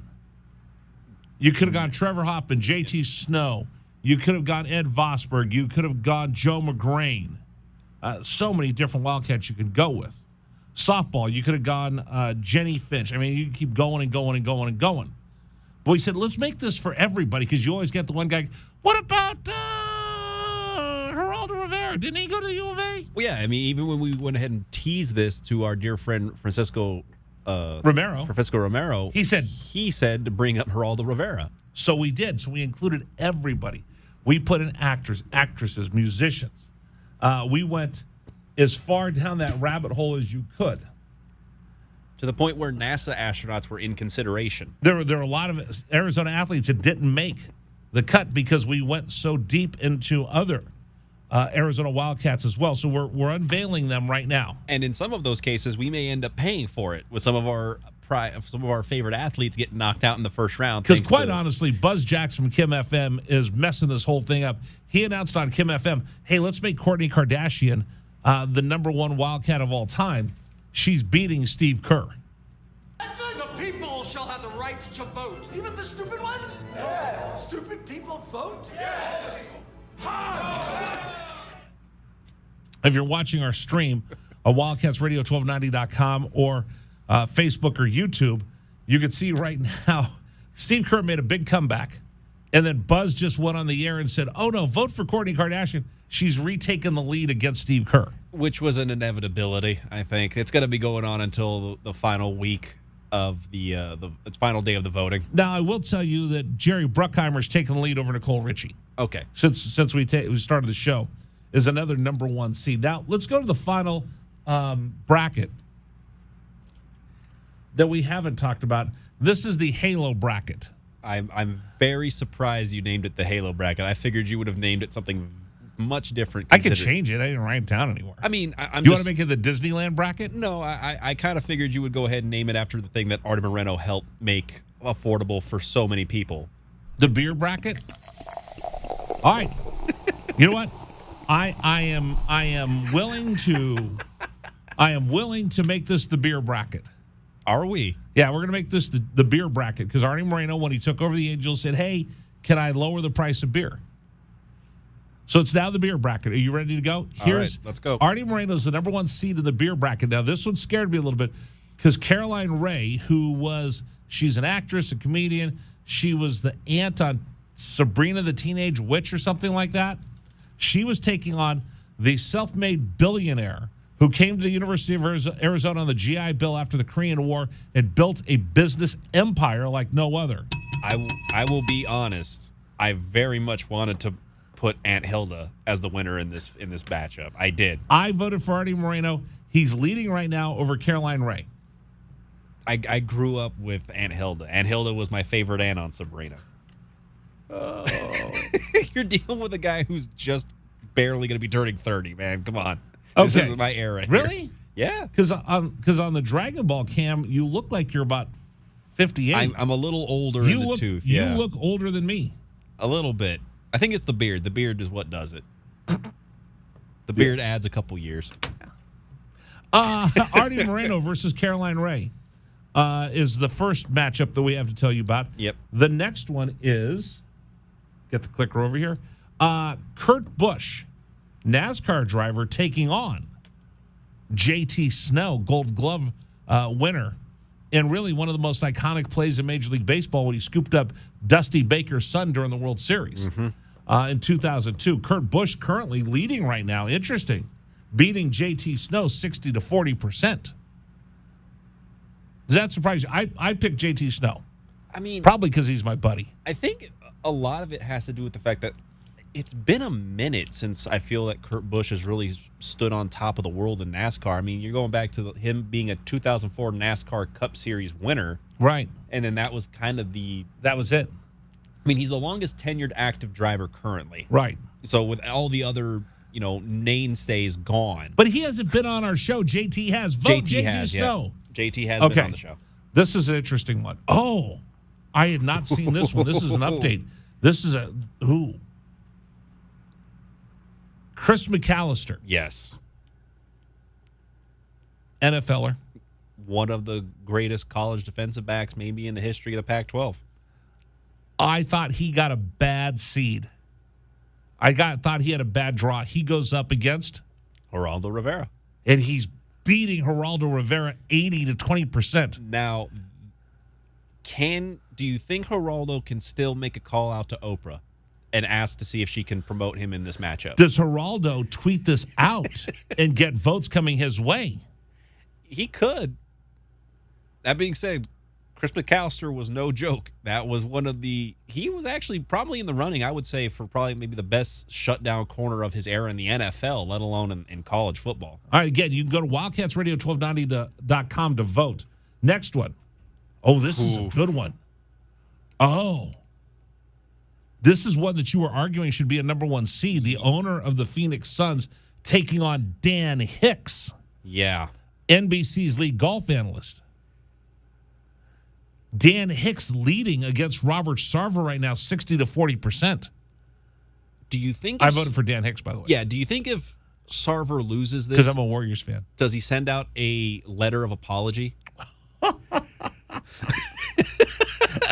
You could have gone Trevor Hoffman, J.T. Snow. You could have gone Ed Vosberg. You could have gone Joe McGrain. So many different Wildcats you could go with. Softball, you could have gone Jenny Finch. I mean, you can keep going and going and going and going. But we said, let's make this for everybody because you always get the one guy, what about Geraldo Rivera? Didn't he go to the U of A? Well, yeah, I mean, even when we went ahead and teased this to our dear friend Francisco Romero, he said to bring up Geraldo Rivera. So we did. So we included everybody. We put in actors, actresses, musicians. We went as far down that rabbit hole as you could. To the point where NASA astronauts were in consideration. There were a lot of Arizona athletes that didn't make the cut because we went so deep into other Arizona Wildcats as well. So we're unveiling them right now. And in some of those cases, we may end up paying for it with some of our favorite athletes getting knocked out in the first round. Because quite honestly, Buzz Jackson from Kim FM is messing this whole thing up. He announced on Kim FM, hey, let's make Kourtney Kardashian the number one Wildcat of all time. She's beating Steve Kerr. The people shall have the right to vote. Even the stupid ones? Yes. Stupid people vote? Yes. If you're watching our stream on WildcatsRadio1290.com or Facebook or YouTube, you can see right now Steve Kerr made a big comeback, and then Buzz just went on the air and said, oh, no, vote for Kourtney Kardashian. She's retaken the lead against Steve Kerr. Which was an inevitability, I think. It's going to be going on until the final week of the final day of the voting. Now, I will tell you that Jerry Bruckheimer's taken the lead over Nicole Richie. Okay. Since we started the show, is another number one seed. Now, let's go to the final bracket that we haven't talked about. This is the Halo bracket. I'm very surprised you named it the Halo bracket. I figured you would have named it something much different. I could change it. I didn't write it down anymore. I mean, you want to make it the Disneyland bracket? No, I kind of figured you would go ahead and name it after the thing that Artie Moreno helped make affordable for so many people. The beer bracket? All right. You know what? I am willing to I am willing to make this the beer bracket. Are we? Yeah, we're going to make this the beer bracket because Artie Moreno, when he took over the Angels, said, hey, can I lower the price of beer? So it's now the beer bracket. Are you ready to go? All right, let's go. Artie Moreno's the number one seed in the beer bracket. Now, this one scared me a little bit because Caroline Ray, she's an actress, a comedian. She was the aunt on Sabrina the Teenage Witch or something like that. She was taking on the self-made billionaire who came to the University of Arizona on the GI Bill after the Korean War and built a business empire like no other. I will be honest. I very much wanted to put Aunt Hilda as the winner in this matchup. I did. I voted for Artie Moreno. He's leading right now over Caroline Ray. I grew up with Aunt Hilda. Aunt Hilda was my favorite aunt on Sabrina. Oh. You're dealing with a guy who's just barely going to be turning 30, man. Come on. This is my era. Really? Here. Yeah. Because on the Dragon Ball cam, you look like you're about 58. I'm a little older in the tooth. You Yeah. look older than me. A little bit. I think it's the beard. The beard is what does it. The beard adds a couple years. Artie Moreno versus Caroline Ray is the first matchup that we have to tell you about. Yep. The next one is, get the clicker over here, Kurt Busch, NASCAR driver, taking on JT Snow, Gold Glove winner, and really one of the most iconic plays in Major League Baseball when he scooped up Dusty Baker's son during the World Series in 2002. Kurt Busch currently leading right now. Interesting. Beating JT Snow 60 to 40%. Does that surprise you? I picked JT Snow. I mean, probably because he's my buddy. I think a lot of it has to do with the fact that it's been a minute since I feel that Kurt Busch has really stood on top of the world in NASCAR. I mean, you're going back to him being a 2004 NASCAR Cup Series winner. Right. And then that was kind of that was it. I mean, he's the longest tenured active driver currently. Right. So with all the other, mainstays gone. But he hasn't been on our show. JT has. Vote JT Snow. Yeah. JT has been on the show. This is an interesting one. Oh, I had not seen this one. This is an update. This is Chris McAllister. Yes. NFLer. One of the greatest college defensive backs maybe in the history of the Pac-12. I thought he got a bad seed. Thought he had a bad draw. He goes up against Geraldo Rivera. And he's beating Geraldo Rivera 80 to 20%. Now, do you think Geraldo can still make a call out to Oprah and ask to see if she can promote him in this matchup? Does Geraldo tweet this out and get votes coming his way? He could. That being said, Chris McAllister was no joke. That was he was actually probably in the running, I would say, for probably maybe the best shutdown corner of his era in the NFL, let alone in college football. All right, again, you can go to wildcatsradio1290.com to vote. Next one. Oh, this is a good one. Oh. This is one that you were arguing should be a number one seed. The owner of the Phoenix Suns taking on Dan Hicks. Yeah. NBC's lead golf analyst. Dan Hicks leading against Robert Sarver right now, 60 to 40%. Do you think... I voted for Dan Hicks, by the way. Yeah, do you think if Sarver loses this... Because I'm a Warriors fan. Does he send out a letter of apology?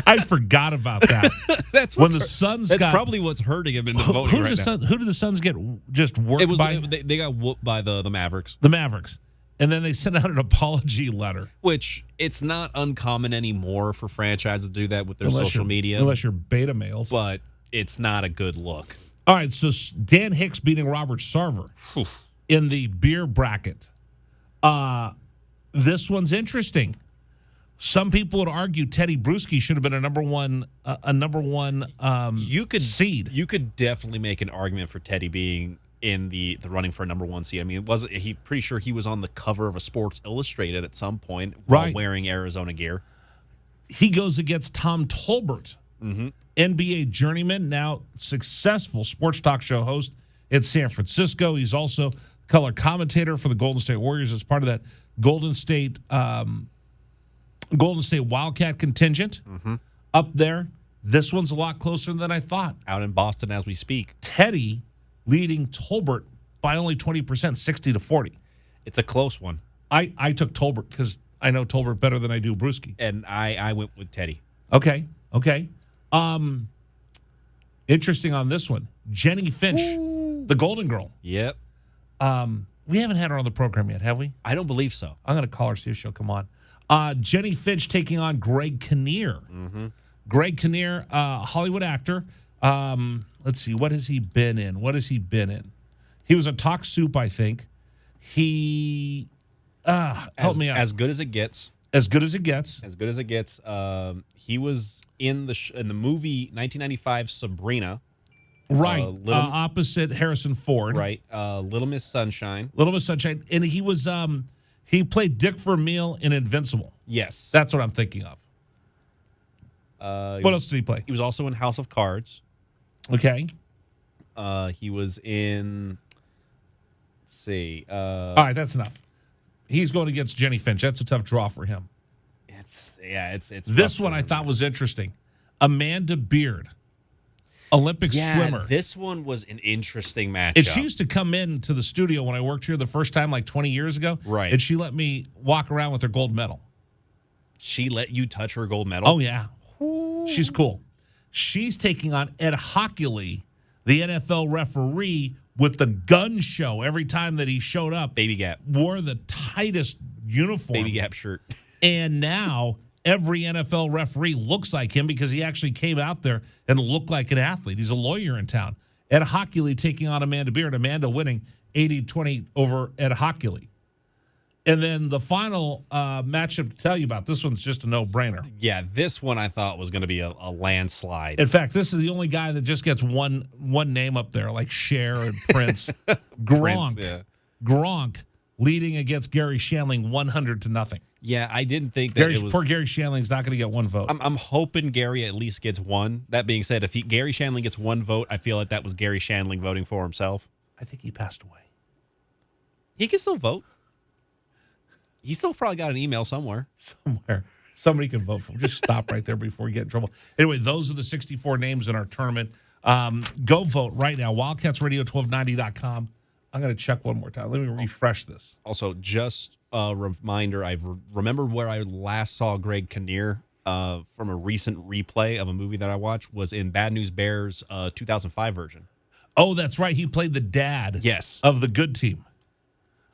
I forgot about that. That's probably what's hurting him in the voting right now. Who did the Suns get just worked by? They got whooped by the Mavericks. The Mavericks. And then they sent out an apology letter. Which, it's not uncommon anymore for franchises to do that with their social media. Unless you're beta males. But it's not a good look. All right, so Dan Hicks beating Robert Sarver in the beer bracket. This one's interesting. Some people would argue Teddy Bruschi should have been a number one seed. You could definitely make an argument for Teddy being in the running for a number one seed. I mean, pretty sure he was on the cover of a Sports Illustrated at some point while wearing Arizona gear. He goes against Tom Tolbert, NBA journeyman, now successful sports talk show host in San Francisco. He's also color commentator for the Golden State Warriors as part of that Golden State Wildcat contingent up there. This one's a lot closer than I thought. Out in Boston as we speak. Teddy leading Tolbert by only 20%, 60 to 40. It's a close one. I took Tolbert because I know Tolbert better than I do Brewski. And I went with Teddy. Okay. Interesting on this one. Jenny Finch, the Golden Girl. Yep. We haven't had her on the program yet, have we? I don't believe so. I'm going to call her, see if she'll come on. Jenny Finch taking on Greg Kinnear. Mm-hmm. Greg Kinnear, Hollywood actor. Let's see, what has he been in? He was a Talk Soup, I think. He help me out. As good as it gets. As good as it gets. As good as it gets. He was in the movie 1995 Sabrina. Right. Opposite Harrison Ford. Right. Little Miss Sunshine. Little Miss Sunshine. And he was he played Dick Vermeil in Invincible. Yes. That's what I'm thinking of. What else did he play? He was also in House of Cards. Okay. He was in. Let's see. All right, that's enough. He's going against Jenny Finch. That's a tough draw for him. It's this one I thought was interesting. Amanda Beard, Olympic swimmer. This one was an interesting matchup. And she used to come in to the studio when I worked here the first time, like 20 years ago. Right. And she let me walk around with her gold medal. She let you touch her gold medal? Oh, yeah. She's cool. She's taking on Ed Hockley, the NFL referee, with the gun show every time that he showed up. Baby Gap. Wore the tightest uniform. Baby Gap shirt. And now every NFL referee looks like him because he actually came out there and looked like an athlete. He's a lawyer in town. Ed Hockley taking on Amanda Beard. Amanda winning 80-20 over Ed Hockley. And then the final matchup to tell you about, this one's just a no-brainer. Yeah, this one I thought was going to be a landslide. In fact, this is the only guy that just gets one name up there, like Cher and Prince. Gronk. Yeah. Gronk leading against Gary Shandling 100-0. Yeah, I didn't think that it was... Poor Gary Shandling's not going to get one vote. I'm hoping Gary at least gets one. That being said, if Gary Shandling gets one vote, I feel like that was Gary Shandling voting for himself. I think he passed away. He can still vote. He still probably got an email somewhere. Somebody can vote for him. Just stop right there before we get in trouble. Anyway, those are the 64 names in our tournament. Go vote right now. WildcatsRadio1290.com. I'm going to check one more time. Let me refresh this. Also, just a reminder, I remembered where I last saw Greg Kinnear from a recent replay of a movie that I watched was in Bad News Bears 2005 version. Oh, that's right. He played the dad of the good team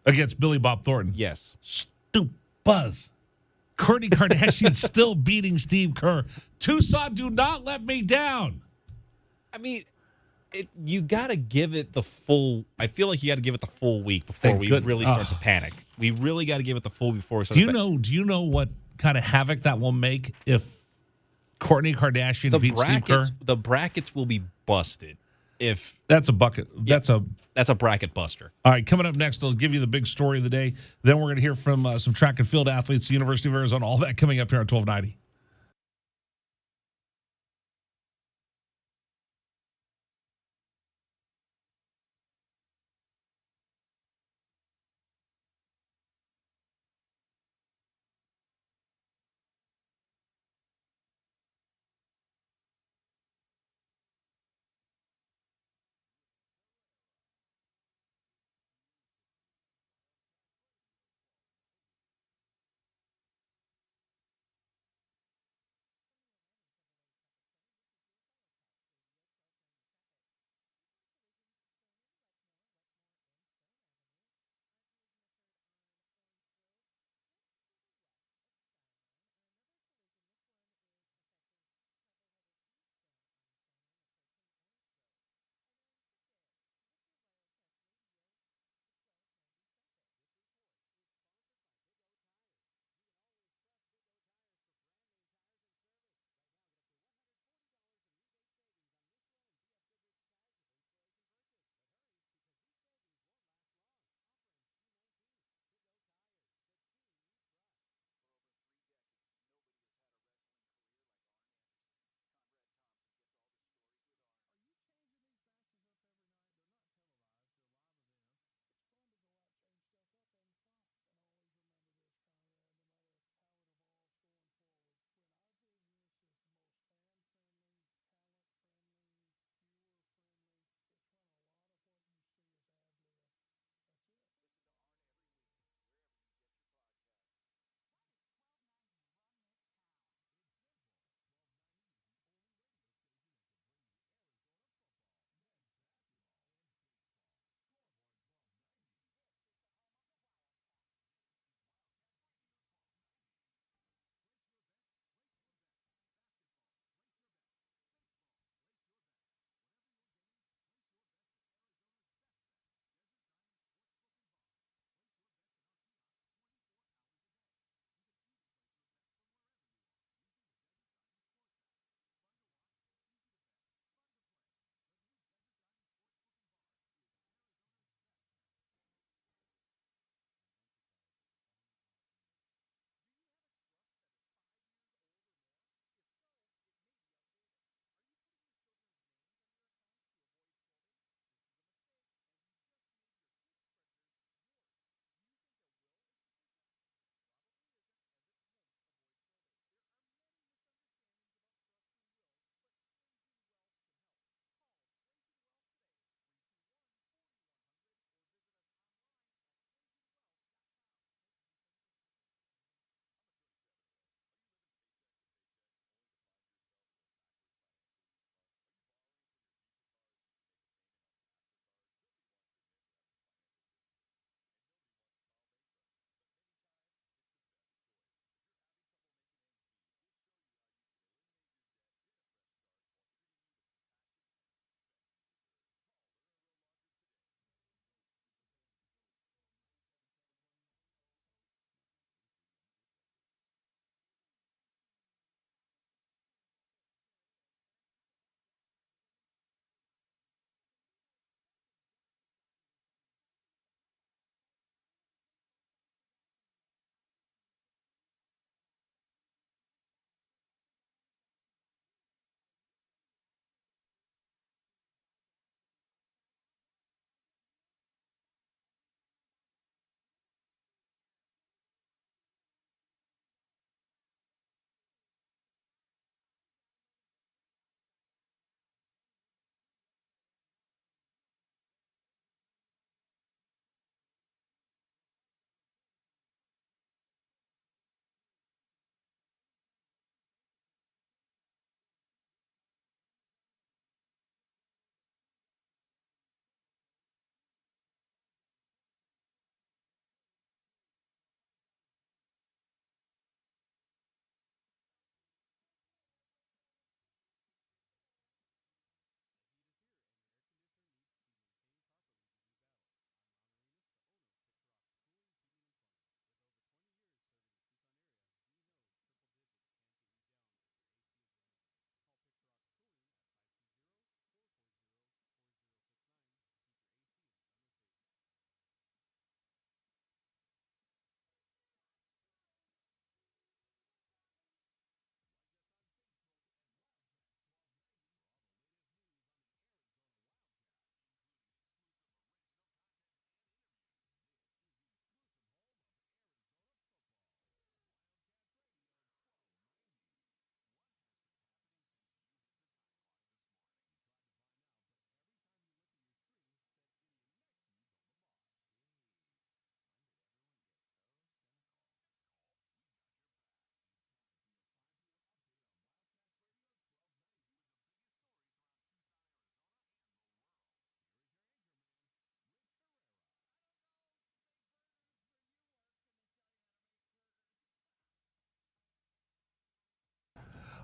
against Billy Bob Thornton. Yes. Buzz. Kourtney Kardashian still beating Steve Kerr. Tucson, do not let me down. I mean, you got to give it the full. I feel like you got to give it the full week before we really start to panic. We really got to give it the full week before we start. Do you know what kind of havoc that will make if Kourtney Kardashian beats Steve Kerr? The brackets will be busted. If that's a bucket, that's a bracket buster. All right, coming up next, I'll give you the big story of the day. Then we're going to hear from some track and field athletes, the University of Arizona, all that coming up here on 1290.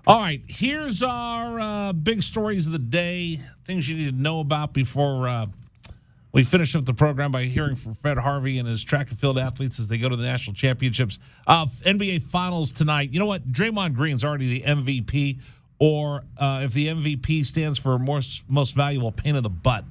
All right, here's our big stories of the day, things you need to know about before we finish up the program by hearing from Fred Harvey and his track and field athletes as they go to the national championships. NBA Finals tonight. You know what? Draymond Green's already the MVP, or if the MVP stands for most valuable pain in the butt.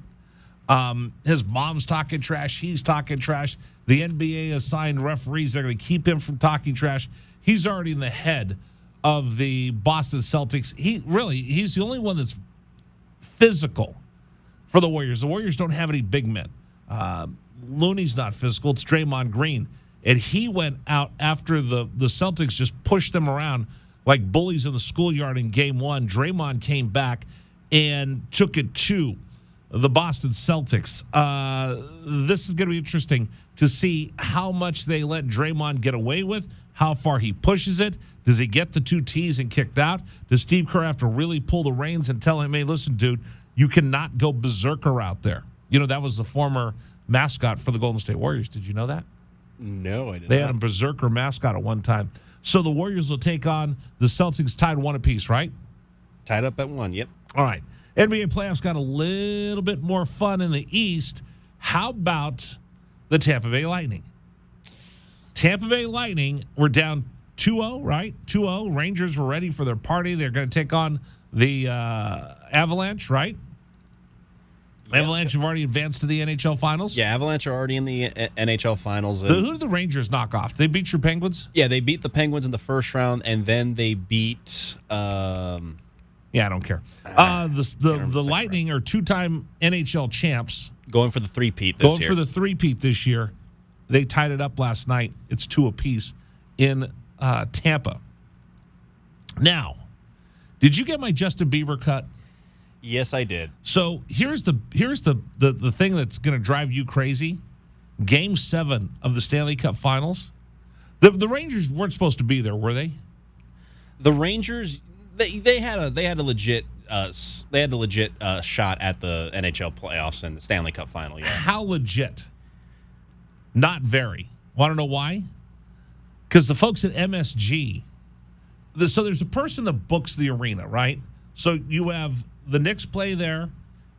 His mom's talking trash. He's talking trash. The NBA assigned referees. They're going to keep him from talking trash. He's already in the head of the Boston Celtics. He's the only one that's physical for the Warriors. The Warriors don't have any big men. Looney's not physical. It's Draymond Green. And he went out after the Celtics just pushed them around like bullies in the schoolyard in game one. Draymond came back and took it to the Boston Celtics. This is going to be interesting to see how much they let Draymond get away with, how far he pushes it. Does he get the 2 T's and kicked out? Does Steve Kerr have to really pull the reins and tell him, hey, listen, dude, you cannot go berserker out there? You know, that was the former mascot for the Golden State Warriors. Did you know that? No, I didn't. They had a berserker mascot at one time. So the Warriors will take on the Celtics tied 1 apiece, right? Tied up at 1, yep. All right. NBA playoffs got a little bit more fun in the East. How about the Tampa Bay Lightning? Tampa Bay Lightning were down 2-0, right? 2-0. Rangers were ready for their party. They're going to take on the Avalanche, right? Yep. Avalanche have already advanced to the NHL Finals? Yeah, Avalanche are already in the NHL Finals. Who did the Rangers knock off? They beat your Penguins? Yeah, they beat the Penguins in the first round, and then they beat... yeah, I don't care. The Lightning are 2-time NHL champs. Going for the three-peat this year. Going for the three-peat this year. They tied it up last night. It's 2 apiece in Tampa. Now, did you get my Justin Bieber cut? Yes, I did. So here's the thing that's going to drive you crazy. Game 7 of the Stanley Cup Finals. The Rangers weren't supposed to be there, were they? The Rangers, they had a legit shot at the NHL playoffs and the Stanley Cup Final. Yeah. How legit? Not very. Want to know why? Because the folks at MSG. So there's a person that books the arena, right? So you have the Knicks play there,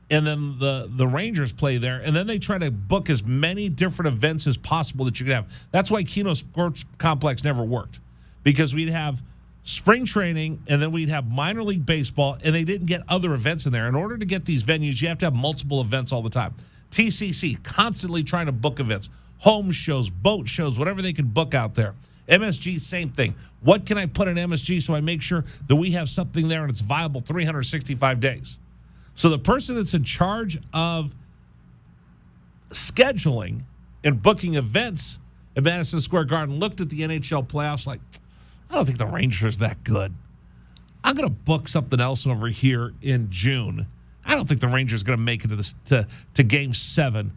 and then the Rangers play there, and then they try to book as many different events as possible that you could have. That's why Keno Sports Complex never worked, because we'd have spring training, and then we'd have minor league baseball, and they didn't get other events in there. In order to get these venues, you have to have multiple events all the time. TCC, constantly trying to book events, home shows, boat shows, whatever they can book out there. MSG, same thing. What can I put in MSG so I make sure that we have something there and it's viable 365 days? So the person that's in charge of scheduling and booking events at Madison Square Garden looked at the NHL playoffs like, I don't think the Rangers are that good. I'm going to book something else over here in June. I don't think the Rangers are going to make it to Game 7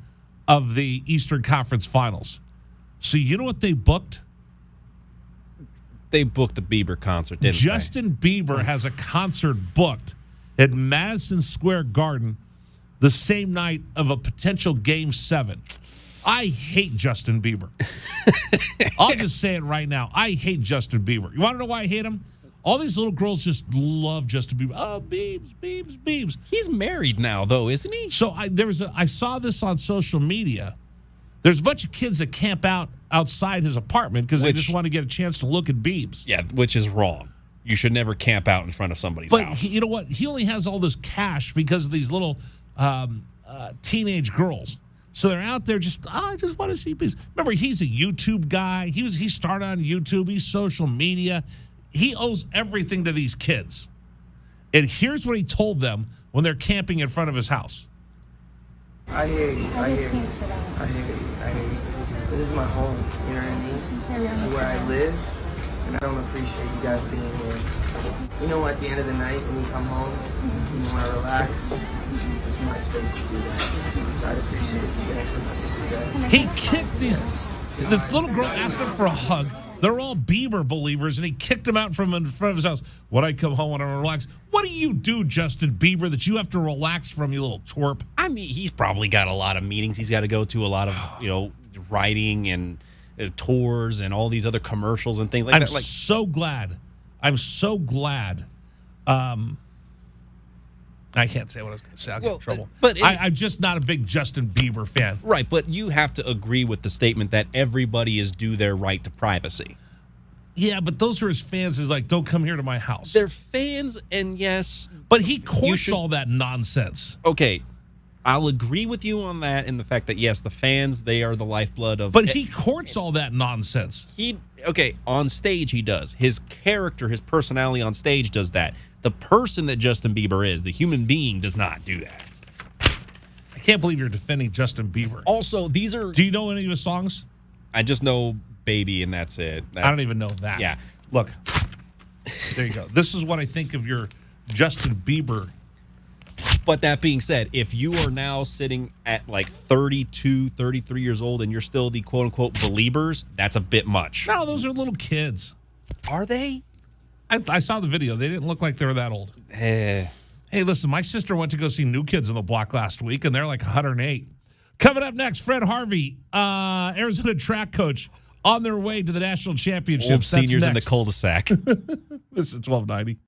of the Eastern Conference Finals. So you know what they booked? They booked the Bieber concert, didn't they? Justin Bieber has a concert booked at Madison Square Garden the same night of a potential Game 7. I hate Justin Bieber. I'll just say it right now. I hate Justin Bieber. You want to know why I hate him? All these little girls just love Justin Bieber. Oh, Biebs. He's married now, though, isn't he? So I saw this on social media. There's a bunch of kids that camp out outside his apartment because they just want to get a chance to look at Biebs. Yeah, which is wrong. You should never camp out in front of somebody's house. But you know what? He only has all this cash because of these little teenage girls. So they're out there just, I just want to see Biebs. Remember, he's a YouTube guy. He started on YouTube. He's social media. He owes everything to these kids. And here's what he told them when they're camping in front of his house. I hear you. This is my home, you know what I mean? This is where I live, and I don't appreciate you guys being here. You know, at the end of the night, when you come home, you want to relax, it's my space to do that. So I'd appreciate you guys for letting me do that. He kicked this little girl asked him for a hug. They're all Bieber believers, and he kicked him out from in front of his house. When I come home, when I relax. What do you do, Justin Bieber, that you have to relax from, you little twerp? I mean, he's probably got a lot of meetings he's got to go to, a lot of, writing and tours and all these other commercials and things like that. I'm so glad I can't say what I was going to say. I'll get in trouble. But I'm just not a big Justin Bieber fan. Right, but you have to agree with the statement that everybody is due their right to privacy. Yeah, but those are his fans. Is like, don't come here to my house. They're fans, and yes. But he courts all that nonsense. Okay, I'll agree with you on that in the fact that, yes, the fans, they are the lifeblood of... But he courts all that nonsense. Okay, on stage he does. His character, his personality on stage does that. The person that Justin Bieber is, the human being, does not do that. I can't believe you're defending Justin Bieber. Also, these are... Do you know any of his songs? I just know Baby, and that's it. I don't even know that. Yeah. Look, there you go. This is what I think of your Justin Bieber. But that being said, if you are now sitting at like 32, 33 years old and you're still the quote-unquote believers, that's a bit much. No, those are little kids. Are they? I saw the video. They didn't look like they were that old. Hey, listen, my sister went to go see New Kids on the Block last week, and they're like 108. Coming up next, Fred Harvey, Arizona track coach, on their way to the national championship. Old seniors in the cul-de-sac. This is 1290.